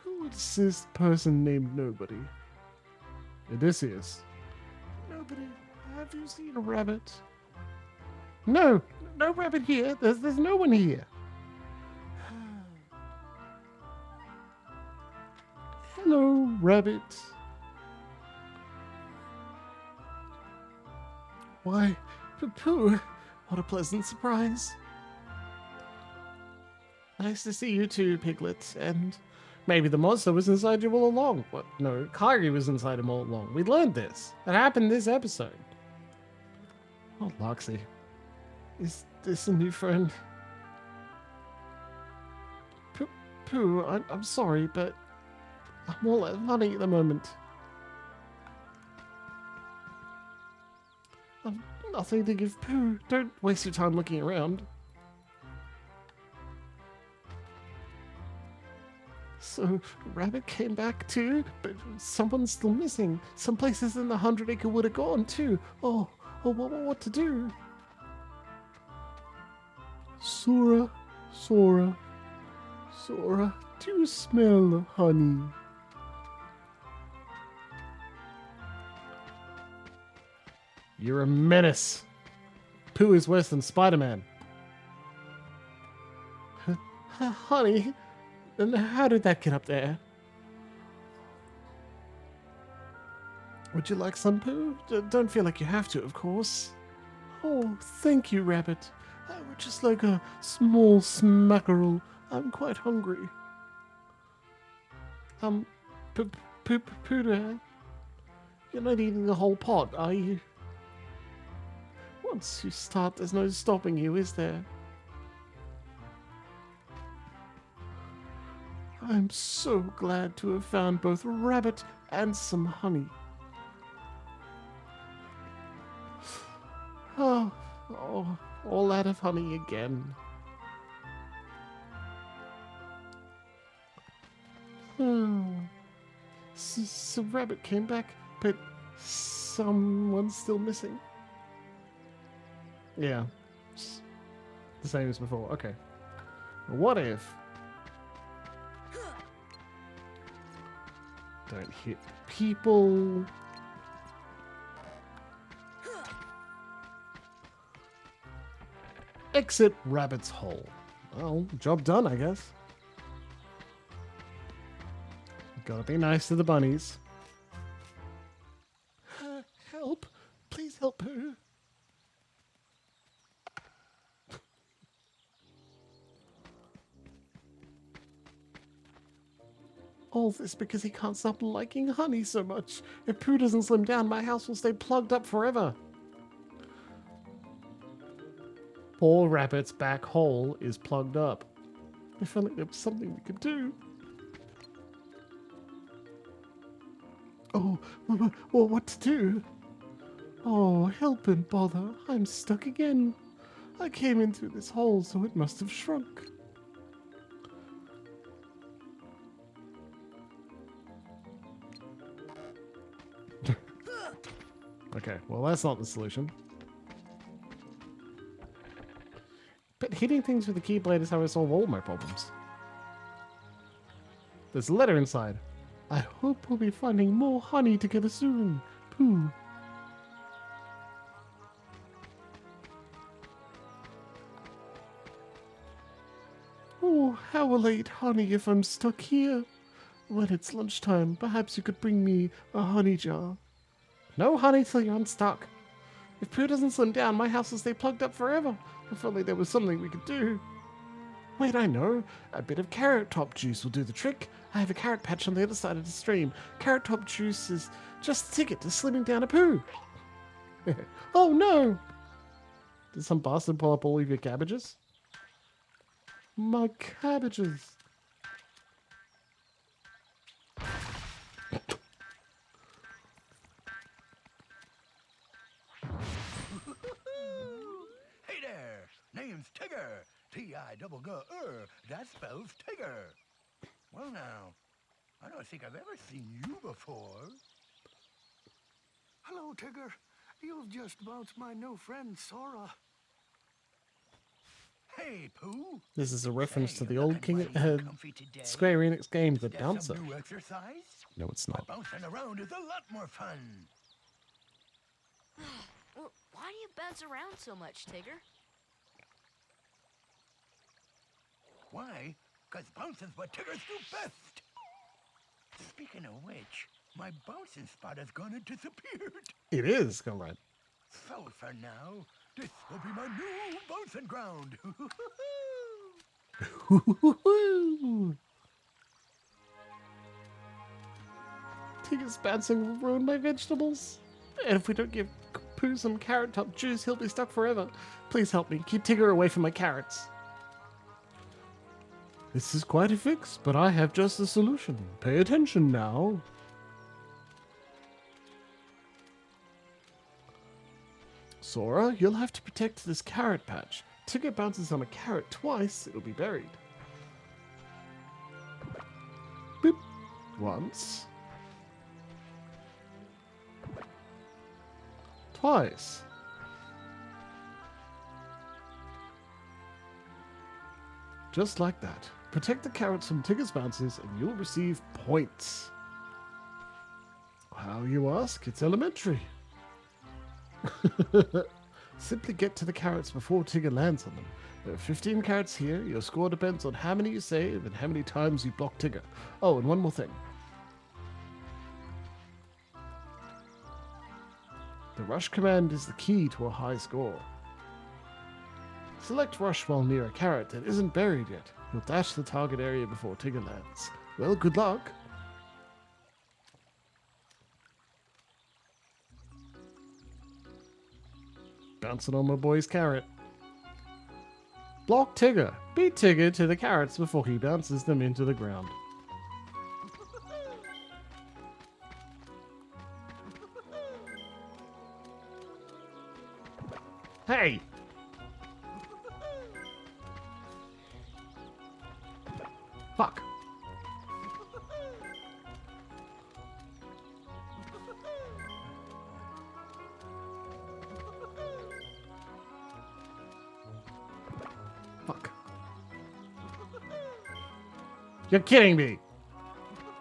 Who is this person named Nobody? Odysseus. Nobody. Have you seen a rabbit? No! No rabbit here! There's no one here! Hello, rabbit. Why, Pooh, what a pleasant surprise. Nice to see you too, Piglet, and maybe the monster was inside you all along. What? No, Kairi was inside him all along. We learned this. It happened this episode. Oh, Loxy. Is this a new friend? Pooh, I'm sorry, but I'm all out of money at the moment. I've nothing to give Pooh. Don't waste your time looking around. So, Rabbit came back too, but someone's still missing. Some places in the 100 Acre Wood are gone too. Oh, what to do? Sora, do you smell the honey? You're a menace. Pooh is worse than Spider-Man. Honey? And how did that get up there? Would you like some, Pooh? Don't feel like you have to, of course. Oh, thank you, Rabbit. I would just like a small smackerel. I'm quite hungry. Pooh, you're not eating the whole pot, are you? Once you start, there's no stopping you, is there? I'm so glad to have found both rabbit and some honey. Oh, all out of honey again. So rabbit came back, but someone's still missing. Yeah, the same as before. Okay. What if? Don't hit people. Exit Rabbit's hole. Well, job done, I guess. Gotta be nice to the bunnies. Help! Please help Pooh. All this because he can't stop liking honey so much. If Pooh doesn't slim down, my house will stay plugged up forever. Poor rabbit's back hole is plugged up. If only there was something we could do. Oh, well, what to do? Oh, help and bother. I'm stuck again. I came in through this hole, so it must have shrunk. Okay, well, that's not the solution. But hitting things with the keyblade is how I solve all my problems. There's a letter inside. I hope we'll be finding more honey together soon. Pooh. Oh, how will I eat honey if I'm stuck here? When it's lunchtime, perhaps you could bring me a honey jar. No honey till you're unstuck. If Pooh doesn't slim down, my house will stay plugged up forever. If only there was something we could do. Wait, I know. A bit of carrot top juice will do the trick. I have a carrot patch on the other side of the stream. Carrot top juice is just the ticket to slimming down a Pooh. Oh no! Did some bastard pull up all of your cabbages? My cabbages. Hey there, name's Tigger. T-I-double-G-R. That spells Tigger. Well now, I don't think I've ever seen you before. Hello, Tigger. You've just bounced my new friend, Sora. Hey, Pooh. This is a reference to the old Square Enix game, The Bouncer. New exercise? No, it's not. Bouncing around is a lot more fun. Well, why do you bounce around so much, Tigger? Why? 'Cause bouncing's what Tiggers do best. Speaking of which, my bouncing spot has gone and disappeared. It is, comrade. So for now, this will be my new bouncing ground. Tigger's bouncing will ruin my vegetables. And if we don't give Pooh some carrot top juice, he'll be stuck forever. Please help me. Keep Tigger away from my carrots. This is quite a fix, but I have just the solution. Pay attention now. Sora, you'll have to protect this carrot patch. Tigger bounces on a carrot twice, it'll be buried. Boop. Once. Twice. Just like that. Protect the carrots from Tigger's bounces and you'll receive points. How, you ask? It's elementary. Simply get to the carrots before Tigger lands on them. There are 15 carrots here. Your score depends on how many you save and how many times you block Tigger. Oh, and one more thing. The rush command is the key to a high score. Select rush while near a carrot that isn't buried yet. You'll dash the target area before Tigger lands. Well, good luck. Bouncing on my boy's carrot. Block Tigger. Beat Tigger to the carrots before he bounces them into the ground. Hey! Fuck. Fuck. You're kidding me.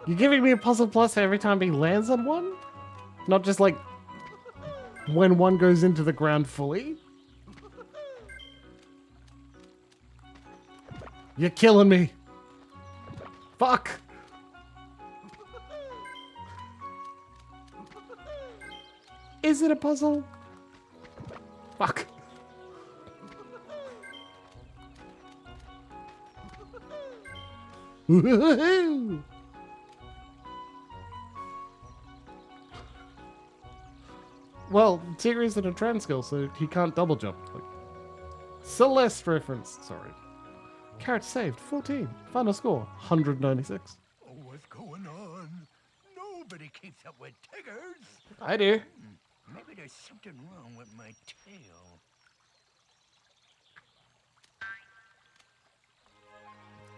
You're giving me a puzzle plus every time he lands on one? Not just like when one goes into the ground fully? You're killing me. Fuck. Is it a puzzle? Fuck. Woohoo! Well, Tigger isn't a trans skill, so he can't double jump. Like, Celeste reference. Sorry. Carrot saved. 14. Final score. 196. Oh, what's going on? Nobody keeps up with Tiggers. I do. Maybe there's something wrong with my tail.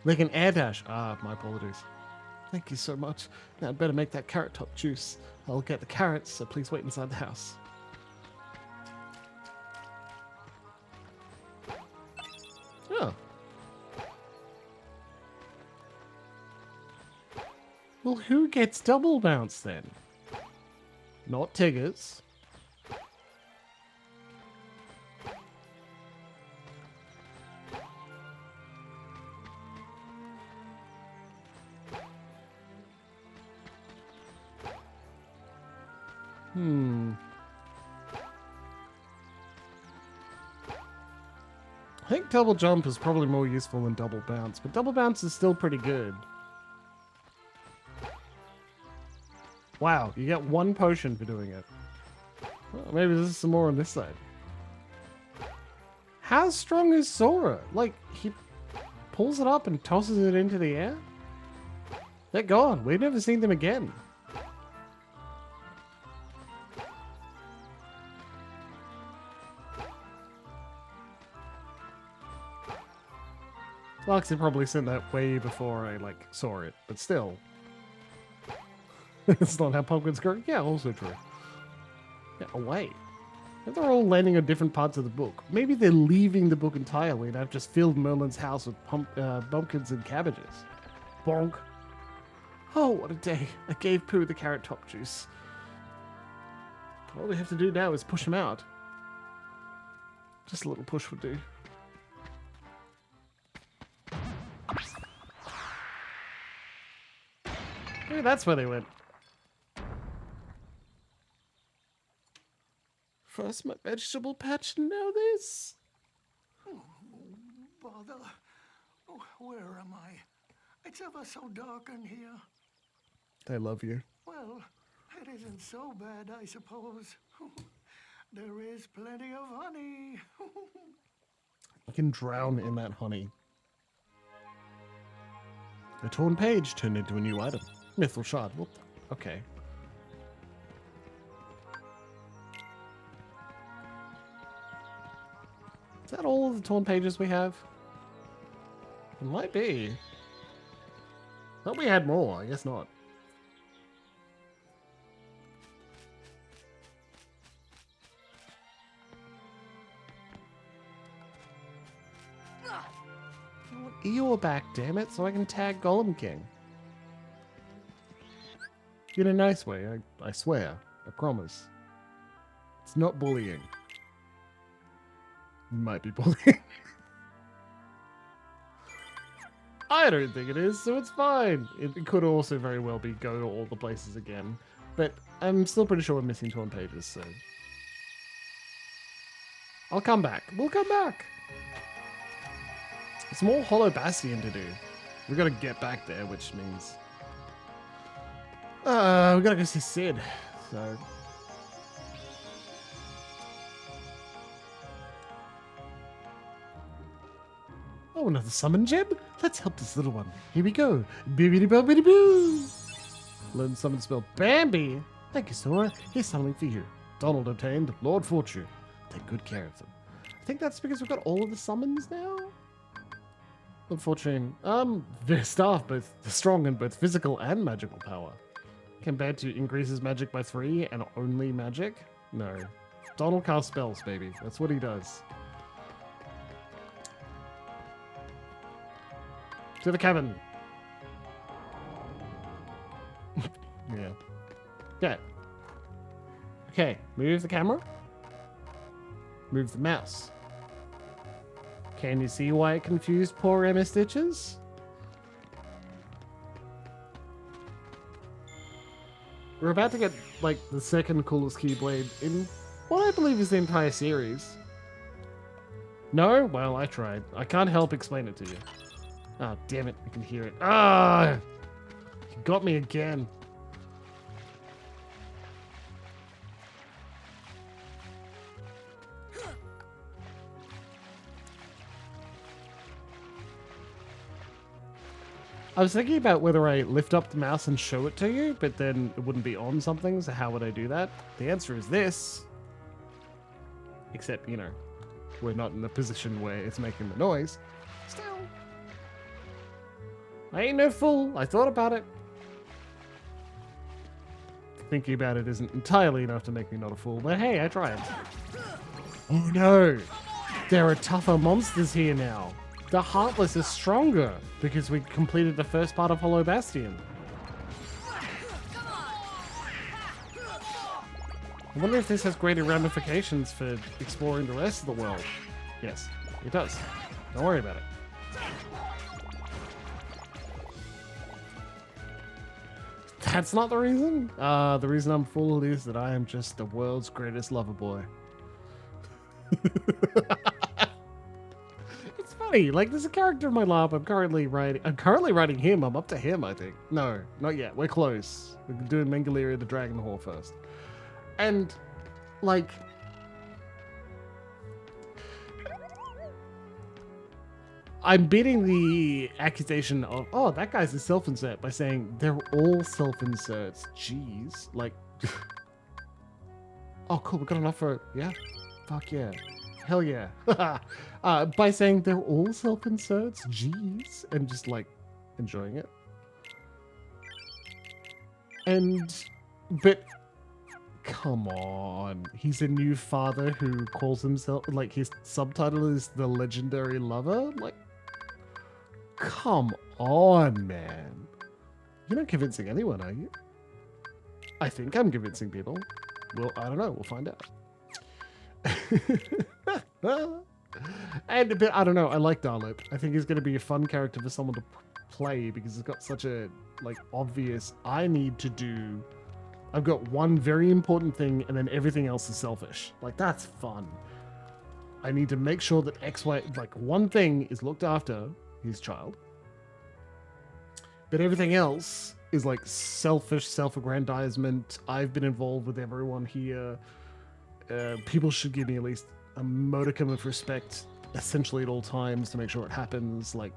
Like an air dash. Ah, my apologies. Thank you so much. Now I'd better make that carrot top juice. I'll get the carrots, so please wait inside the house. Oh. Well, who gets double bounce then? Not Tiggers. I think double jump is probably more useful than double bounce, but double bounce is still pretty good. Wow, you get 1 potion for doing it. Well, maybe there's some more on this side. How strong is Sora? Like, he pulls it up and tosses it into the air? They're gone. We've never seen them again. Loxy probably sent that way before I, like, saw it, but still. It's not how pumpkins grow. Yeah, also true. Yeah, away. If they're all landing on different parts of the book. Maybe they're leaving the book entirely and I've just filled Merlin's house with pumpkins and cabbages. Bonk. Oh, what a day. I gave Pooh the carrot top juice. All we have to do now is push him out. Just a little push would do. Maybe that's where they went. First my vegetable patch, now this. Oh, bother. Oh, where am I? It's ever so dark in here. They love you. Well, it isn't so bad, I suppose. There is plenty of honey. You can drown in that honey. A torn page turned into a new item. Mithril shard. Whoop. Okay. Is that all of the torn pages we have? It might be. Thought we had more. I guess not. You're back, damn it, so I can tag Golem King. In a nice way, I swear. I promise. It's not bullying. It might be bullying. I don't think it is, so it's fine. It could also very well be go to all the places again. But I'm still pretty sure we're missing torn pages, so... I'll come back. We'll come back! It's more Hollow Bastion to do. We gotta get back there, which means... we gotta go see Sid, so... Oh, another summon gem? Let's help this little one. Here we go. Bibbidi-bobbidi-boo! Learn summon spell Bambi. Thank you, Sora. Here's something for you. Donald obtained Lord Fortune. Take good care of them. I think that's because we've got all of the summons now? Lord Fortune. Their staff both strong in both physical and magical power. Compared to increases magic by 3 and only magic? No. Donald casts spells, baby. That's what he does. To the cabin. Yeah. Yeah. Okay, move the camera. Move the mouse. Can you see why it confused poor Emma Stitches? We're about to get, like, the second coolest Keyblade in what I believe is the entire series. No? Well, I tried. I can't help explain it to you. Oh, damn it. I can hear it. Ah! You got me again. I was thinking about whether I lift up the mouse and show it to you, but then it wouldn't be on something, so how would I do that? The answer is this. Except, you know, we're not in a position where it's making the noise. Still. I ain't no fool. I thought about it. Thinking about it isn't entirely enough to make me not a fool, but hey, I tried. Oh no! There are tougher monsters here now. The Heartless is stronger because we completed the first part of Hollow Bastion. I wonder if this has greater ramifications for exploring the rest of the world. Yes, it does. Don't worry about it. That's not the reason? The reason I'm fooled is that I am just the world's greatest lover boy. It's funny, like there's a character in my lab I'm currently writing him. I'm up to him, I think. No, not yet. We're close. We're doing Mengeleria the Dragon Whore first. And like I'm beating the accusation of, oh, that guy's a self-insert by saying they're all self-inserts. Jeez. Like, oh, cool. We got enough for, yeah. Fuck yeah. Hell yeah. By saying they're all self-inserts. Jeez. And just like enjoying it. But come on. He's a new father who calls himself, like his subtitle is The Legendary Lover. Like, come on, man. You're not convincing anyone, are you? I think I'm convincing people. Well, I don't know. We'll find out. But I don't know. I like Darlip. I think he's going to be a fun character for someone to play because he's got such a like obvious I've got one very important thing and then everything else is selfish. Like that's fun. I need to make sure that like one thing is looked after, his child. But everything else is like selfish self-aggrandizement. I've been involved with everyone here. People should give me at least a modicum of respect essentially at all times to make sure it happens. Like,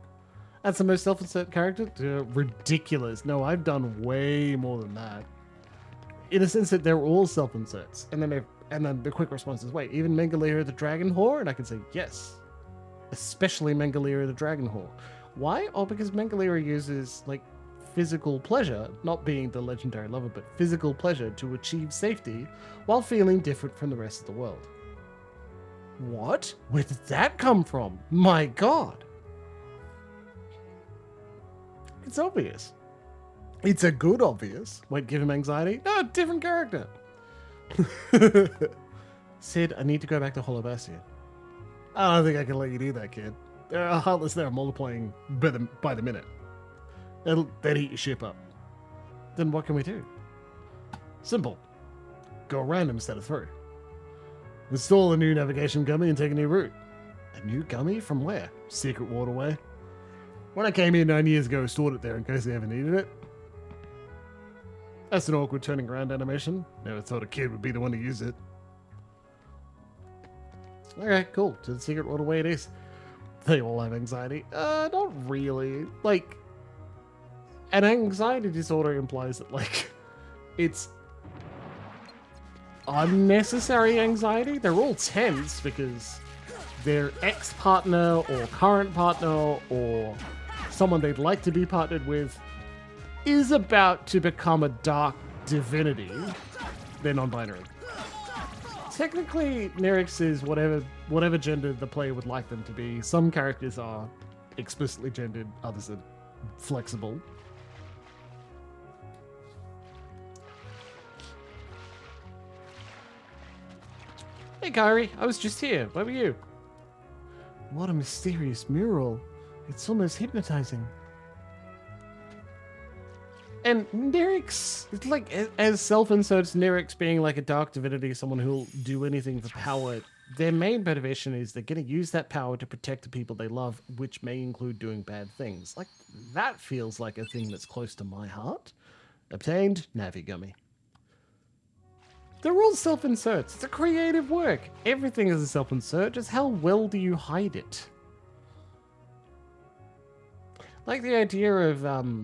that's the most self-insert character? Ridiculous. No, I've done way more than that. In a sense that they're all self-inserts. And then the quick response is, wait, even Mengeleria the Dragon Whore? And I can say, yes. Especially Mengeleria the Dragon Whore. Why? Oh, because Mengeleria uses, like, physical pleasure, not being the legendary lover, but physical pleasure to achieve safety while feeling different from the rest of the world. What? Where did that come from? My god! It's obvious. It's a good obvious. Won't give him anxiety? No, different character. Sid, I need to go back to Hollow Bastion. I don't think I can let you do that, kid. There are Heartless there multiplying by the minute. They'd eat your ship up. Then what can we do? Simple. Go around them instead of through. Install a new navigation gummy and take a new route. A new gummy? From where? Secret waterway. When I came here 9 years ago, I stored it there in case I ever needed it. That's an awkward turning around animation. Never thought a kid would be the one to use it. Okay, cool. To the secret waterway it is. They all have anxiety. Not really. Like, an anxiety disorder implies that, like, it's unnecessary anxiety. They're all tense because their ex-partner or current partner or someone they'd like to be partnered with is about to become a dark divinity. They're non-binary. Technically, Nerix is whatever gender the player would like them to be. Some characters are explicitly gendered, others are flexible. Hey Kairi, I was just here. Where were you? What a mysterious mural. It's almost hypnotizing. And Nerix, it's like, as self-inserts, Nerix being like a dark divinity, someone who'll do anything for power, their main motivation is they're going to use that power to protect the people they love, which may include doing bad things. Like, that feels like a thing that's close to my heart. Obtained, Navi Gummy. They're all self-inserts. It's a creative work. Everything is a self-insert. Just how well do you hide it? Like the idea of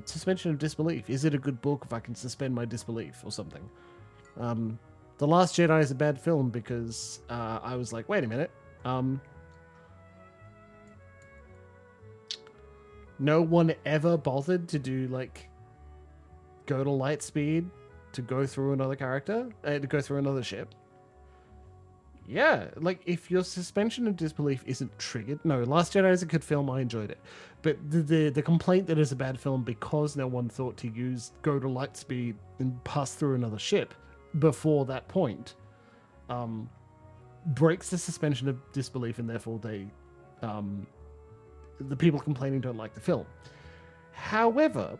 suspension of disbelief. Is it a good book if I can suspend my disbelief or something? The Last Jedi is a bad film because I was like, wait a minute. No one ever bothered to do like go to light speed to go through another character, to go through another ship. Yeah, like if your suspension of disbelief isn't triggered. No, Last Jedi is a good film. I enjoyed it, but the complaint that it's a bad film because no one thought to use go to light speed and pass through another ship before that point, breaks the suspension of disbelief, and therefore they, the people complaining don't like the film. However,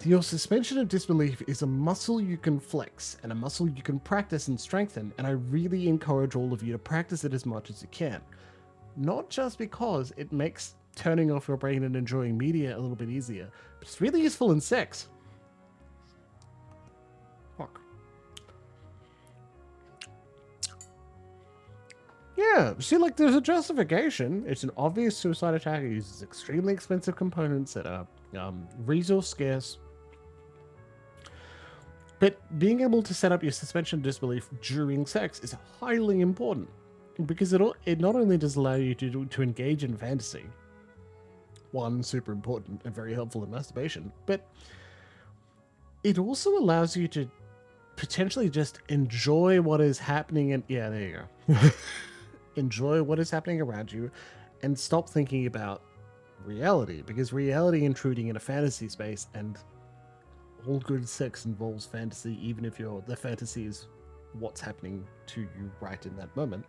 your suspension of disbelief is a muscle you can flex and a muscle you can practice and strengthen, and I really encourage all of you to practice it as much as you can. Not just because it makes turning off your brain and enjoying media a little bit easier, but it's really useful in sex. Fuck. Yeah, see, like, there's a justification. It's an obvious suicide attack. It uses extremely expensive components that are resource scarce. But being able to set up your suspension of disbelief during sex is highly important because it not only does allow you to engage in fantasy, one, super important and very helpful in masturbation, but it also allows you to potentially just enjoy what is happening. And yeah, there you go. Enjoy what is happening around you and stop thinking about reality, because reality intruding in a fantasy space, and all good sex involves fantasy, even if the fantasy is what's happening to you right in that moment.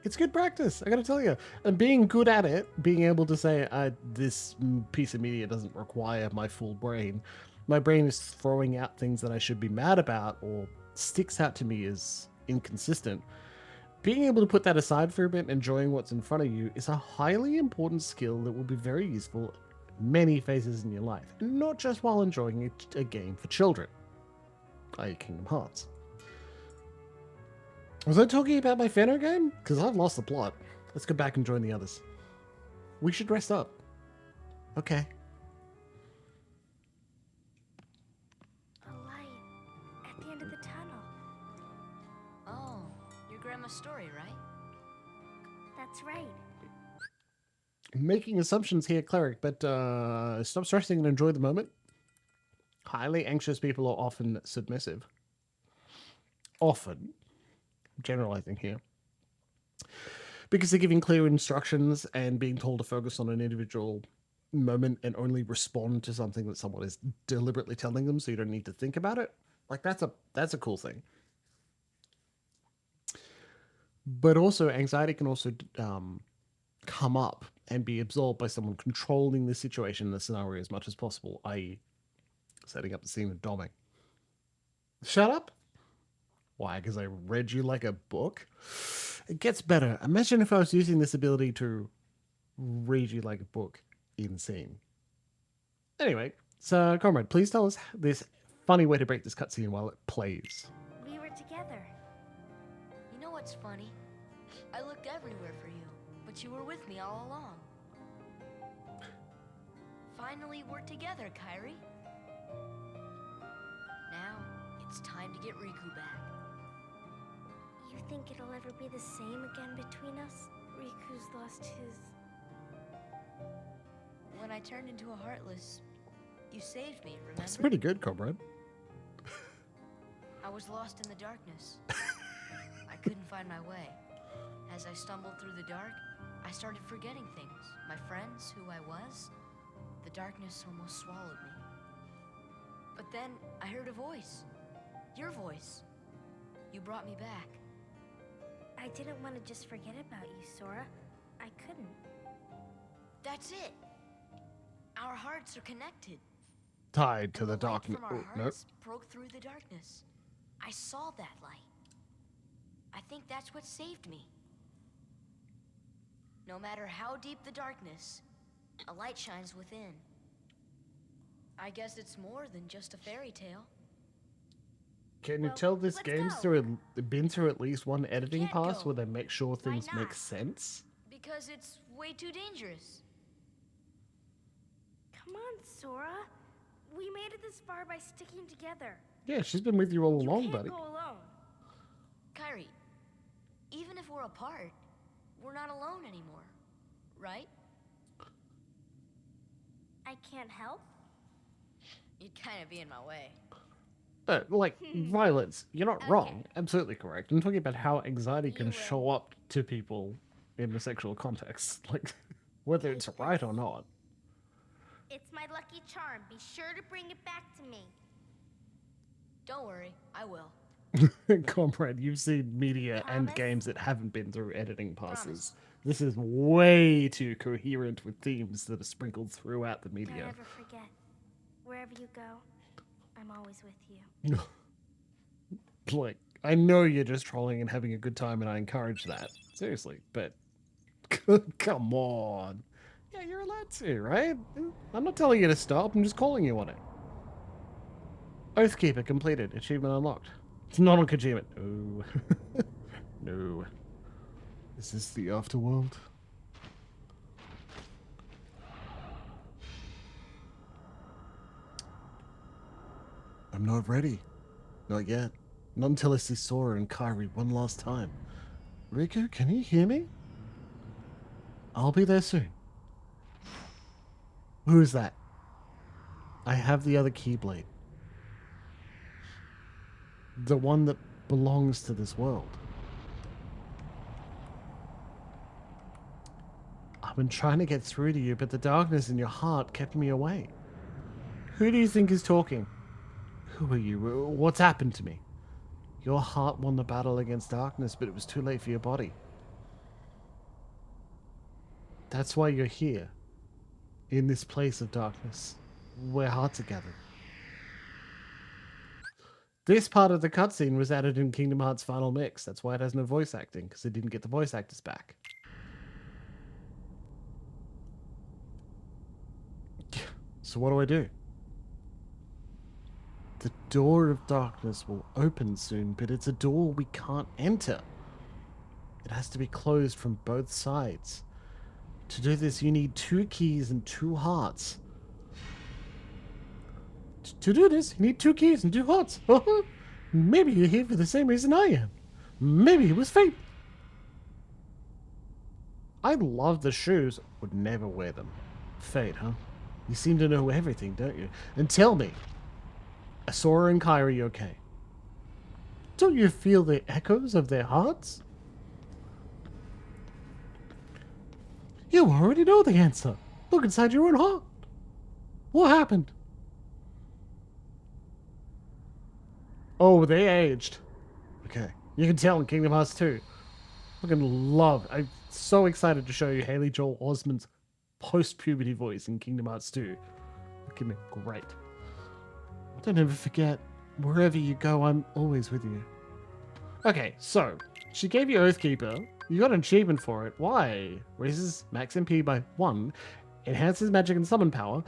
It's good practice, I gotta tell you. And being good at it, being able to say, this piece of media doesn't require my full brain. My brain is throwing out things that I should be mad about or sticks out to me as inconsistent. Being able to put that aside for a bit and enjoying what's in front of you is a highly important skill that will be very useful in many phases in your life, and not just while enjoying a game for children, i.e. Kingdom Hearts. Was I talking about my Fano game? Because I've lost the plot. Let's go back and join the others. We should rest up. Okay. A light at the end of the tunnel. Oh, your grandma's story, right? That's right. Making assumptions here, cleric, but stop stressing and enjoy the moment. Highly anxious people are often submissive. Often. Generalizing here. Because they're giving clear instructions and being told to focus on an individual moment and only respond to something that someone is deliberately telling them, so you don't need to think about it. Like, that's a cool thing. But also, anxiety can also come up and be absorbed by someone controlling the situation in the scenario as much as possible, i.e. setting up the scene of doming. Shut up? Why? Because I read you like a book? It gets better. Imagine if I was using this ability to read you like a book in scene. Anyway, so comrade, please tell us this funny way to break this cutscene while it plays. We were together. You know what's funny? I looked everywhere for you, but you were with me all along. Finally, we're together, Kairi. Now, it's time to get Riku back. You think it'll ever be the same again between us? Riku's lost his... When I turned into a Heartless, you saved me, remember? That's pretty good, comrade. I was lost in the darkness. I couldn't find my way. As I stumbled through the dark, I started forgetting things. My friends, who I was. The darkness almost swallowed me. But then I heard a voice. Your voice. You brought me back. I didn't want to just forget about you, Sora. I couldn't. That's it. Our hearts are connected. Tied to And the light darkness. from our Oh, nope. hearts broke through the darkness. I saw that light. I think that's what saved me. No matter how deep the darkness, a light shines within. I guess it's more than just a fairy tale. Can you Well, tell this let's game's go. been through at least one editing Can't pass go. where they make sure things make not? sense? Because it's way too dangerous. Come on, Sora. We made it this far by sticking together. Yeah, she's been with you all You along, can't buddy. go alone. Kairi, even if we're apart, we're not alone anymore, right? I can't help. You'd kind of be in my way. Like, violence, you're not Okay. wrong. Absolutely correct. I'm talking about how anxiety can will. show up to people in a sexual context. Like, whether it's right or not. It's my lucky charm. Be sure to bring it back to me. Don't worry, I will. Comrade, you've seen media and Promise? games that haven't been through editing passes. Promise. This is way too coherent with themes that are sprinkled throughout the Don't media. ever forget. Wherever you go, I'm always with you. Like, I know you're just trolling and having a good time, and I encourage that. Seriously, but come on. Yeah, you're allowed to, right? I'm not telling you to stop, I'm just calling you on it. Oathkeeper completed. Achievement unlocked. It's not on Kojima. No. No. Is this the afterworld? I'm not ready. Not yet. Not until I see Sora and Kairi one last time. Riku, can you hear me? I'll be there soon. Who's that? I have the other Keyblade. The one that belongs to this world. I've been trying to get through to you, but the darkness in your heart kept me away. Who do you think is talking? Who are you? What's happened to me? Your heart won the battle against darkness, but it was too late for your body. That's why you're here. In this place of darkness, where hearts are gathered. This part of the cutscene was added in Kingdom Hearts Final Mix. That's why it has no voice acting, because it didn't get the voice actors back. So what do? The door of darkness will open soon, but it's a door we can't enter. It has to be closed from both sides. To do this, you need 2 keys and 2 hearts. To do this, you need 2 keys and 2 hearts. Maybe you're here for the same reason I am. Maybe it was fate. I love the shoes. Would never wear them. Fate, huh? You seem to know everything, don't you? And tell me, are Sora and Kairi okay? Don't you feel the echoes of their hearts? You already know the answer. Look inside your own heart. What happened? Oh, they aged. Okay. You can tell in Kingdom Hearts 2. I'm so excited to show you Haley Joel Osment's post-puberty voice in Kingdom Hearts 2. Looking great. Don't ever forget, wherever you go, I'm always with you. Okay, so, she gave you Oathkeeper. You got an achievement for it. Why? Raises max MP by 1, enhances magic and summon power,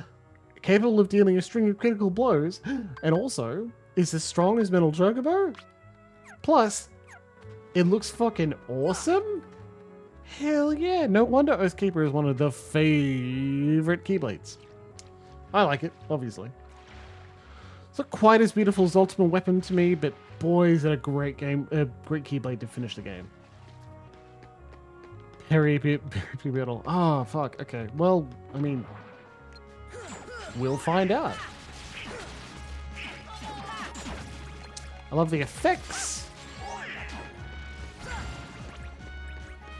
capable of dealing a string of critical blows, and also is as strong as Metal Chocobo. Plus, it looks fucking awesome. Hell yeah, no wonder Oathkeeper is one of the favorite Keyblades. I like it, obviously. It's not quite as beautiful as Ultimate Weapon to me, but boy, is it a great game, a great Keyblade to finish the game. Peri-Peri-Beetle. Oh, fuck, okay. Well, I mean, we'll find out. I love the effects.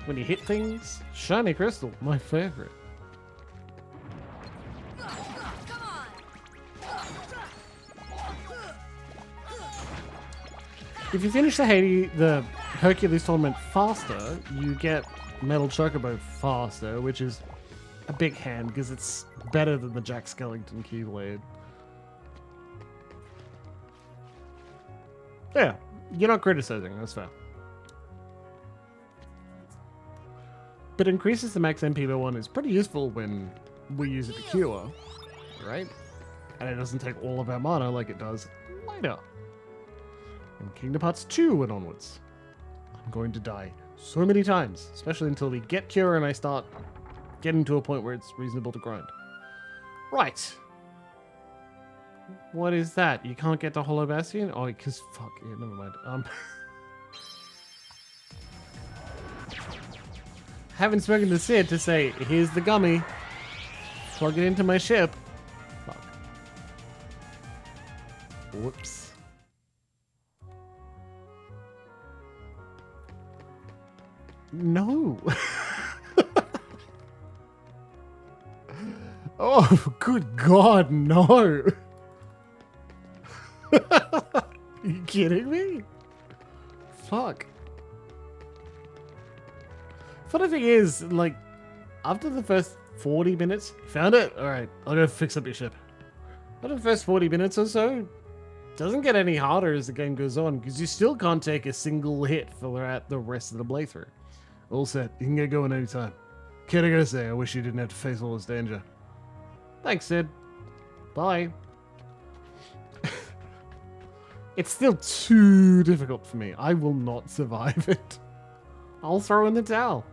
When you hit things. Shiny Crystal, my favorite. If you finish the Hercules tournament faster, you get Metal Chocobo faster, which is a big hand because it's better than the Jack Skellington Keyblade. Yeah, you're not criticizing, that's fair. But increases the max MP by 1 is pretty useful when we use it to cure, right? And it doesn't take all of our mana like it does later. And Kingdom Hearts 2 and onwards. I'm going to die so many times, especially until we get Cure and I start getting to a point where it's reasonable to grind. Right. What is that? You can't get to Hollow Bastion? Oh, because fuck, yeah, never mind. Haven't spoken to Sid to say, here's the gummy. Plug it into my ship. Fuck. Whoops. No. Oh, good God, no. Are you kidding me? Fuck. Funny thing is, like, after the first 40 minutes, found it? Alright, I'll go fix up your ship. After the first 40 minutes or so, doesn't get any harder as the game goes on, because you still can't take a single hit throughout the rest of the playthrough. All set, you can get going anytime. Kid, I gotta say, I wish you didn't have to face all this danger. Thanks, Sid. Bye. It's still too difficult for me. I will not survive it. I'll throw in the towel.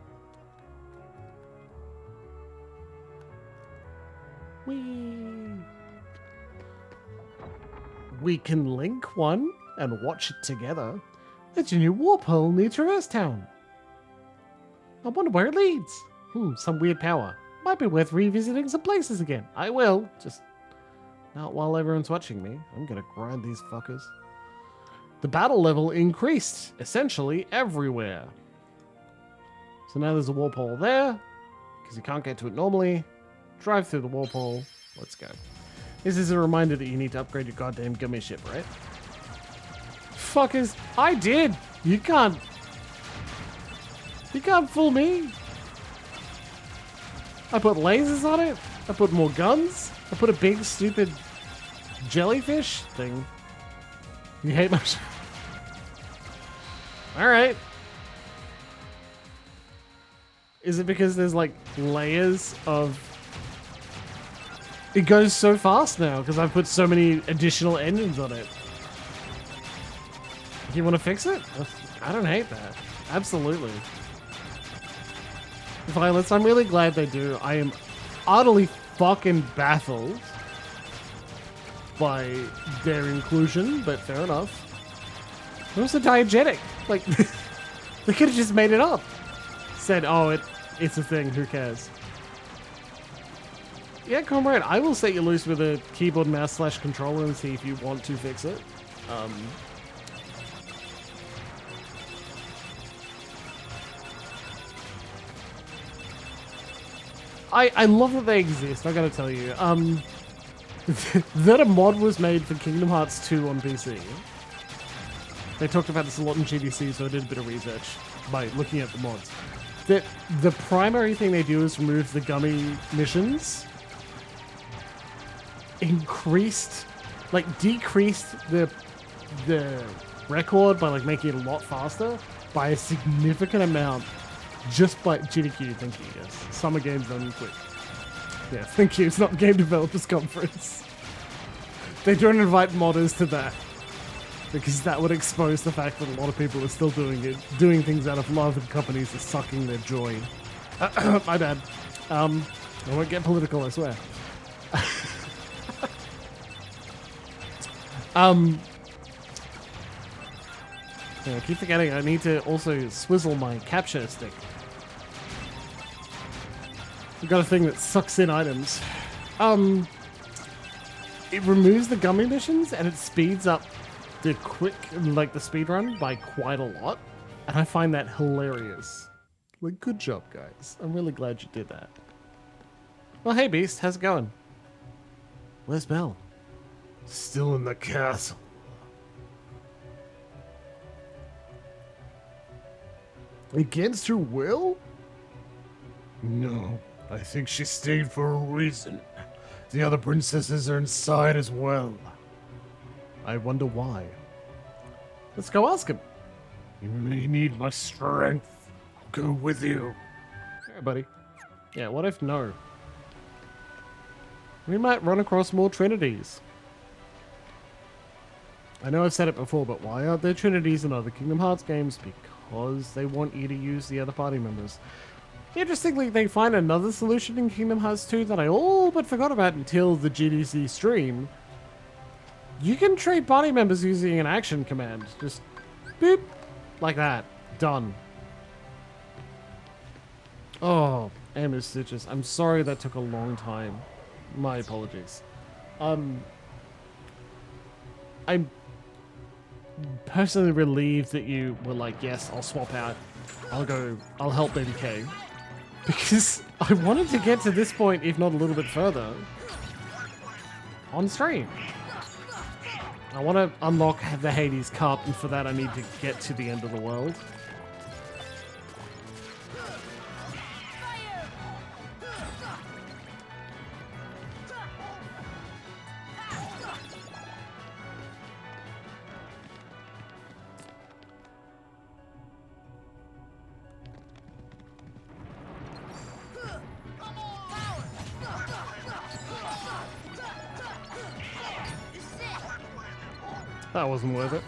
We can link one and watch it together. It's a new warp hole near Traverse Town. I wonder where it leads. Some weird power. Might be worth revisiting some places again. I will. Just not while everyone's watching me. I'm gonna grind these fuckers. The battle level increased, essentially everywhere. So now there's a warp hole there, because you can't get to it normally. Drive through the warp hole. Let's go. This is a reminder that you need to upgrade your goddamn gummy ship, right? Fuckers, I did! You can't fool me! I put lasers on it, I put more guns, I put a big stupid jellyfish thing. You hate my ship? Alright. Is it because there's like layers of... It goes so fast now because I've put so many additional engines on it. You want to fix it? I don't hate that. Absolutely. Violets, I'm really glad they do. I am utterly fucking baffled by their inclusion, but fair enough. They're also diegetic. Like, they could have just made it up. Said, oh, it's a thing, who cares? Yeah, comrade, I will set you loose with a keyboard, mouse / controller and see if you want to fix it. I love that they exist, I gotta tell you. That a mod was made for Kingdom Hearts 2 on PC. They talked about this a lot in GDC, so I did a bit of research by looking at the mods. That the primary thing they do is remove the gummy missions, decreased the record by like making it a lot faster by a significant amount, just by GDQ. Thank you, yes. Summer Games Done Quick. Yeah, thank you. It's not Game Developers Conference. They don't invite modders to that because that would expose the fact that a lot of people are still doing things out of love, and companies are sucking their joy. My bad. I won't get political, I swear. I keep forgetting I need to also swizzle my capture stick. I've got a thing that sucks in items. It removes the gummy missions and it speeds up the speed run by quite a lot. And I find that hilarious. Like, good job, guys. I'm really glad you did that. Well, hey, Beast. How's it going? Where's Belle? Still in the castle. Against her will? No, I think she stayed for a reason. The other princesses are inside as well. I wonder why. Let's go ask him. You may need my strength. I'll go with you. Hey, buddy. Yeah, what if no? We might run across more Trinities. I know I've said it before, but why aren't there trinities in other Kingdom Hearts games? Because they want you to use the other party members. Interestingly, they find another solution in Kingdom Hearts 2 that I all but forgot about until the GDC stream. You can trade party members using an action command. Just boop, like that. Done. Oh, Amos Stitches. I'm sorry that took a long time. My apologies. I'm personally relieved that you were like, yes, I'll swap out. I'll help Baby K. Because I wanted to get to this point, if not a little bit further, on stream. I want to unlock the Hades Cup, and for that I need to get to the end of the world. That wasn't worth it.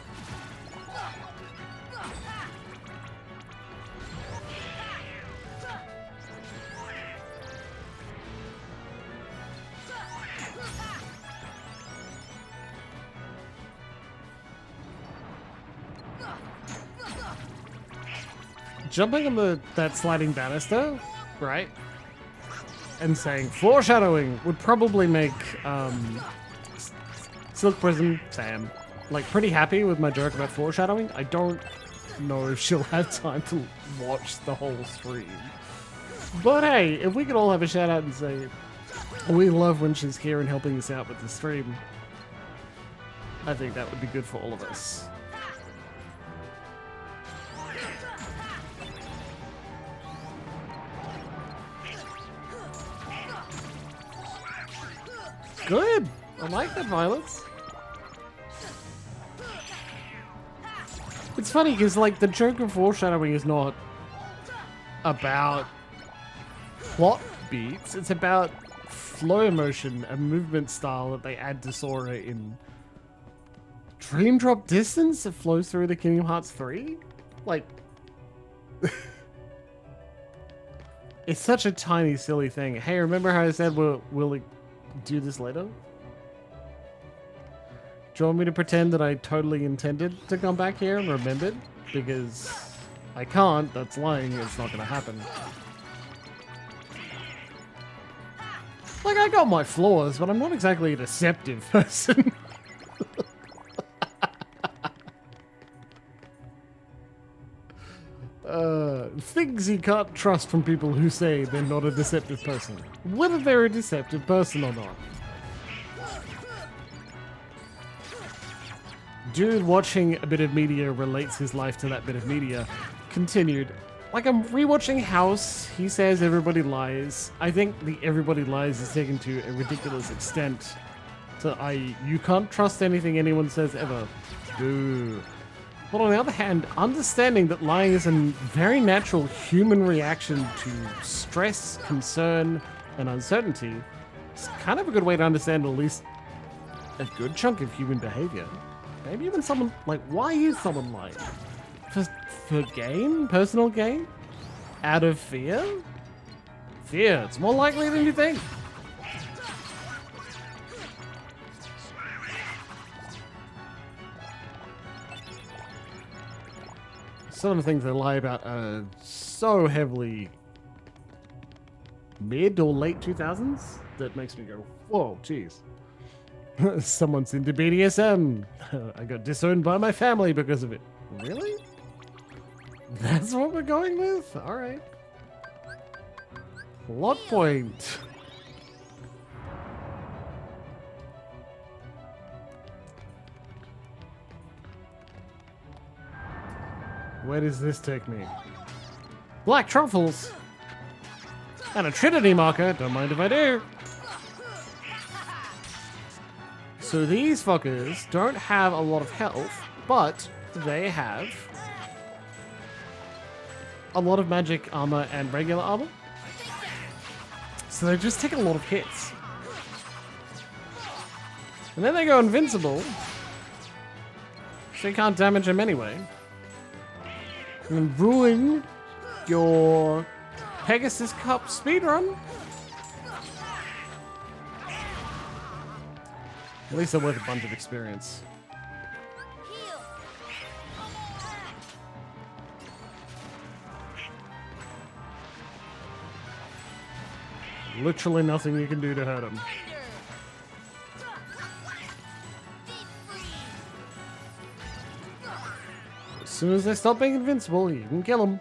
Jumping on that sliding banister, right? And saying foreshadowing would probably make Silk Prism Sam like pretty happy with my joke about foreshadowing. I don't know if she'll have time to watch the whole stream. But hey, if we could all have a shout out and say we love when she's here and helping us out with the stream, I think that would be good for all of us. Good! I like that, Violets. It's funny because, like, the joke of foreshadowing is not about plot beats, it's about flow motion and movement style that they add to Sora in Dream Drop Distance that flows through the Kingdom Hearts 3? Like, it's such a tiny, silly thing. Hey, remember how I said we'll do this later? Do you want me to pretend that I totally intended to come back here and remembered? Because I can't, that's lying, it's not gonna happen. Like, I got my flaws, but I'm not exactly a deceptive person. Things you can't trust from people who say they're not a deceptive person. Whether they're a deceptive person or not. Dude watching a bit of media relates his life to that bit of media. Continued. Like, I'm rewatching House. He says everybody lies. I think the everybody lies is taken to a ridiculous extent. So you can't trust anything anyone says ever. Boo. But on the other hand, understanding that lying is a very natural human reaction to stress, concern, and uncertainty is kind of a good way to understand at least a good chunk of human behavior. Maybe even someone, like, why is someone lying? For gain? Personal gain? Out of fear? Fear, it's more likely than you think. Some of the things they lie about are so heavily mid or late 2000s that makes me go, whoa, jeez. Someone's into BDSM. I got disowned by my family because of it. Really? That's what we're going with? Alright. Plot point. Where does this take me? Black truffles! And a Trinity marker, don't mind if I do. So these fuckers don't have a lot of health, but they have a lot of magic armor and regular armor. So they just take a lot of hits. And then they go invincible. So you can't damage him anyway. And ruin your Pegasus Cup speedrun. At least they're worth a bunch of experience. Literally nothing you can do to hurt him. As soon as they stop being invincible, you can kill them.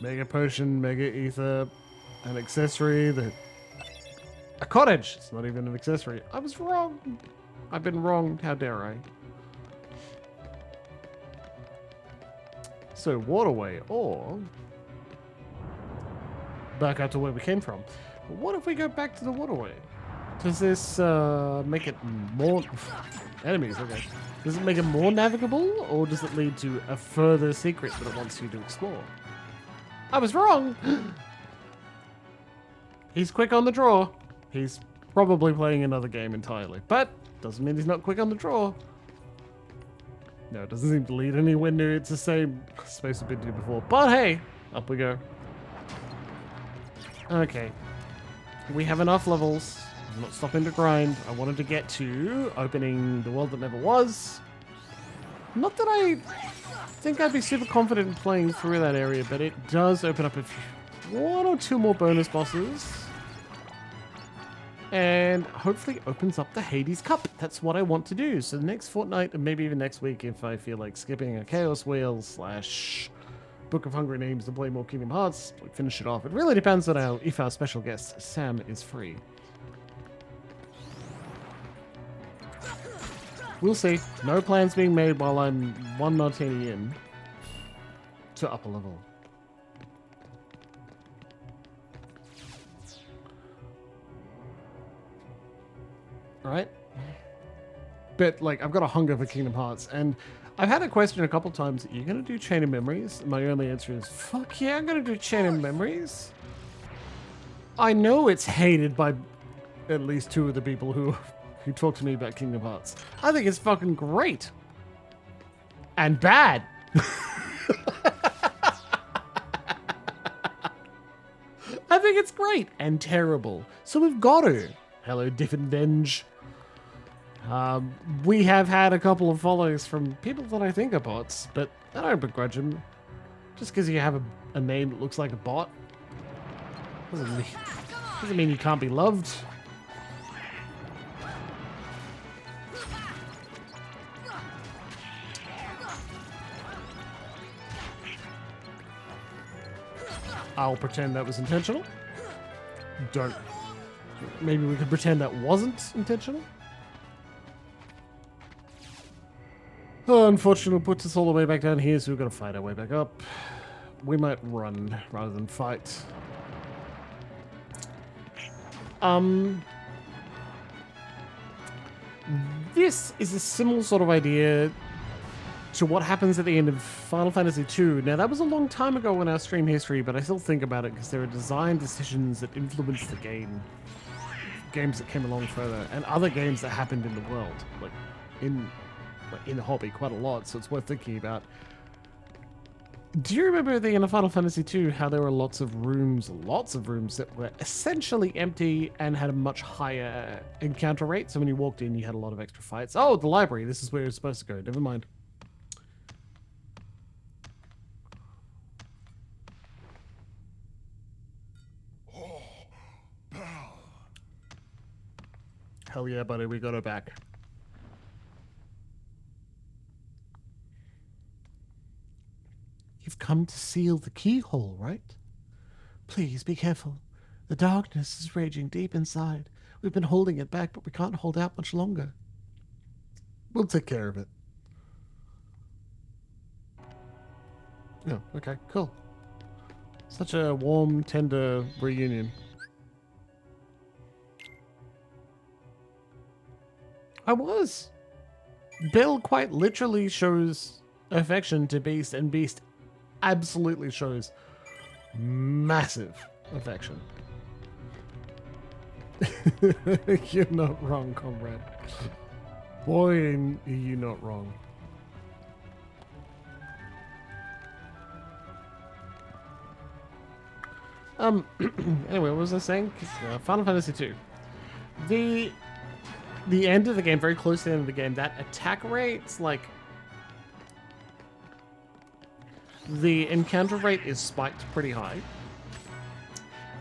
Mega potion, mega ether, an accessory that... A cottage! It's not even an accessory. I was wrong. I've been wrong. How dare I? So, waterway, or... back out to where we came from. But what if we go back to the waterway? Does this make it more... Enemies, okay. Does it make it more navigable, or does it lead to a further secret that it wants you to explore? I was wrong! He's quick on the draw. He's probably playing another game entirely, but doesn't mean he's not quick on the draw. No, it doesn't seem to lead anywhere near. It's the same space we've been to before. But hey, up we go. Okay. We have enough levels. I'm not stopping to grind. I wanted to get to opening the world that never was. Not that I think I'd be super confident in playing through that area, but it does open up one or two more bonus bosses. And hopefully opens up the Hades Cup. That's what I want to do. So the next fortnight, and maybe even next week, if I feel like skipping a Chaos Wheel / Book of Hungry Names to play more Kingdom Hearts, like finish it off. It really depends on if our special guest, Sam, is free. We'll see. No plans being made while I'm one martini in to upper level. Right? But, like, I've got a hunger for Kingdom Hearts, and I've had a question a couple times. Are you going to do Chain of Memories? And my only answer is, fuck yeah, I'm going to do Chain of Memories. I know it's hated by at least two of the people who talk to me about Kingdom Hearts. I think it's fucking great. And bad. I think it's great and terrible. So we've got to. Hello, Diffenvenge. We have had a couple of follows from people that I think are bots, but I don't begrudge them. Just because you have a name that looks like a bot doesn't mean you can't be loved. I'll pretend that was intentional. Don't. Maybe we could pretend that wasn't intentional. Oh, unfortunately, it puts us all the way back down here, so we've got to fight our way back up. We might run rather than fight. This is a similar sort of idea to what happens at the end of Final Fantasy II. Now, that was a long time ago in our stream history, but I still think about it because there are design decisions that influence the game. Games that came along further, and other games that happened in the world, like in the hobby, quite a lot, so it's worth thinking about. Do you remember at the end of Final Fantasy II how there were lots of rooms that were essentially empty and had a much higher encounter rate? So when you walked in, you had a lot of extra fights. Oh, the library. This is where you're supposed to go. Never mind. Hell yeah, buddy, we got her back. You've come to seal the keyhole, right? Please be careful. The darkness is raging deep inside. We've been holding it back, but we can't hold out much longer. We'll take care of it. Oh, okay, cool. Such a warm, tender reunion. I was. Bill quite literally shows affection to Beast, and Beast absolutely shows massive affection. You're not wrong, comrade. Boy, are you not wrong. Anyway, what was I saying? Final Fantasy 2. The end of the game, very close to the end of the game, that attack rate's like... The encounter rate is spiked pretty high.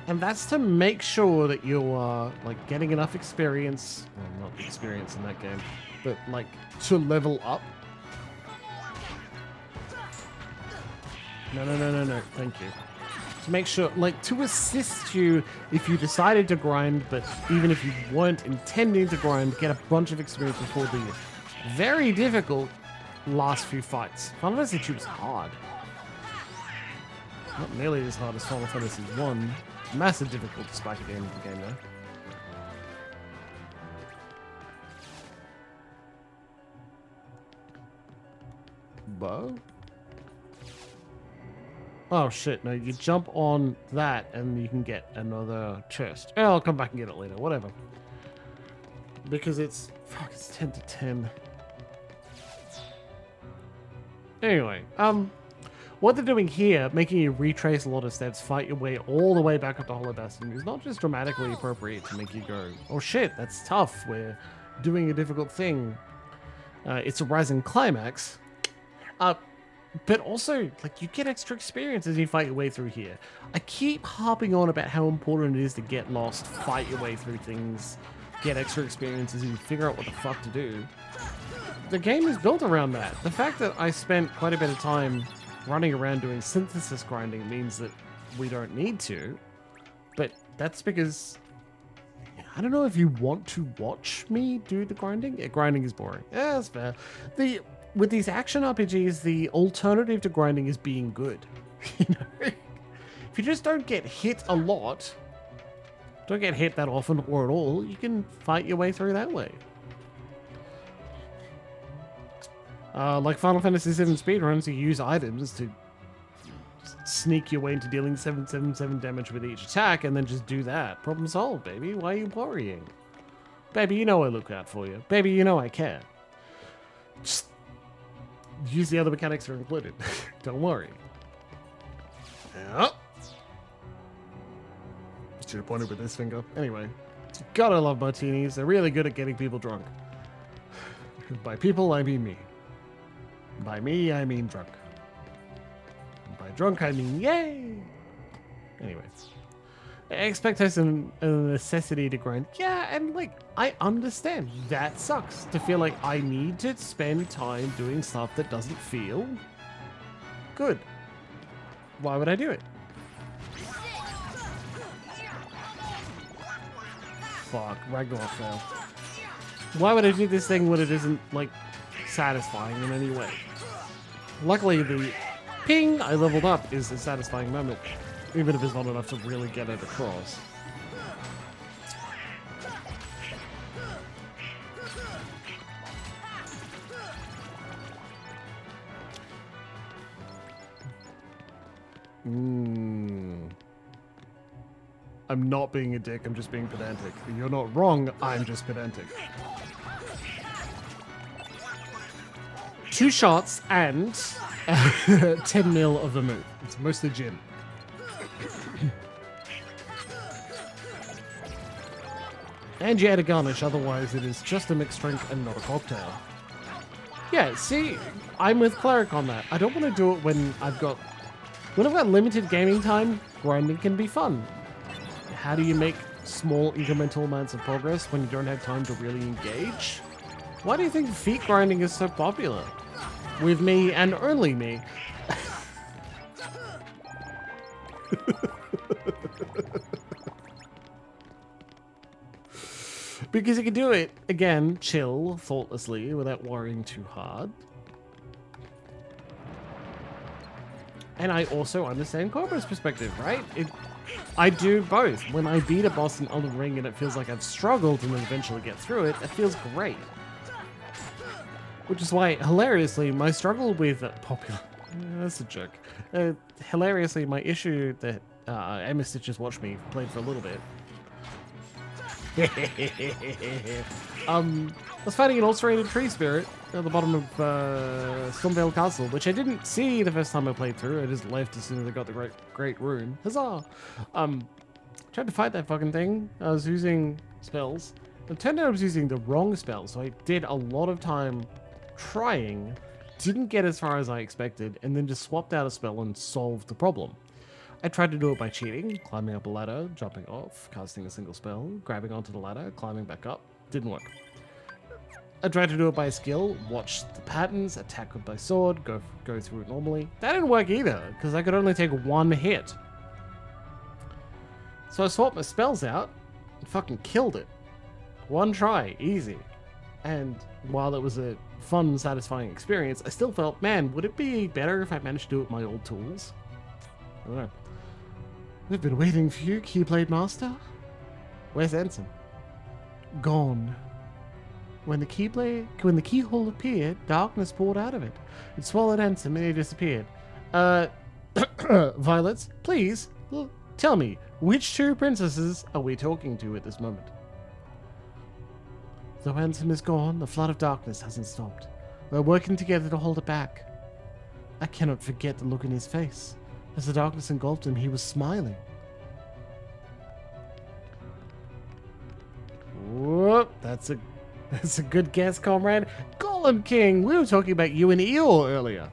And that's to make sure that you are, like, getting enough experience... Well, not experience in that game, but, like, to level up. No, thank you. To make sure, like, to assist you if you decided to grind, but even if you weren't intending to grind, get a bunch of experience before the very difficult last few fights. Final Fantasy 2 is hard. Not nearly as hard as Final Fantasy 1. Massive difficulty spike at the end of the game, though. Bow? Oh shit, no, you jump on that and you can get another chest. I'll come back and get it later, whatever. Because it's... Fuck, it's 10 to 10. Anyway, what they're doing here, making you retrace a lot of steps, fight your way all the way back up to Hollow Bastion, is not just dramatically appropriate to make you go, oh shit, that's tough, we're doing a difficult thing. It's a rising climax. But also, like, you get extra experience as you fight your way through here. I keep harping on about how important it is to get lost, fight your way through things, get extra experience as you figure out what the fuck to do. The game is built around that. The fact that I spent quite a bit of time running around doing synthesis grinding means that we don't need to, but that's because I don't know if you want to watch me do the grinding. Yeah, grinding is boring. Yeah, that's fair. With these action RPGs, the alternative to grinding is being good. You know, if you just don't get hit a lot, don't get hit that often or at all, you can fight your way through that way. Like Final Fantasy VII speedruns, you use items to sneak your way into dealing 777 damage with each attack, and then just do that. Problem solved, baby. Why are you worrying? Baby, you know I look out for you. Baby, you know I care. Just use the other mechanics that are included. Don't worry. Yep. Should have pointed with this finger. Anyway, gotta love martinis. They're really good at getting people drunk. By people, I mean me. By me, I mean drunk. By drunk, I mean yay! Anyway. Expectation and necessity to grind. Yeah, and like, I understand. That sucks. To feel like I need to spend time doing stuff that doesn't feel good. Why would I do it? Fuck, Ragnarok fail. Why would I do this thing when it isn't, like, satisfying in any way? Luckily, the ping I leveled up is a satisfying moment, even if it's not enough to really get it across. I'm not being a dick, I'm just being pedantic. You're not wrong, I'm just pedantic. 2 shots and 10 mil of the move. It's mostly gin. And you add a garnish, otherwise it is just a mixed drink and not a cocktail. Yeah, see, I'm with Cleric on that. I don't want to do it when I've got limited gaming time. Grinding can be fun. How do you make small incremental amounts of progress when you don't have time to really engage? Why do you think feet grinding is so popular? With me and only me. Because you can do it, again, chill, thoughtlessly, without worrying too hard. And I also understand Cobra's perspective, right? I do both. When I beat a boss in Elden Ring and it feels like I've struggled and then eventually get through it, it feels great. Which is why, hilariously, my struggle with popular... that's a joke. Hilariously, my issue that Emma Stitches Watch Me played for a little bit I was fighting an ulcerated tree spirit at the bottom of Stormvale Castle, which I didn't see the first time I played through. I just left as soon as I got the great rune. Huzzah! Tried to fight that fucking thing. I was using spells. It turned out I was using the wrong spell, so I did a lot of time trying, didn't get as far as I expected, and then just swapped out a spell and solved the problem. I tried to do it by cheating, climbing up a ladder, jumping off, casting a single spell, grabbing onto the ladder, climbing back up. Didn't work. I tried to do it by skill, watch the patterns, attack with my sword, go through it normally. That didn't work either, because I could only take one hit. So I swapped my spells out and fucking killed it. One try, easy. And while it was a fun, satisfying experience, I still felt, man, would it be better if I managed to do it with my old tools? I don't know. We've been waiting for you, Keyblade Master. Where's Ensign? Gone. When the keyhole appeared, darkness poured out of it. It swallowed Ensign and he disappeared. Violets, please, tell me, which two princesses are we talking to at this moment? Though Ansem is gone, the flood of darkness hasn't stopped. We're working together to hold it back. I cannot forget the look in his face. As the darkness engulfed him, he was smiling. Whoop, that's a good guess, comrade. Golem King, we were talking about you and Eeyore earlier.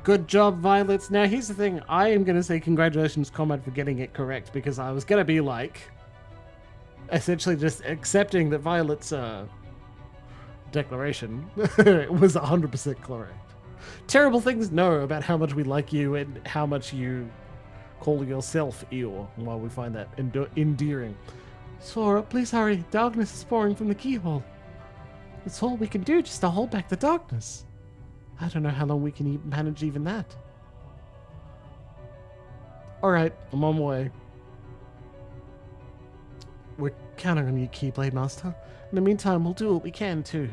Good job, Violets. Now, here's the thing. I am going to say congratulations, Comrade, for getting it correct, because I was going to be like, essentially just accepting that Violet's declaration was 100% correct. Terrible things know about how much we like you and how much you call yourself Eeyore, while we find that endearing. Sora, please hurry. Darkness is pouring from the keyhole. It's all we can do just to hold back the darkness. I don't know how long we can manage even that. Alright, I'm on my way. We're counting on you, Keyblade Master. In the meantime, we'll do what we can, too.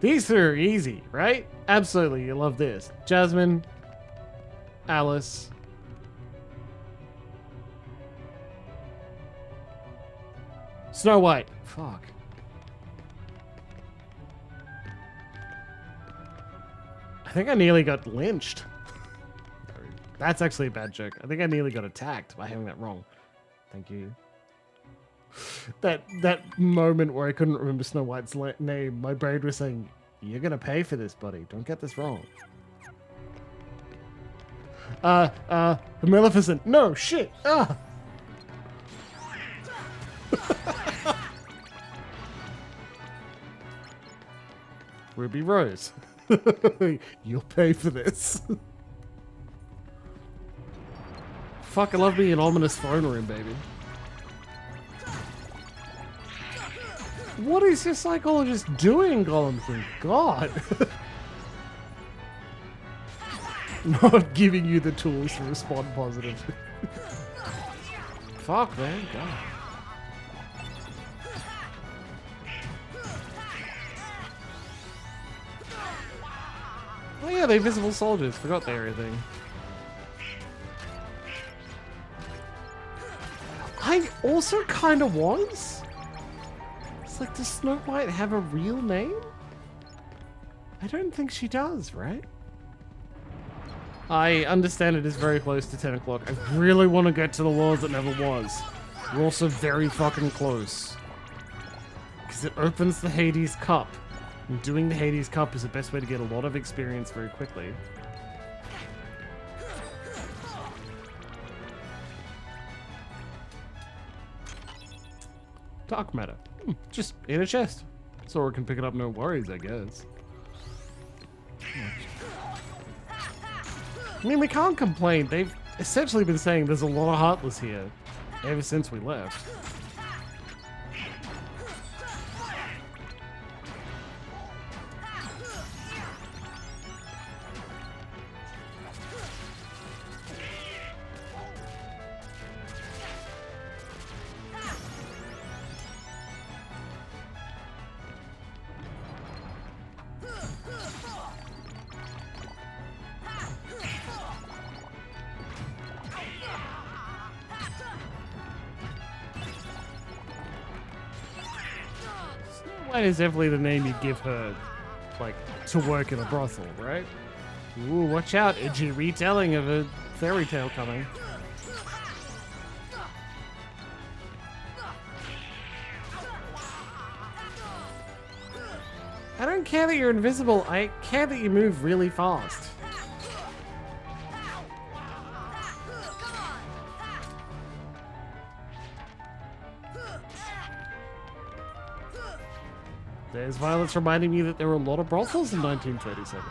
These three are easy, right? Absolutely, you love this. Jasmine, Alice, Snow White. Fuck. I think I nearly got lynched. That's actually a bad joke. I think I nearly got attacked by having that wrong. Thank you. That moment where I couldn't remember Snow White's name, my brain was saying, "You're gonna pay for this, buddy. Don't get this wrong." Maleficent. No, shit. Ruby Rose. You'll pay for this. Fuck, I love being an ominous phone room, baby. What is your psychologist doing, Golem King? God. Not giving you the tools to respond positive. Fuck, man. God. Oh yeah, the invisible soldiers. Forgot they were a thing. I also kind of was. It's like, does Snow White have a real name? I don't think she does, right? I understand it is very close to 10 o'clock. I really want to get to the world that never was. We're also very fucking close. Because it opens the Hades Cup. And doing the Hades Cup is the best way to get a lot of experience very quickly. Dark matter. Just in a chest. Sora can pick it up, no worries, I guess. I mean, we can't complain. They've essentially been saying there's a lot of Heartless here ever since we left. That is definitely the name you give her, like, to work in a brothel, right? Ooh, watch out, edgy retelling of a fairy tale coming. I don't care that you're invisible, I care that you move really fast. There's violence reminding me that there were a lot of brothels in 1937.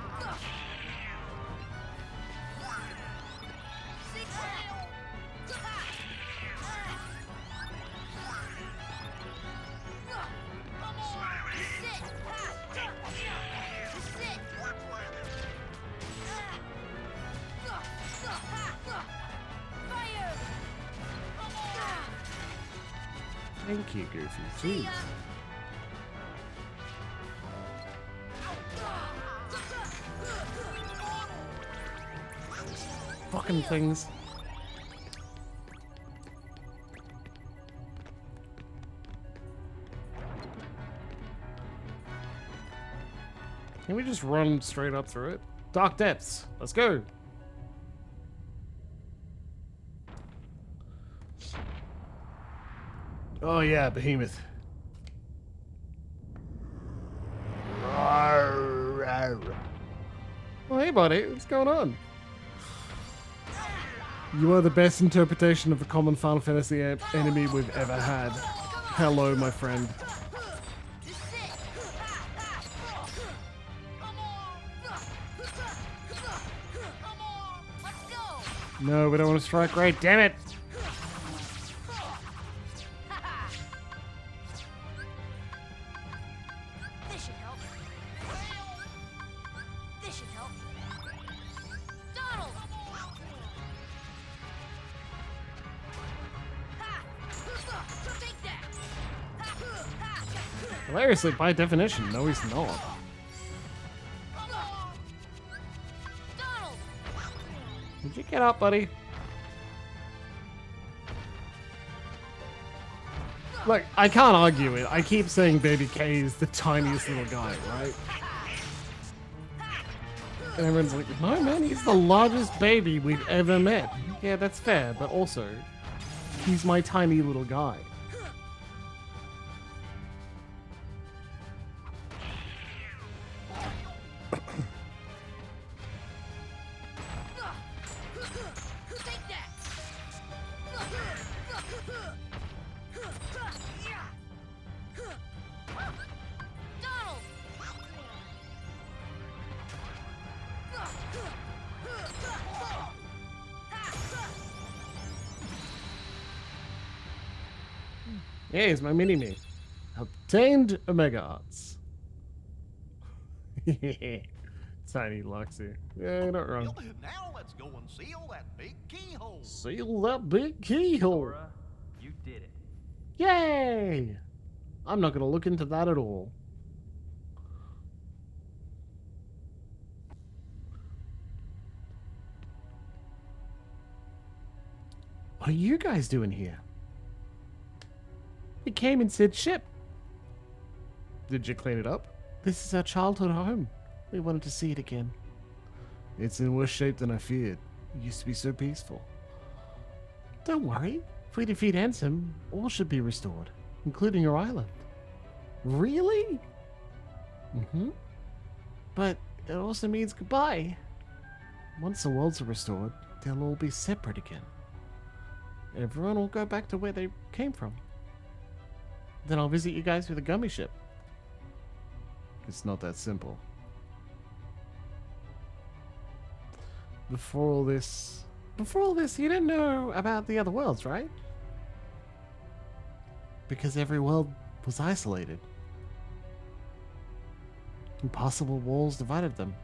Thank you, Goofy. Jeez. Fucking things. Can we just run straight up through it? Dark depths. Let's go. Oh yeah, behemoth. Oh hey buddy, what's going on? You are the best interpretation of a common Final Fantasy enemy we've ever had. Hello, my friend. No, we don't want to strike right, damn it! This should help. This should help. Donald! Take that! Hilariously, by definition, no he's not. Did you get up, buddy? Look, I can't argue it. I keep saying Baby K is the tiniest little guy, right? And everyone's like, no man, he's the largest baby we've ever met. Yeah, that's fair, but also, he's my tiny little guy. Yeah, it's my mini-me. Obtained Omega Arts. Tiny Luxy. Yeah, you're not wrong. Now let's go and seal that big keyhole. Seal that big keyhole. Laura, you did it. Yay! I'm not going to look into that at all. What are you guys doing here? We came in said ship. Did you clean it up? This is our childhood home. We wanted to see it again. It's in worse shape than I feared. It used to be so peaceful. Don't worry. If we defeat Ansem, all should be restored, including your island. Really? Mm-hmm. But it also means goodbye. Once the worlds are restored, they'll all be separate again. Everyone will go back to where they came from. Then I'll visit you guys with a gummy ship. It's not that simple. Before all this, you didn't know about the other worlds, right? Because every world was isolated. Impossible walls divided them.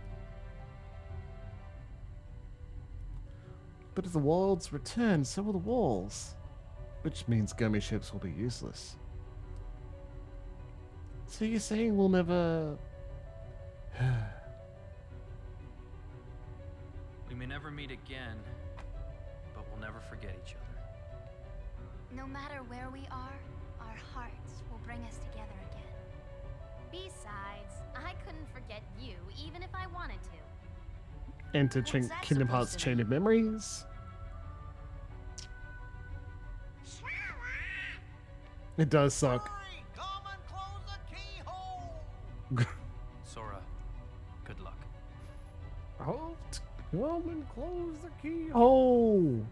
But if the worlds return, so will the walls. Which means gummy ships will be useless. So you're saying we'll never... We may never meet again, but we'll never forget each other. No matter where we are, our hearts will bring us together again. Besides, I couldn't forget you even if I wanted to. Enter What's that Kingdom supposed Hearts to Chain mean? of Memories. It does suck. Hurry, come and close the keyhole. Sora, good luck. Halt! Come and close the keyhole!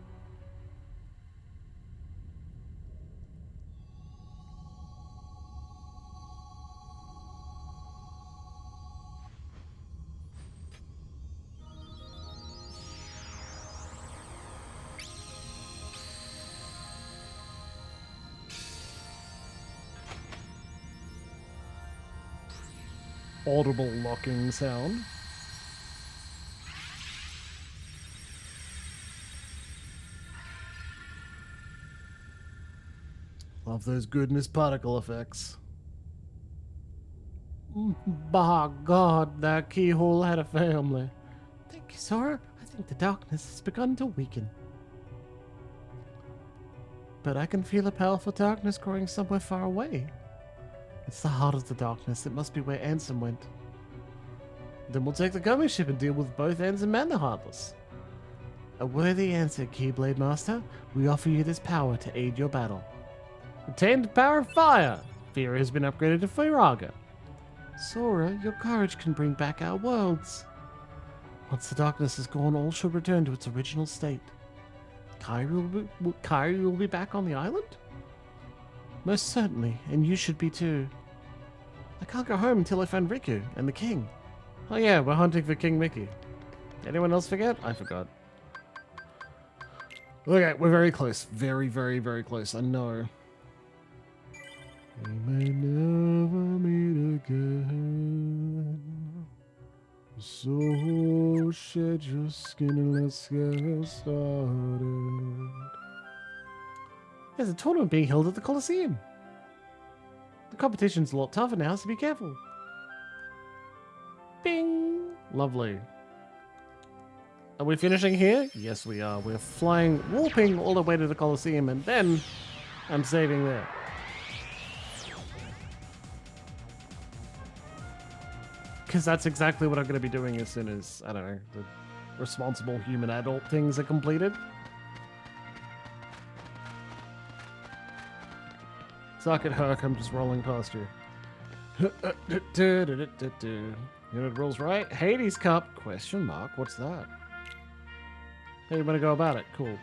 Audible locking sound. Love those goodness particle effects. By God, that keyhole had a family. Thank you, Sora. I think the darkness has begun to weaken. But I can feel a powerful darkness growing somewhere far away. It's the heart of the darkness. It must be where Ansem went. Then we'll take the gummy ship and deal with both Ansem and the Heartless. A worthy answer, Keyblade Master. We offer you this power to aid your battle. Obtained power of fire. Fear has been upgraded to Firaga. Sora, your courage can bring back our worlds. Once the darkness is gone, all should return to its original state. Kairi will be back on the island? Most certainly, and you should be too. I can't go home until I find Riku and the king. Oh yeah, we're hunting for King Mickey. Anyone else forget? I forgot. Okay, we're very close. Very, very, very close. I know. We may never meet again. So shed your skin and let's get started. There's a tournament being held at the Colosseum. The competition's a lot tougher now, so be careful. Bing! Lovely. Are we finishing here? Yes, we are. We're flying, warping all the way to the Colosseum, and then I'm saving there. Because that's exactly what I'm going to be doing as soon as, I don't know, the responsible human adult things are completed. Suck it, Herc, I'm just rolling past you. Unit rules right. Hades Cup? Question mark. What's that? How you want to go about it? Cool.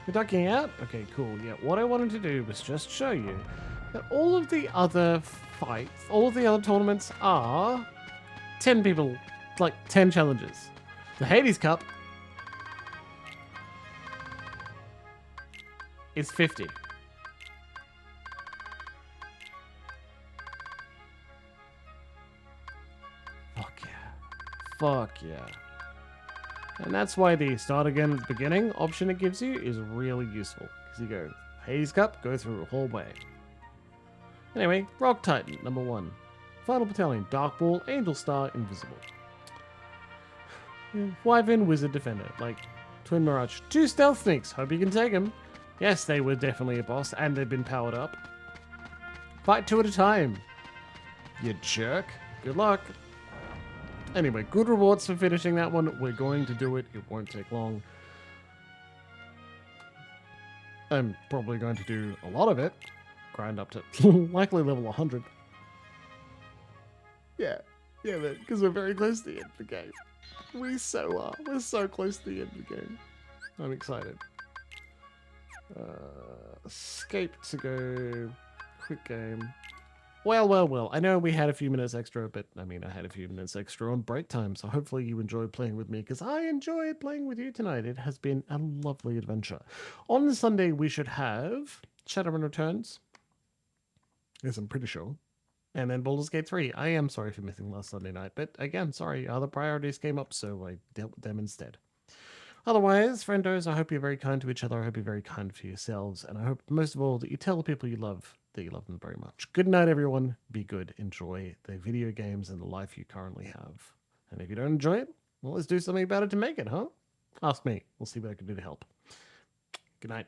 You're ducking out? Okay, cool. Yeah, what I wanted to do was just show you that all of the other fights, all of the other tournaments are 10 people, like 10 challenges. The Hades Cup is 50. Fuck yeah. Fuck yeah. And that's why the start again at the beginning option it gives you is really useful. Because you go, Hades Cup, go through a whole way. Anyway, Rock Titan, number 1. Final Battalion, Dark Ball, Angel Star, Invisible. Wyvern, Wizard, Defender, like Twin Mirage. 2 Stealth Sneaks, hope you can take them. Yes, they were definitely a boss, and they've been powered up. Fight 2 at a time. You jerk. Good luck. Anyway, good rewards for finishing that one. We're going to do it. It won't take long. I'm probably going to do a lot of it. Grind up to likely level 100. Yeah, because we're very close to the end of the game. We so are. We're so close to the end of the game. I'm excited. Escape to go. Quick game. Well. I know we had a few minutes extra, but I mean, I had a few minutes extra on break time, so hopefully you enjoyed playing with me, because I enjoyed playing with you tonight. It has been a lovely adventure. On Sunday, we should have Shadowrun Returns. Yes, I'm pretty sure. And then Baldur's Gate 3. I am sorry for missing last Sunday night, but again, sorry, other priorities came up, so I dealt with them instead. Otherwise, friendos, I hope you're very kind to each other. I hope you're very kind to yourselves. And I hope, most of all, that you tell the people you love that you love them very much. Good night, everyone. Be good. Enjoy the video games and the life you currently have. And if you don't enjoy it, well, let's do something about it to make it, huh? Ask me. We'll see what I can do to help. Good night.